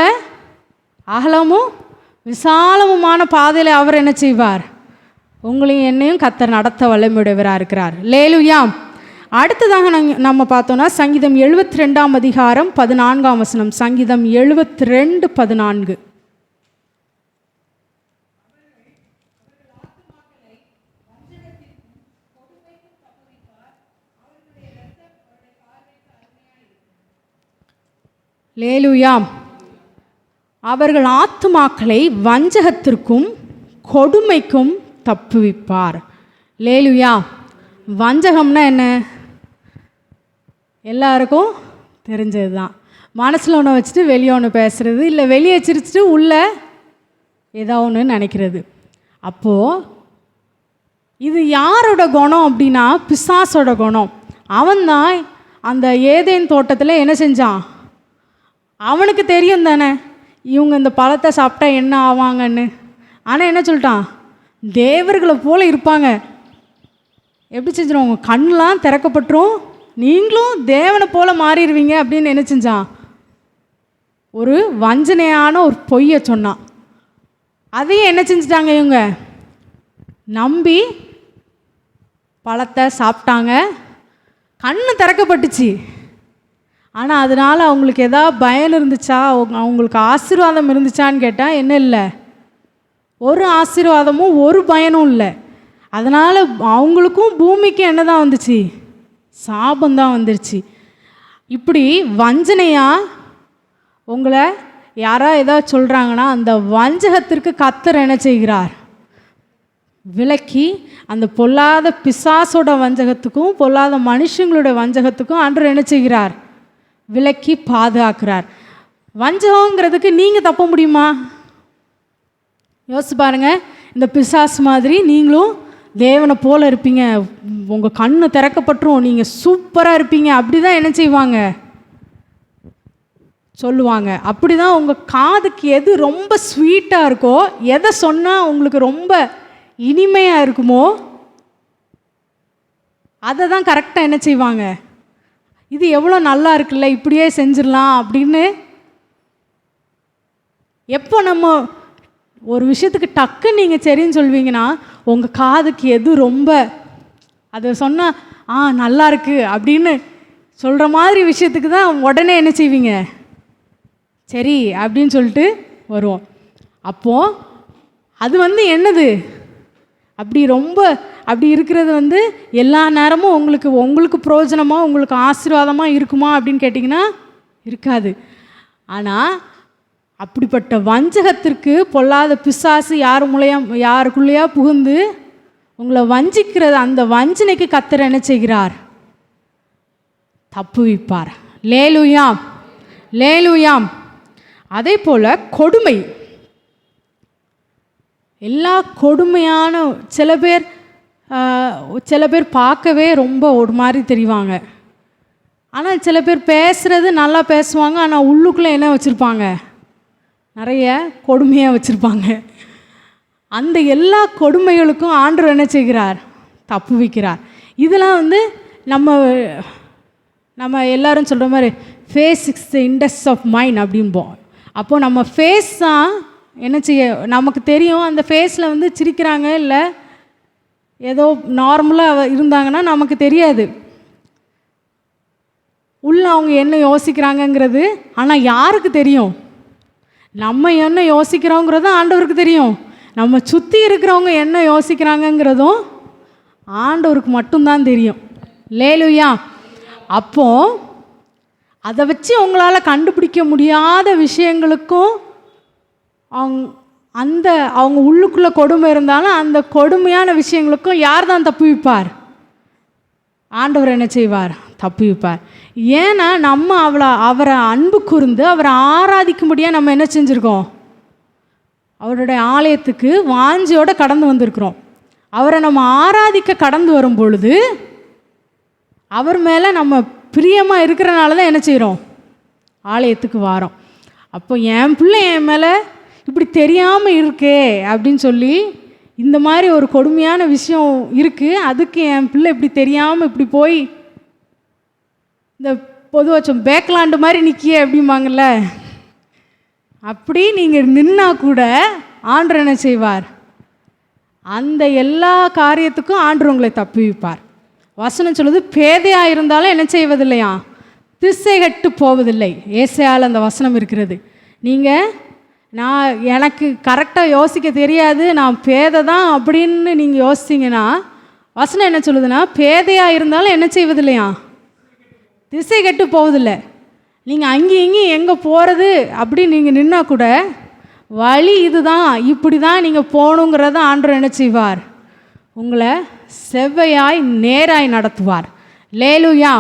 அகலமும் விசாலமுமான பாதையில் அவர் என்ன செய்வார்? உங்களையும் என்னையும் கர்த்தர் நடத்த வல்லமையுடையவராக இருக்கிறார். லேலுயா. அடுத்ததாக நம்ம பார்த்தோன்னா சங்கீதம் 72ஆம் அதிகாரம் 14ஆம் வசனம். சங்கீதம் 72:14. லேலுயா. அவர்கள் ஆத்துமாக்களை வஞ்சகத்திற்கும் கொடுமைக்கும் தப்புவிப்பார். லேலுயா. வஞ்சகம்னா என்ன? எல்லாருக்கும் தெரிஞ்சது தான். மனசில் ஒன்று வச்சுட்டு வெளியே ஒன்று பேசுகிறது, இல்லை வெளியே சிரிச்சுட்டு உள்ளே ஏதோ ஒன்று நினைக்கிறது. அப்போது இது யாரோட குணம் அப்படின்னா பிசாசோட குணம். அவன்தான் அந்த ஏதேன் தோட்டத்தில் என்ன செஞ்சான்? அவனுக்கு தெரியும் தானே இவங்க இந்த பழத்தை சாப்பிட்டா என்ன ஆவாங்கன்னு. ஆனால் என்ன சொல்லிட்டான்? தேவர்களை போல் இருப்பாங்க. எப்படி செஞ்சிடும்? உங்கள் கண்ணெலாம் திறக்கப்பட்டுரும், நீங்களும் தேவனை போல் மாறிடுவீங்க அப்படின்னு என்ன செஞ்சான்? ஒரு வஞ்சனையான ஒரு பொய்யை சொன்னான். அதையும் என்ன செஞ்சிட்டாங்க இவங்க? நம்பி பழத்தை சாப்பிட்டாங்க. கண்ணு திறக்கப்பட்டுச்சு. ஆனால் அதனால் அவங்களுக்கு எதாவது பயன் இருந்துச்சா, அவங்களுக்கு ஆசீர்வாதம் இருந்துச்சான்னு கேட்டால் என்ன இல்லை, ஒரு ஆசீர்வாதமும் ஒரு பயனும் இல்லை. அதனால் அவங்களுக்கும் பூமிக்கும் என்ன தான் வந்துச்சு? சாபந்தான் வந்துருச்சு. இப்படி வஞ்சனையாக உங்களை யாராவது ஏதாவது சொல்கிறாங்கன்னா அந்த வஞ்சகத்திற்கு கர்த்தர் என்ன செய்கிறார்? விலக்கி அந்த பொல்லாத பிசாசோட வஞ்சகத்துக்கும் பொல்லாத மனுஷங்களோட வஞ்சகத்துக்கும் ஆண்டவர் என்ன செய்கிறார்? விலக்கி பாதுகாக்கிறார். வஞ்சகங்கிறதுக்கு நீங்கள் தப்ப முடியுமா? யோசிச்சு பாருங்கள். இந்த பிசாஸ் மாதிரி நீங்களும் தேவனை போல் இருப்பீங்க, உங்கள் கண்ணு திறக்கப்பட்டுரும், நீங்கள் சூப்பராக இருப்பீங்க அப்படி தான் என்ன செய்வாங்க? சொல்லுவாங்க. அப்படி தான் உங்கள் காதுக்கு எது ரொம்ப ஸ்வீட்டாக இருக்கோ, எதை சொன்னால் உங்களுக்கு ரொம்ப இனிமையாக இருக்குமோ அதை தான் கரெக்டாக என்ன செய்வாங்க? இது எவ்வளோ நல்லா இருக்குல்ல, இப்படியே செஞ்சிடலாம் அப்படின்னு. எப்போ நம்ம ஒரு விஷயத்துக்கு டக்குன்னு நீங்கள் சரின்னு சொல்வீங்கன்னா உங்கள் காதுக்கு எது ரொம்ப அதை சொன்னால் நல்லா இருக்கு அப்படின்னு சொல்கிற மாதிரி விஷயத்துக்கு தான் உடனே என்ன செய்வீங்க? சரி அப்படின்னு சொல்லிட்டு வருவோம். அப்போது அது என்னது? அப்படி இருக்கிறது எல்லா நேரமும் உங்களுக்கு பிரயோஜனமாக உங்களுக்கு ஆசீர்வாதமாக இருக்குமா அப்படின்னு கேட்டிங்கன்னா இருக்காது. ஆனால் அப்படிப்பட்ட வஞ்சகத்திற்கு பொல்லாத பிசாசு யாருக்குள்ளேயா புகுந்து உங்களை வஞ்சிக்கிறது, அந்த வஞ்சனைக்கு கர்த்தர் என்ன செய்கிறார்? தப்புவிப்பார். லேலுயாம். லேலுயாம். அதே போல் கொடுமை, எல்லா கொடுமையான சில பேர் பார்க்கவே ரொம்ப ஒரு மாதிரி தெரிவாங்க. ஆனால் சில பேர் பேசுகிறது நல்லா பேசுவாங்க, ஆனால் உள்ளுக்குள்ளே என்ன வச்சுருப்பாங்க? நிறைய கொடுமையாக வச்சுருப்பாங்க. அந்த எல்லா கொடுமைகளுக்கும் ஆண்டவர் என்ன செய்கிறார்? தப்புவிக்கிறார். இதெல்லாம் நம்ம எல்லாரும் சொல்கிற மாதிரி face is the index of mind அப்படின்போம். அப்போது நம்ம ஃபேஸ் தான் என்ன செய்ய நமக்கு தெரியும். அந்த ஃபேஸில் சிரிக்கிறாங்க இல்லை ஏதோ நார்மலாக இருந்தாங்கன்னா நமக்கு தெரியாது உள்ள அவங்க என்ன யோசிக்கிறாங்கங்கிறது. ஆனால் யாருக்கு தெரியும்? நம்ம என்ன யோசிக்கிறோங்கிறது ஆண்டவருக்கு தெரியும். நம்ம சுற்றி இருக்கிறவங்க என்ன யோசிக்கிறாங்கங்கிறதும் ஆண்டவருக்கு மட்டும்தான் தெரியும். லேலுயா. அப்போது அதை வச்சு உங்களால் கண்டுபிடிக்க முடியாத விஷயங்களுக்கும் அவங்க உள்ளுக்குள்ளே கொடுமை இருந்தாலும் அந்த கொடுமையான விஷயங்களுக்கும் யார் தான் தப்பு வைப்பார்? ஆண்டவர் என்ன செய்வார்? தப்பு வைப்பார். ஏன்னா நம்ம அவரை அன்பு கூர்ந்து அவரை ஆராதிக்கும்படியாக நம்ம என்ன செஞ்சுருக்கோம்? அவருடைய ஆலயத்துக்கு வாஞ்சியோடு கடந்து வந்திருக்கிறோம். அவரை நம்ம ஆராதிக்க கடந்து வரும் பொழுது அவர் மேலே நம்ம பிரியமாக இருக்கிறனால தான் என்ன செய்கிறோம்? ஆலயத்துக்கு வாரோம். அப்போ என் பிள்ளை என் மேலே இப்படி தெரியாமல் இருக்கே அப்படின்னு சொல்லி இந்த மாதிரி ஒரு கொடுமையான விஷயம் இருக்குது, அதுக்கு என் பிள்ளை இப்படி தெரியாமல் இப்படி போய் இந்த பொதுவச்சம் பேக்லாண்டு மாதிரி நிற்கியே அப்படிம்பாங்கள்ல, அப்படி நீங்கள் நின்னா கூட ஆண்டவர் என்ன செய்வார்? அந்த எல்லா காரியத்துக்கும் ஆண்டவர் உங்களை தப்புவிப்பார். வசனம் சொல்லுது, பேதையாக இருந்தாலும் என்ன செய்வதில்லையா? திசை கட்டு போவதில்லை. ஏசையால் அந்த வசனம் இருக்கிறது. நான் எனக்கு கரெக்டாக யோசிக்க தெரியாது, நான் பேதை தான் அப்படின்னு நீங்கள் யோசிச்சிங்கன்னா வசனம் என்ன சொல்லுதுன்னா, பேதையாக இருந்தாலும் என்ன செய்வதில்லையா? திசை கட்டு போவதில்லை. நீங்கள் அங்கேயும் இங்கேயும் எங்கே போகிறது அப்படின்னு நீங்கள் நின்னா கூட வழி இதுதான், இப்படி தான் நீங்கள் போகணுங்கிறத ஆண்டவர் என்ன செய்வார்? உங்களை செவ்வையாய் நேராய் நடத்துவார். லேலுயா.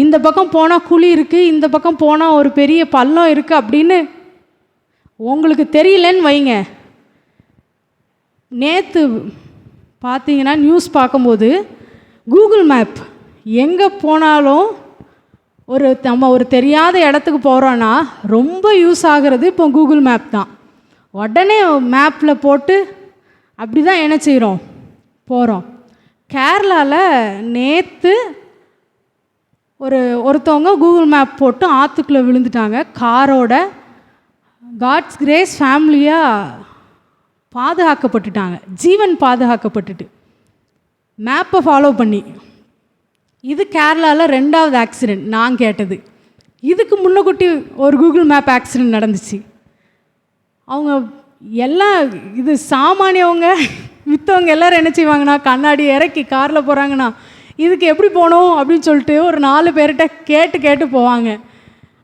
இந்த பக்கம் போனால் குழி இருக்குது, இந்த பக்கம் போனால் ஒரு பெரிய பள்ளம் இருக்குது அப்படின்னு உங்களுக்கு தெரியலன்னு வைங்க. நேற்று பார்த்தீங்கன்னா நியூஸ் பார்க்கும்போது கூகுள் மேப் எங்கே போனாலும் நம்ம ஒரு தெரியாத இடத்துக்கு போகிறோன்னா ரொம்ப யூஸ் ஆகிறது இப்போ கூகுள் மேப் தான். உடனே மேப்பில் போட்டு அப்படி தான் என்ன செய்கிறோம்? போகிறோம். கேரளாவில் நேற்று ஒருத்தவங்க கூகுள் மேப் போட்டு ஆற்றுக்குள்ளே விழுந்துட்டாங்க. காரோட காட்ஸ் கிரேஸ் ஃபேமிலியாக பாதுகாக்கப்பட்டுட்டாங்க. ஜீவன் பாதுகாக்கப்பட்டுட்டு மேப்பை ஃபாலோ பண்ணி. இது கேரளாவில் 2வது ஆக்சிடெண்ட் நான் கேட்டது. இதுக்கு முன்னக்கூட்டி ஒரு கூகுள் மேப் ஆக்சிடெண்ட் நடந்துச்சு. அவங்க எல்லாம் இது சாமானியவங்க மித்தவங்க எல்லோரும் என்ன செய்வாங்கன்னா, கண்ணாடி இறக்கி காரில் போகிறாங்கன்னா இதுக்கு எப்படி போகணும் அப்படின்னு சொல்லிட்டு ஒரு 4 பேர்கிட்ட கேட்டு போவாங்க.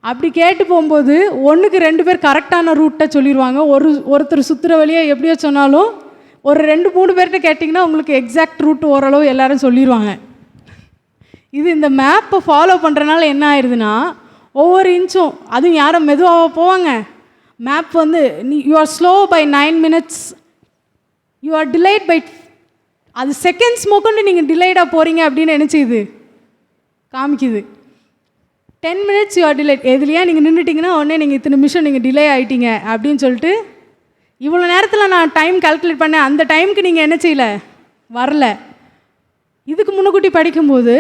அப்படி கேட்டு போகும்போது 1க்கு 2 பேர் கரெக்டான ரூட்டை சொல்லிடுவாங்க. ஒருத்தர் சுற்றுற வழியாக எப்படியோ சொன்னாலும் ஒரு 2-3 பேர்கிட்ட கேட்டிங்கன்னா உங்களுக்கு எக்ஸாக்ட் ரூட் ஓரளவு எல்லோரும் சொல்லிடுவாங்க. இது இந்த மேப்பை ஃபாலோ பண்ணுறனால என்ன ஆயிடுதுன்னா, ஒவ்வொரு இன்ச்சும் அதுவும் யாரும் மெதுவாக போவாங்க. மேப் வந்து you are slow by 9 minutes, you are delayed by, அது செகண்ட்ஸ் மொக்கொண்டு நீங்கள் டிலேடாக போகிறீங்க அப்படின்னு என்ன செய்யுது? காமிக்குது. 10 minutes யூ ஆர் டிலேட். எதுலையா நீங்கள் நின்றுட்டிங்கன்னா உடனே நீங்கள் இத்தனை நிமிஷம் நீங்கள் டிலே ஆகிட்டீங்க அப்படின்னு சொல்லிட்டு இவ்வளோ நேரத்தில் நான் டைம் கால்குலேட் பண்ணேன், அந்த டைமுக்கு நீங்கள் என்ன செய்யலை? வரல. இதுக்கு முன்னக்கூட்டி படிக்கும்போது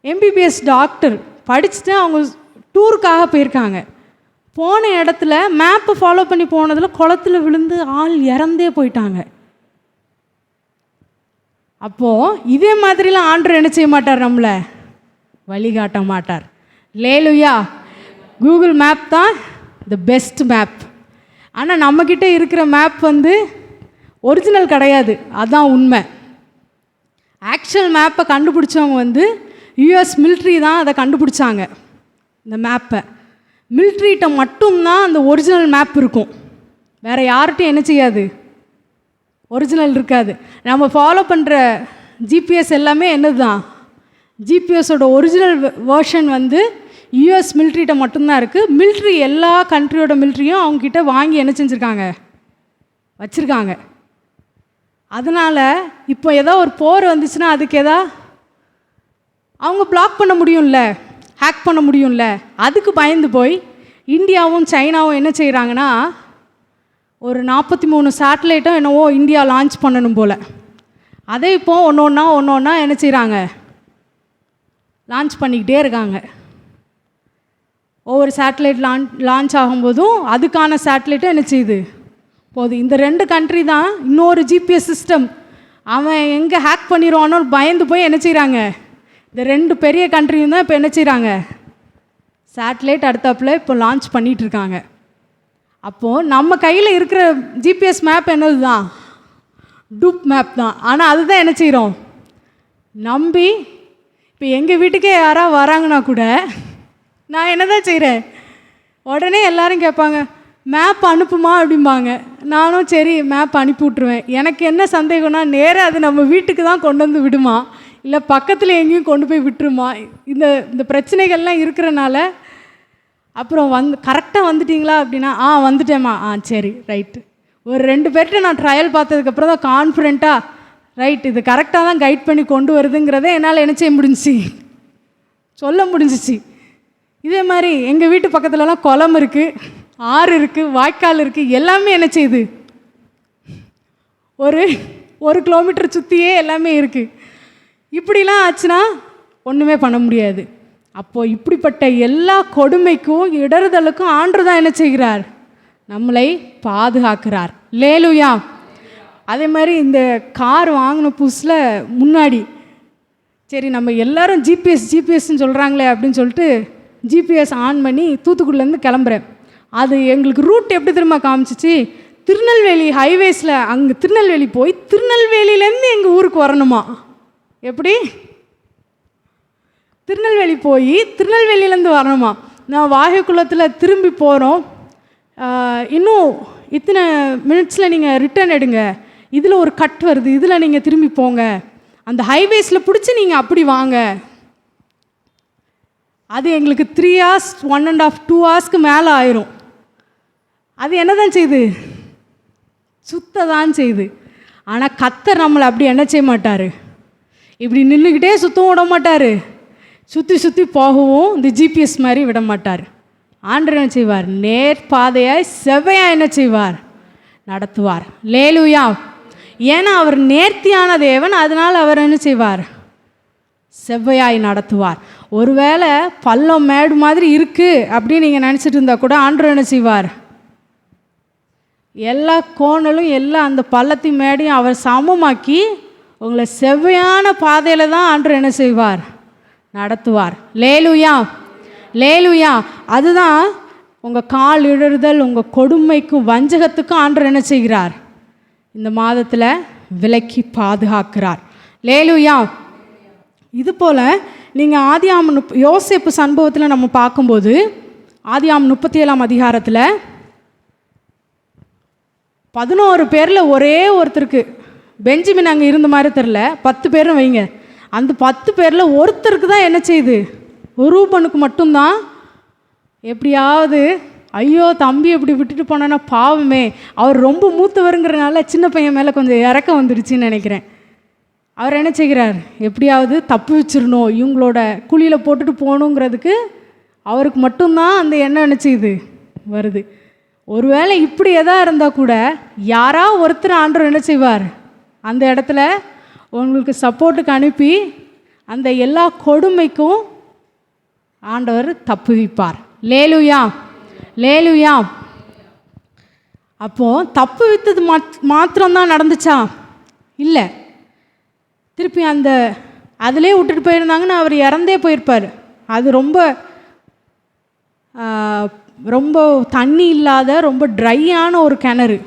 MBBS டாக்டர் படிச்சுட்டு அவங்க டூருக்காக போயிருக்காங்க. போன இடத்துல மேப்பை ஃபாலோ பண்ணி போனதில் குளத்தில் விழுந்து ஆள் இறந்தே போயிட்டாங்க. அப்போது இதே மாதிரிலாம் ஆண்டவர் என்ன செய்ய மாட்டார்? நம்மளை வழிகாட்ட மாட்டார். லேலுயா. கூகுள் மேப் தான் த பெஸ்ட் மேப். ஆனால் நம்மக்கிட்ட இருக்கிற மேப் வந்து ஒரிஜினல் கிடையாது, அதுதான் உண்மை. ஆக்சுவல் மேப்பை கண்டுபிடிச்சவங்க வந்து US மிலிட்ரி தான் அதை கண்டுபிடிச்சாங்க. இந்த மேப்பை மிலிட்ரிகிட்ட மட்டும்தான் அந்த ஒரிஜினல் மேப் இருக்கும், வேறு யார்கிட்டையும் என்ன செய்யாது? ஒரிஜினல் இருக்காது. நம்ம ஃபாலோ பண்ணுற GPS எல்லாமே என்னது தான்? ஜிபிஎஸோட ஒரிஜினல் வேர்ஷன் வந்து US மிலிட்ரிகிட்ட மட்டும்தான் இருக்குது. மிலிட்ரி எல்லா கண்ட்ரியோட மிலிட்ரியும் அவங்கக்கிட்ட வாங்கி என்ன செஞ்சுருக்காங்க? வச்சுருக்காங்க. அதனால் இப்போ ஏதோ ஒரு போர் வந்துச்சுன்னா அதுக்கு அவங்க பிளாக் பண்ண முடியும்ல, ஹேக் பண்ண முடியும்ல, அதுக்கு பயந்து போய் இந்தியாவும் சைனாவும் என்ன செய்கிறாங்கன்னா, ஒரு 43 சேட்டலைட்டும் என்னவோ இந்தியா லான்ச் பண்ணணும் போல். அதை இப்போ ஒன்று ஒன்றா என்ன செய்கிறாங்க? லான்ச் பண்ணிக்கிட்டே இருக்காங்க. ஒவ்வொரு சேட்டலைட் லான்ச் ஆகும்போதும் அதுக்கான சேட்டலைட்டும் என்ன செய்யுது? போகுது. இந்த 2 கண்ட்ரி தான் இன்னொரு GPS சிஸ்டம் அவன் எங்கே ஹேக் பண்ணிடுவானோ பயந்து போய் என்ன செய்கிறாங்க, இந்த 2 பெரிய கண்ட்ரியும் தான் இப்போ என்ன செய்கிறாங்க, சேட்டலைட் அடுத்தாப்பில் இப்போ லான்ச் பண்ணிகிட்ருக்காங்க. அப்போது நம்ம கையில் இருக்கிற ஜிபிஎஸ் மேப் என்னது தான், டூப் மேப் தான். ஆனால் அதுதான் என்ன செய்கிறோம், நம்பி இப்போ எங்கள் வீட்டுக்கே யாராவது வராங்கன்னா கூட நான் என்ன தான் செய்கிறேன், உடனே எல்லோரும் கேட்பாங்க மேப் அனுப்புமா அப்படிம்பாங்க. நானும் சரி மேப் அனுப்பி விட்ருவேன். எனக்கு என்ன சந்தேகம்னா, நேராக அது நம்ம வீட்டுக்கு தான் கொண்டு வந்து விடுமா, இல்லை பக்கத்தில் எங்கேயும் கொண்டு போய் விட்டுருமா, இந்த பிரச்சனைகள்லாம் இருக்கிறனால. அப்புறம் கரெக்டாக வந்துட்டிங்களா அப்படின்னா, வந்துட்டேம்மா, சரி ரைட்டு. ஒரு 2 பேர்கிட்ட நான் ட்ரையல் பார்த்ததுக்கப்புறம் தான் கான்ஃபிடென்ட்டாக ரைட் இது கரெக்டாக தான் கைட் பண்ணி கொண்டு வருதுங்கிறத என்னால் என்ன செய்ய முடிஞ்சிச்சு, சொல்ல முடிஞ்சிச்சு. இதே மாதிரி எங்கள் வீட்டு பக்கத்துலலாம் குளம் இருக்குது, ஆறு இருக்குது, வாய்க்கால் இருக்குது, எல்லாமே என்ன செய்யுது, ஒரு கிலோமீட்டர் சுற்றியே எல்லாமே இருக்குது. இப்படிலாம் ஆச்சுன்னா ஒன்றுமே பண்ண முடியாது. அப்போது இப்படிப்பட்ட எல்லா கொடுமைக்கும் இடறுதலுக்கும் ஆண்டவர் தான் என்ன செய்கிறார், நம்மளை பாதுகாக்கிறார். லேலுயா. அதே மாதிரி இந்த கார் வாங்கின புதுசில் முன்னாடி சரி நம்ம எல்லாரும் ஜிபிஎஸ்ன்னு சொல்கிறாங்களே அப்படின்னு சொல்லிட்டு ஜிபிஎஸ் ஆன் பண்ணி தூத்துக்குடிலேருந்து கிளம்புறேன். அது எங்களுக்கு ரூட் எப்படி திரும்ப காமிச்சிச்சு, திருநெல்வேலி ஹைவேஸில், அங்கே திருநெல்வேலி போய் திருநெல்வேலியிலேருந்து எங்கள் ஊருக்கு வரணுமா. எப்படி திருநெல்வேலி போய் திருநெல்வேலியிலேருந்து வரணுமா. நான் வாகைக்குளத்தில் திரும்பி போகிறோம், இன்னும் இத்தனை மினிட்ஸில் நீங்கள் ரிட்டர்ன் எடுங்க, இதில் ஒரு கட் வருது, இதில் நீங்கள் திரும்பி போங்க, அந்த ஹைவேஸில் பிடிச்சி நீங்கள் அப்படி வாங்க. அது எங்களுக்கு 3 hours 1.5 2 hours மேலே ஆயிரும். அது என்ன தான் செய்யுது, சுத்த தான் செய்யுது. ஆனால் கர்த்தர் நம்மளை அப்படி என்ன செய்ய மாட்டார், இப்படி நின்றுக்கிட்டே சுத்தவும் விட மாட்டார், சுற்றி சுற்றி போகவும் இந்த ஜிபிஎஸ் மாதிரி விட மாட்டார். ஆண்டவர் என்ன செய்வார், நேர் பாதையாய் செவ்வையாக என்ன செய்வார், நடத்துவார். லேலுயா. ஏன்னா அவர் நேர்த்தியான தேவன், அதனால் அவர் என்ன செய்வார், செவ்வையாய் நடத்துவார். ஒருவேளை பள்ளம் மேடு மாதிரி இருக்குது அப்படின்னு நீங்கள் நினச்சிட்டு இருந்தால் கூட ஆண்டவர் என்ன செய்வார், எல்லா கோணலும் எல்லா அந்த பள்ளத்தையும் மேடையும் அவர் சமமாக்கி உங்களை செவ்வையான பாதையில் தான் ஆண்டவர் என்ன செய்வார், நடத்துவார். லேலுயா. லேலுயா. அதுதான் உங்கள் கால் இடறுதல், உங்கள் கொடுமைக்கும் வஞ்சகத்துக்கும் ஆண்டவர் என்ன செய்கிறார், இந்த மாதத்தில் விலக்கி பாதுகாக்கிறார். லேலுயா. இது போல் நீங்கள் ஆதியாமம் யோசேப்பு சம்பவத்தில் நம்ம பார்க்கும்போது ஆதியாமம் 37ஆம் அதிகாரத்தில் 11 பேரில் ஒரே ஒருத்தருக்கு, பெஞ்சமின் அங்கே இருந்த மாதிரி தெரில, 10 பேரும் வைங்க, அந்த 10 பேரில் ஒருத்தருக்கு தான் என்ன செய்யுது, ரூபனுக்கு மட்டும்தான் எப்படியாவது ஐயோ தம்பி எப்படி விட்டுட்டு போனான்னா பாவமே, அவர் ரொம்ப மூத்தவருங்கிறனால சின்ன பையன் மேலே கொஞ்சம் இறக்கம் வந்துடுச்சின்னு நினைக்கிறேன். அவர் என்ன செய்கிறார், எப்படியாவது தப்பு வச்சிடணும், இவங்களோட குழியில் போட்டுட்டு போகணுங்கிறதுக்கு அவருக்கு மட்டும்தான் அந்த எண்ணம் என்ன செய்யுது வருது. ஒருவேளை இப்படி எதாக இருந்தால் கூட யாராவது ஒருத்தர் ஆண்டவர் என்ன செய்வார், அந்த இடத்துல உங்களுக்கு சப்போர்ட்டுக்கு அனுப்பி அந்த எல்லா கொடுமைக்கும் ஆண்டவர் தப்புவிப்பார். லேலுயா. லேலுயா. அப்போது தப்பு வித்தது மாத்திரம்தான் நடந்துச்சா, இல்லை, திருப்பி அதிலே விட்டுட்டு போயிருந்தாங்கன்னா அவர் இறந்தே போயிருப்பார். அது ரொம்ப ரொம்ப தண்ணி இல்லாத ரொம்ப ட்ரையான ஒரு கிணறு,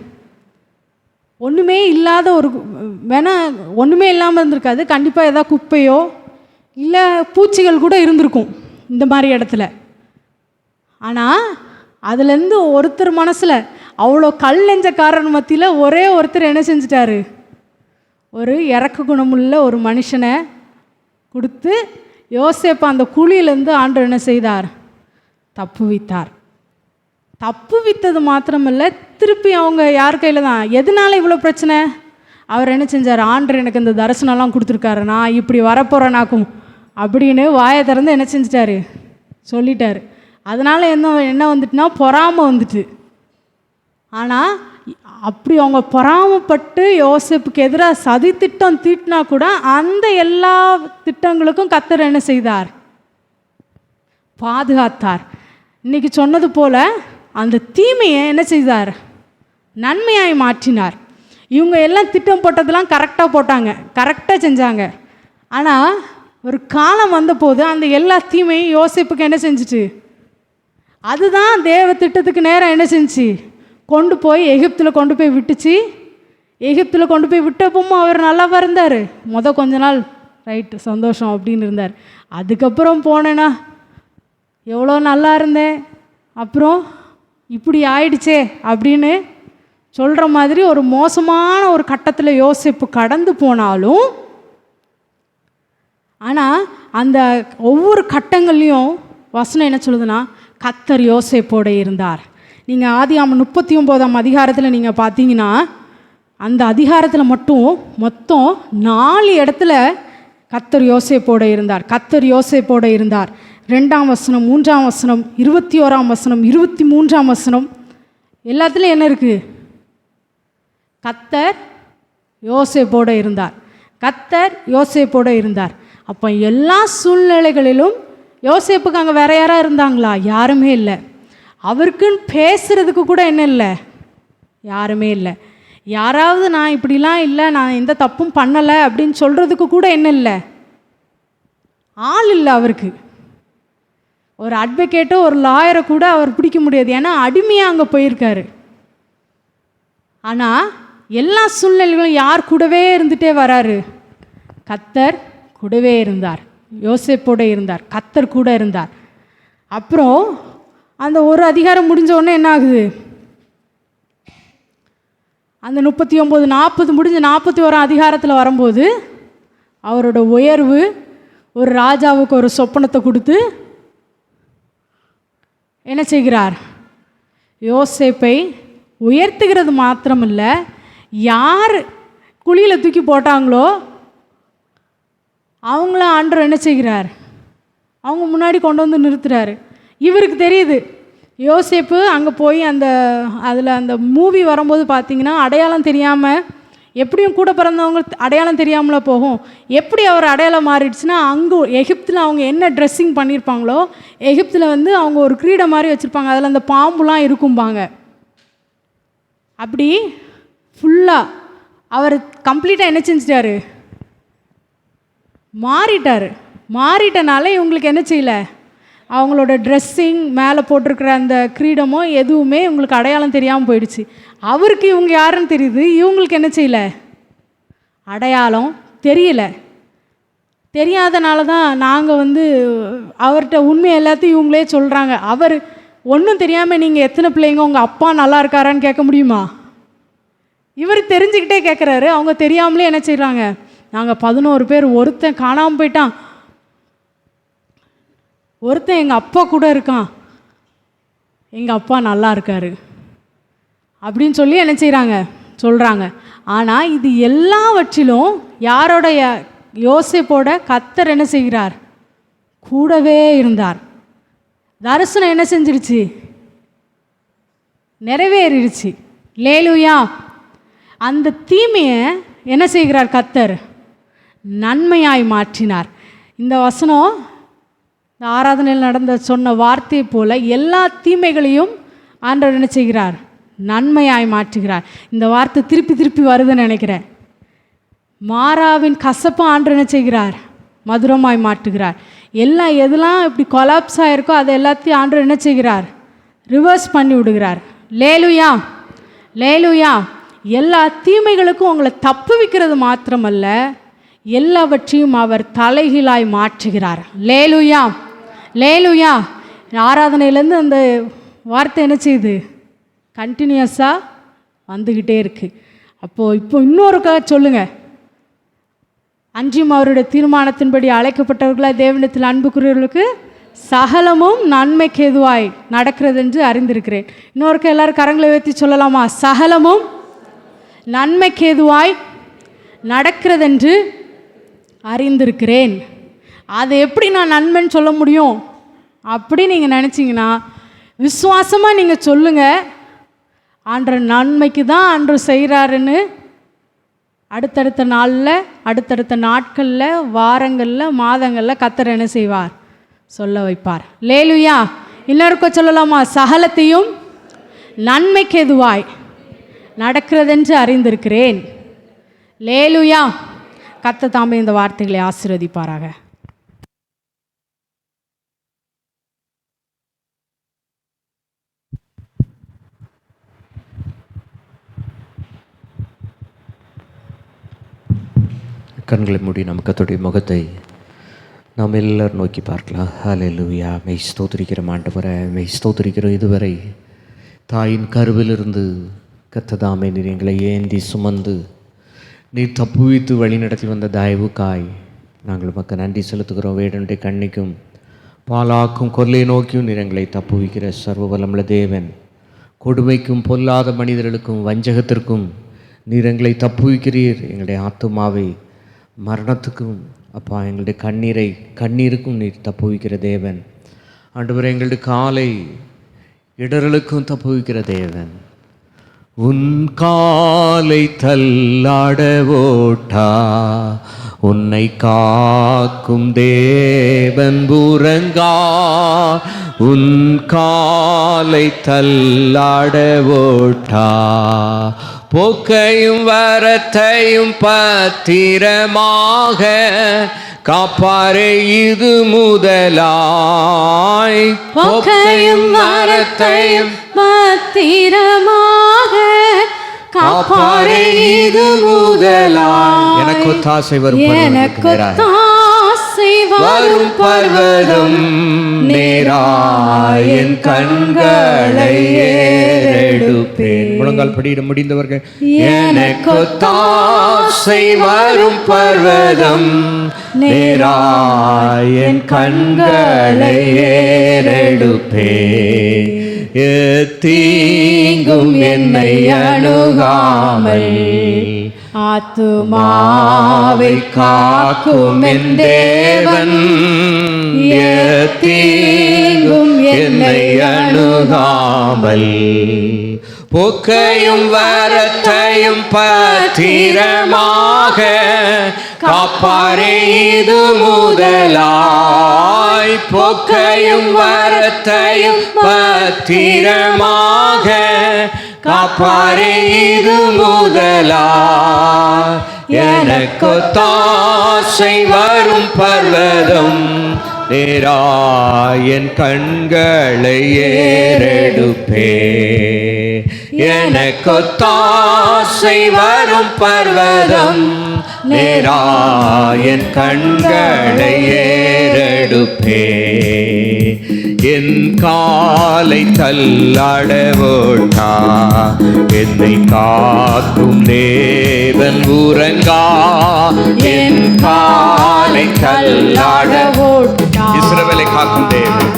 ஒன்றுமே இல்லாத ஒரு ஒன்றுமே இல்லாமல் இருந்திருக்காது. கண்டிப்பாக எதாவது குப்பையோ இல்லை பூச்சிகள் கூட இருந்திருக்கும் இந்த மாதிரி இடத்துல. ஆனால் அதுலேருந்து ஒருத்தர் மனசில் அவ்வளோ கல் நெஞ்சக்காரன் மத்தியில் ஒரே ஒருத்தர் என்ன செஞ்சிட்டாரு, ஒரு இறக்க குணமுள்ள ஒரு மனுஷனை கொடுத்து யோசேப்பு அந்த குழியிலேருந்து ஆண்டவர் என்ன செய்தார், தப்புவித்தார். தப்புவித்தது மாத்திரமில்லை, திருப்பி அவங்க யார் கையில் தான், எதனால இவ்வளோ பிரச்சனை, அவர் என்ன செஞ்சார், ஆண்டவர் எனக்கு இந்த தரிசனம்லாம் கொடுத்துருக்காரு, நான் இப்படி வரப்போகிறேனாக்கும் அப்படின்னு வாயை திறந்து என்ன செஞ்சிட்டாரு, சொல்லிட்டார். அதனால் என்ன வந்துட்டுனா பொறாமை வந்துட்டு. ஆனால் அப்படி அவங்க பொறாமப்பட்டு யோசேப்புக்கு எதிராக சதி திட்டம் தீட்டினா கூட அந்த எல்லா திட்டங்களுக்கும் கர்த்தர் என்ன செய்தார், பாதுகாத்தார். இன்றைக்கி சொன்னது போல் அந்த தீமையை என்ன செய்தார், நன்மையாய் மாற்றினார். இவங்க எல்லாம் திட்டம் போட்டதெல்லாம் கரெக்டாக போட்டாங்க, கரெக்டாக செஞ்சாங்க. ஆனால் ஒரு காலம் வந்தபோது அந்த எல்லா தீமையும் யோசேப்புக்கு என்ன செஞ்சுச்சு? அதுதான் தேவ திட்டத்துக்கு நேரம் என்ன செஞ்சு கொண்டு போய் எகிப்தில் கொண்டு போய் விட்டுச்சு. எகிப்தில் கொண்டு போய் விட்டப்பவும் அவர் நல்லாவா இருந்தார். கொஞ்ச நாள் ரைட்டு சந்தோஷம் அப்படின்னு இருந்தார். அதுக்கப்புறம் போனேன்னா எவ்வளோ நல்லா இருந்தேன், அப்புறம் இப்படி ஆயிடுச்சே அப்படின்னு சொல்கிற மாதிரி ஒரு மோசமான ஒரு கட்டத்தில் யோசிப்பு கடந்து போனாலும், ஆனால் அந்த ஒவ்வொரு கட்டங்கள்லையும் வசனம் என்ன சொல்லுதுன்னா, கர்த்தர் யோசேப்போடு இருந்தார். நீங்கள் ஆதியாகமம் 39ஆம் அதிகாரத்தில் நீங்கள் பார்த்தீங்கன்னா, அந்த அதிகாரத்தில் மட்டும் மொத்தம் 4 இடத்துல கர்த்தர் யோசேப்போடு இருந்தார். கர்த்தர் யோசேப்போடு இருந்தார். 2ஆம் வசனம், 3ஆம் வசனம், 21ஆம் வசனம், 23ஆம் வசனம் எல்லாத்துலேயும் என்ன இருக்குது? கர்த்தர் யோசேப்போடு இருந்தார். கர்த்தர் யோசேப்போடு இருந்தார். அப்போ எல்லா சூழ்நிலைகளிலும் யோசேப்புக்கு அங்கே வேற யாராக இருந்தாங்களா? யாருமே இல்லை. அவருக்குன்னு பேசுகிறதுக்கு கூட என்ன இல்லை? யாருமே இல்லை. யாராவது நான் இப்படிலாம் இல்லை, நான் எந்த தப்பும் பண்ணலை அப்படின்னு சொல்கிறதுக்கு கூட என்ன இல்லை? ஆள் இல்லை அவருக்கு. ஒரு அட்வொகேட்டோ ஒரு லாயரை கூட அவர் பிடிக்க முடியாது, ஏன்னா அடிமையாக அங்கே போயிருக்காரு. ஆனால் எல்லா சூழ்நிலைகளும் யார் கூடவே இருந்துகிட்டே வராரு? கர்த்தர் கூடவே இருந்தார். யோசேப்போட இருந்தார். கர்த்தர் கூட இருந்தார். அப்புறம் அந்த ஒரு அதிகாரம் முடிஞ்ச உடனே என்ன ஆகுது? அந்த 39, 40 முடிஞ்ச 41ஆம் அதிகாரத்தில் வரும்போது அவரோட உயர்வு, ஒரு ராஜாவுக்கு ஒரு சொப்பனத்தை கொடுத்து என்ன செய்கிறார்? யோசேப்பை உயர்த்துகிறது மாத்திரமில்ல, யார் குழியில் தூக்கி போட்டாங்களோ அவங்கள ஆண்டவர் என்ன செய்கிறார்? அவங்க முன்னாடி கொண்டு வந்து நிறுத்துறாரு. இவருக்கு தெரியுது யோசேப்பு அங்கே போய் அதில் அந்த மூவி வரும்போது பார்த்தீங்கன்னா அடையாளம் தெரியாமல், எப்படியும் கூட பிறந்தவங்க அடையாளம் தெரியாமல போகும். எப்படி அவர் அடையாளம் மாறிடுச்சுன்னா, அங்கே எகிப்தில் அவங்க என்ன ட்ரெஸ்ஸிங் பண்ணியிருப்பாங்களோ, எகிப்தில் அவங்க ஒரு கிரீடை மாதிரி வச்சுருப்பாங்க, அதில் அந்த பாம்புலாம் இருக்கும்பாங்க. அப்படி ஃபுல்லாக அவர் கம்ப்ளீட்டாக என்ன செஞ்சிட்டாரு? மாறிட்டார். மாறிட்டனால இவங்களுக்கு என்ன செய்யலை? அவங்களோட ட்ரெஸ்ஸிங், மேலே போட்டிருக்கிற அந்த கிரீடமோ எதுவுமே இவங்களுக்கு அடையாளம் தெரியாமல் போயிடுச்சு. அவருக்கு இவங்க யாருன்னு தெரியுது, இவங்களுக்கு என்ன செய்யலை? அடையாளம் தெரியல. தெரியாதனால தான் நாங்கள் அவர்கிட்ட உண்மை எல்லாத்தையும் இவங்களே சொல்கிறாங்க. அவர் ஒன்றும் தெரியாமல் நீங்கள் எத்தனை பிள்ளைங்க, உங்கள் அப்பா நல்லா இருக்காரான்னு கேட்க முடியுமா? இவர் தெரிஞ்சுக்கிட்டே கேட்குறாரு. அவங்க தெரியாமலே என்ன செய்கிறாங்க? நாங்கள் 11 பேர், ஒருத்தன் காணாமல் போயிட்டான், ஒருத்தன் எங்கள் அப்பா கூட இருக்கான், எங்கள் அப்பா நல்லா இருக்காரு அப்படின்னு சொல்லி என்ன செய்கிறாங்க? சொல்கிறாங்க. ஆனால் இது எல்லாவற்றிலும் யாரோட? யோசேப்போட கர்த்தர் என்ன செய்கிறார்? கூடவே இருந்தார். தரிசனம் என்ன செஞ்சிருச்சு? நிறைவேறிடுச்சு. லேலுயா. அந்த தீமையை என்ன செய்கிறார்? கர்த்தர் நன்மையாய் மாற்றினார். இந்த வசனம் இந்த ஆராதனையில் நடந்த சொன்ன வார்த்தையை போல எல்லா தீமைகளையும் ஆண்டவர் என்ன செய்கிறார்? நன்மையாய் மாற்றுகிறார். இந்த வார்த்தை திருப்பி திருப்பி வருதுன்னு நினைக்கிறேன். மாறாவின் கசப்பு ஆண்டவர் என்ன செய்கிறார்? மதுரமாய் மாற்றுகிறார். எதெல்லாம் இப்படி கொலாப்ஸ் ஆகிருக்கோ அதை எல்லாத்தையும் ஆண்டவர் என்ன செய்கிறார்? ரிவர்ஸ் பண்ணி விடுகிறார். லேலுயா, லேலுயா. எல்லா தீமைகளுக்கும் உங்களை தப்பு வைக்கிறது மாத்திரமல்ல, எல்லாவற்றையும் அவர் தலைகீழாய் மாற்றுகிறார். லேலுயா, லேலுயா. ஆராதனையிலேருந்து அந்த வார்த்தை என்ன செய்யுது? கண்டினியூஸாக வந்துக்கிட்டே இருக்குது. இப்போ இன்னொருக்காக சொல்லுங்கள். அன்றியும் அவருடைய தீர்மானத்தின்படி அழைக்கப்பட்டவர்களாக தேவனிடத்தில் அன்புக்குரியவர்களுக்கு சகலமும் நன்மைக்கு எதுவாய் நடக்கிறது என்று அறிந்திருக்கிறேன். இன்னொருக்க எல்லாரும் கரங்களை உயர்த்தி சொல்லலாமா? சகலமும் நன்மைக்கு எதுவாய் நடக்கிறதென்று அறிந்திருக்கிறேன். அதை எப்படி நான் நன்மைன்னு சொல்ல முடியும்? அப்படி நீங்கள் நினச்சிங்கன்னா விசுவாசமாக நீங்கள் சொல்லுங்கள், ஆண்டவர் நன்மைக்கு தான் ஆண்டவர் செய்கிறாருன்னு. அடுத்தடுத்த நாளில், அடுத்தடுத்த நாட்களில், வாரங்களில், மாதங்களில் கர்த்தர் என்ன செய்வார்? சொல்ல வைப்பார். லேலுயா. இன்னொருக்க சொல்லலாமா? சகலத்தையும் நன்மைக்கு எதுவாய் நடக்கிறதென்று அறிந்திருக்கிறேன். லேலுயா. கர்த்தர் தாமே இந்த வார்த்தைகளை ஆசீர்வதிப்பாராக. கண்களை மூடி நம் கர்த்தருடைய முகத்தை நாம் எல்லாரும் நோக்கி பார்க்கலாம். ஹல்லேலூயா. மெய் ஸ்தோத்திரிக்கிறோம் ஆண்டவரே, மெய் ஸ்தோத்திரிக்கிறோம். இதுவரை தாயின் கருவிலிருந்து கர்த்ததாமே நீர் எங்களை ஏந்தி சுமந்து நீர் தப்புவித்து வழி நடத்தி வந்த தயவுக்காய் நாங்கள் உமக்கு நன்றி செலுத்துகிறோம். வேடனுடைய கண்ணிக்கும் பாலாக்கும் கொல்லை நோக்கியும் நீர் எங்களை தப்புவிக்கிற சர்வ வல்லமுள்ள தேவன். கொடுமைக்கும் பொல்லாத மனிதர்களுக்கும் வஞ்சகத்திற்கும் நீர் எங்களை தப்புவிக்கிறீர். எங்களுடைய ஆத்துமாவை மரணத்துக்கும் அப்பா எங்களுடைய கண்ணீருக்கும் நீர் தப்புவிக்கிற தேவன். ஆண்டவரே, எங்களுடைய காலை இடறலுக்கும் தப்புவிக்கிற தேவன். உன் காலை தள்ளாட ஓட்டா உன்னை காக்கும் தேவன் உறங்கா. உன் காலை தள்ளாட ஓட்டா போக்கையும் வரத்தையும் பத்திரமாக காப்பாரே இது முதலாய். போக்கையும் வரத்தையும் பத்திரமாக காப்பாரே இது முதலாய். எனக்கு ஒத்தாசை வரும் பர்வதம் நேராய் என் கண்களை ஏறெடுப்பேன். முழங்கால் படியிட முடிந்தவர்கள் எனக்கு ஒத்தாசை வரும் பர்வதம் நேராய் என் கண்களை ஏறெடுப்பேன். தீங்கும் என்னை அணுகாமல் ஆத்துமாவை காக்கும் என் தேவன். தீங்கும் என்னை அணுகாமல் போக்கையும் வரத்தையும் பத்திரமாக காப்பாரே இது முதலாய். போக்கையும் வரத்தையும் பத்திரமாக காப்பாரே இது முதலாய். எனக்கு ஒத்தாசை வரும் பர்வதம் நேராய் என் கண்களை ஏறெடுப்பே. எனக்கு ஒத்தாசை வரும் பர்வதம் நேராய் என் கண்களை ஏறெடுப்பே. என் காலை தள்ளாட ஓட்டா என்னை காக்கும் தேவன் உறங்கா. என் காலை தள்ளாட ஓட்டா இஸ்ரவேலை காக்கும் தேவன்.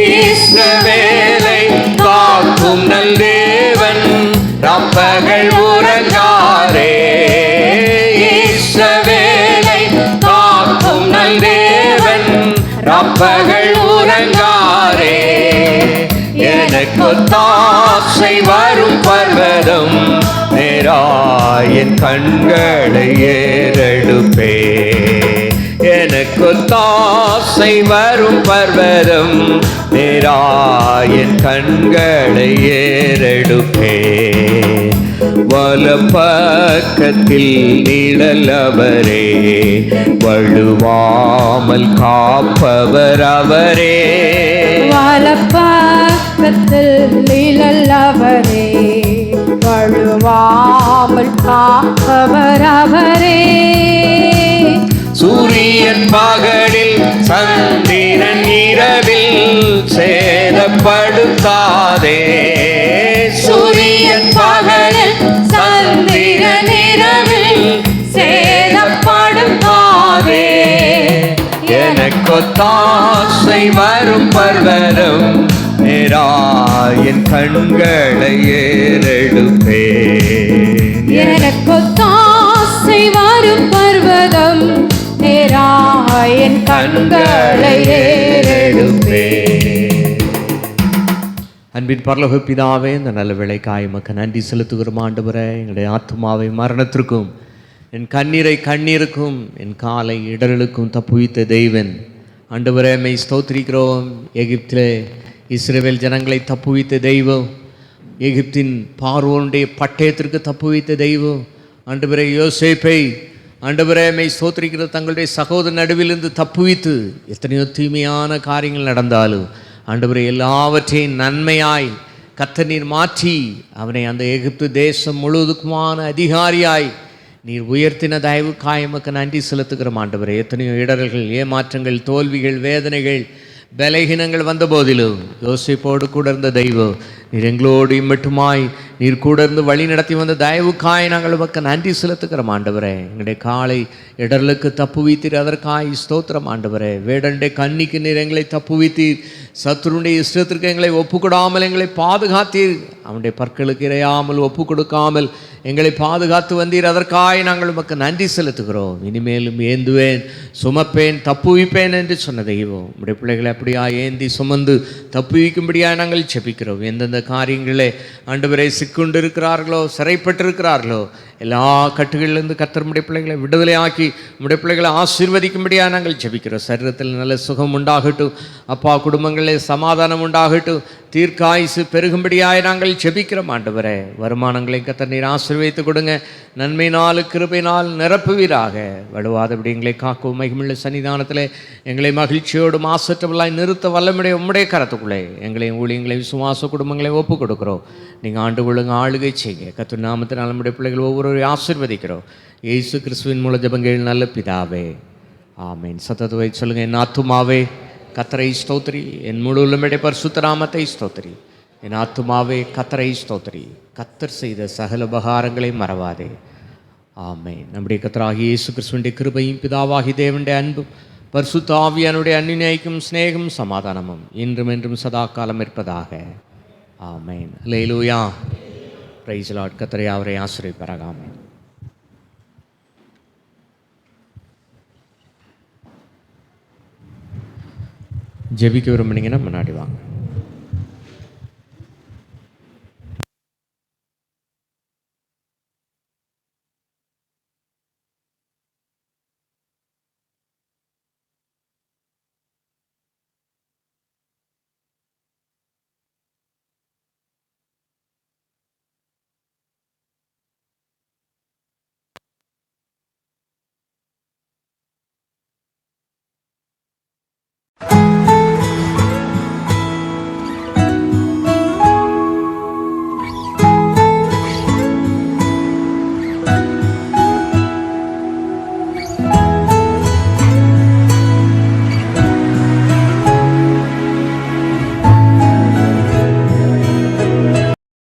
இஸ்ரவேலை காக்கும் நல் தேவன் ரப்பகள் உறங்காரே. இஸ்ரவேலை காக்கும் நல் தேவன் ரப்பகள் உறங்காரே. எனக்கு ஒத்தாசை வரும் பர்வதம் நேராய் என் கண்களை ஏறெடுப்பே. எனக்கு ஒத்தாசை வரும் பர்வதம் நேராய் என் கண்களை ஏறெடுப்பே. வலப்பக்கத்தில் நிழல் அவரே, வழுவாமல் காப்பவர் அவரே. வலப்பக்கத்தில் நிழல் அவரே, வழுவாமல் காப்பவர் அவரே. சூரியன் பகலில் சந்திரன் இரவில் சேதப்படுத்தாதே. சூரியன் பகலில் சந்திரன் இரவில் சேதப்படுத்தாதே. எனக்கு ஒத்தாசை வரும் பர்வதம் நேராய் என் கண்களை ஏறெடுப்பே. எனக்கு ஒத்தாசை வரும் பர்வதம் நேராய் என் கண்களை ஏறெடுப்பே. அன்பின் பரலோக பிதாவே, இந்த நல்ல வேளைக்காய் உமக்கு நன்றி செலுத்துகிறோம் ஆண்டவரே. எங்களுடைய ஆத்துமாவை மரணத்திற்கும் என் கண்ணீருக்கும் என் காலை இடர்களுக்கும் தப்புவித்த தெய்வன் ஆண்டவரே, மெய் ஸ்தோத்திரிக்கிறோம். எகிப்திலே இஸ்ரவேல் ஜனங்களை தப்புவித்த தெய்வம் எகிப்தின் பார்வோனுடைய பட்டயத்திற்கு தப்புவித்த தெய்வம். ஆண்டவரே, யோசேப்பை ஆண்டவரே மெய் ஸ்தோத்திரிக்கிற தங்களுடைய சகோதர நடுவிலிருந்து தப்புவித்து எத்தனையோ தீமையான காரியங்கள் நடந்தாலும் ஆண்டவரே எல்லாவற்றையும் நன்மையாய் கர்த்தர் நீர் மாற்றி அவனை அந்த எகிப்து தேசம் முழுவதுக்குமான அதிகாரியாய் நீர் உயர்த்தின தயவு காயமக்கு நன்றி செலுத்துகிறோம் ஆண்டவரே. எத்தனையோ இடர்கள், ஏமாற்றங்கள், தோல்விகள், வேதனைகள், பலகீனங்கள் வந்த போதிலும் யோசிப்போடு கூட இருந்த தெய்வம் நீர் எங்களோடு மட்டுமாய் நீர் கூட இருந்து வழி நடத்தி வந்த தயவுக்காய் நாங்கள் உமக்கு நன்றி செலுத்துகிறோம் ஆண்டவரே. எங்களுடைய காலை இடர்களுக்கு தப்புவித்தீர், அதற்காய் ஸ்தோத்திரம் ஆண்டவரே. வேடண்டை கண்ணிக்கு நீர் எங்களை தப்புவித்தீர், சத்துருடைய இஷ்டத்திற்கு எங்களை ஒப்புக்கொடாமல் எங்களை பாதுகாத்தீர், அவனுடைய பற்களுக்கு இறையாமல் ஒப்பு கொடுக்காமல் எங்களை பாதுகாத்து வந்தீர், அதற்காய் நாங்கள் உமக்கு நன்றி செலுத்துகிறோம். இனிமேலும் ஏந்துவேன், சுமப்பேன், தப்புவிப்பேன் என்று சொன்ன தெய்வம் உடைய பிள்ளைகளை அப்படியா ஏந்தி சுமந்து தப்புவிக்கும்படியாக நாங்கள் செபிக்கிறோம். எந்தெந்த காரியங்களே ஆண்டவரை சிக்கொண்டு இருக்கிறார்களோ, சிறைப்பட்டிருக்கிறார்களோ, எல்லா கட்டுகளிலிருந்து கர்த்தர் உடைய பிள்ளைகளை விடுதலையாக்கி உடைய பிள்ளைகளை ஆசீர்வதிக்கும்படியாக நாங்கள் ஜெபிக்கிறோம். சரீரத்தில் நல்ல சுகம் உண்டாகட்டும் அப்பா, குடும்பங்களில் சமாதானம் உண்டாகட்டும், தீர்க்காயுசு பெருகும்படியாக நாங்கள் ஜெபிக்கிறோம் ஆண்டவரே. வருமானங்களை கர்த்தர் நீர் ஆசீர்வதித்து கொடுங்க, நன்மையினால் கிருபையினால் நிரப்புவீராக. வலுவாதபடி எங்களை காக்கும் மகிமுள்ள சன்னிதானத்தில் எங்களை மகிழ்ச்சியோடு மாசற்றவர்களாய் நிறுத்த வல்லமுடைய உம்முடைய கரத்துக்குள்ளே எங்களையும் ஊழியங்களையும் விசுவாச குடும்பங்களையும் ஒப்பு கொடுக்குறோம். நீங்கள் ஆண்டு கொள்ளுங்க, ஆளுகை செய்யுங்க. கர்த்தர் நாமத்தினால் நம்முடைய பிள்ளைகள் ஒவ்வொருவரையும் ஆசீர்வதிக்கிறோம். இயேசு கிறிஸ்துவின் மூல ஜெபங்கள் நல்ல பிதாவே, ஆமேன். சத்தத்துவை சொல்லுங்கள். என் ஆத்துமாவே கர்த்தரை ஸ்தோத்திரி, என் முழு உள்ளமுடைய பரிசுத்த நாமத்தை ஸ்தோத்திரி. என் ஆத்துமாவே கர்த்தரை ஸ்தோத்திரி, கர்த்தர் செய்த சகல உபகாரங்களை மறவாதே. ஆமேன். நம்முடைய கர்த்தராகிய இயேசு கிறிஸ்துவினுடைய கிருபையும் பிதாவாகி தேவனுடைய அன்பும் பரிசுத்த ஆவியானுடைய அன்னிணைக்கும் சிநேகம் சமாதானமும் இன்றும் என்றும் சதா காலம் இருப்பதாக. Amen. Hallelujah. Praise the lord. கர்த்தர் அவரை ஆசீர்வதிப்பாராக. ஆமேன். ஜெபிக்க விரும்புனீங்கன்னா முன்னாடி வாங்க.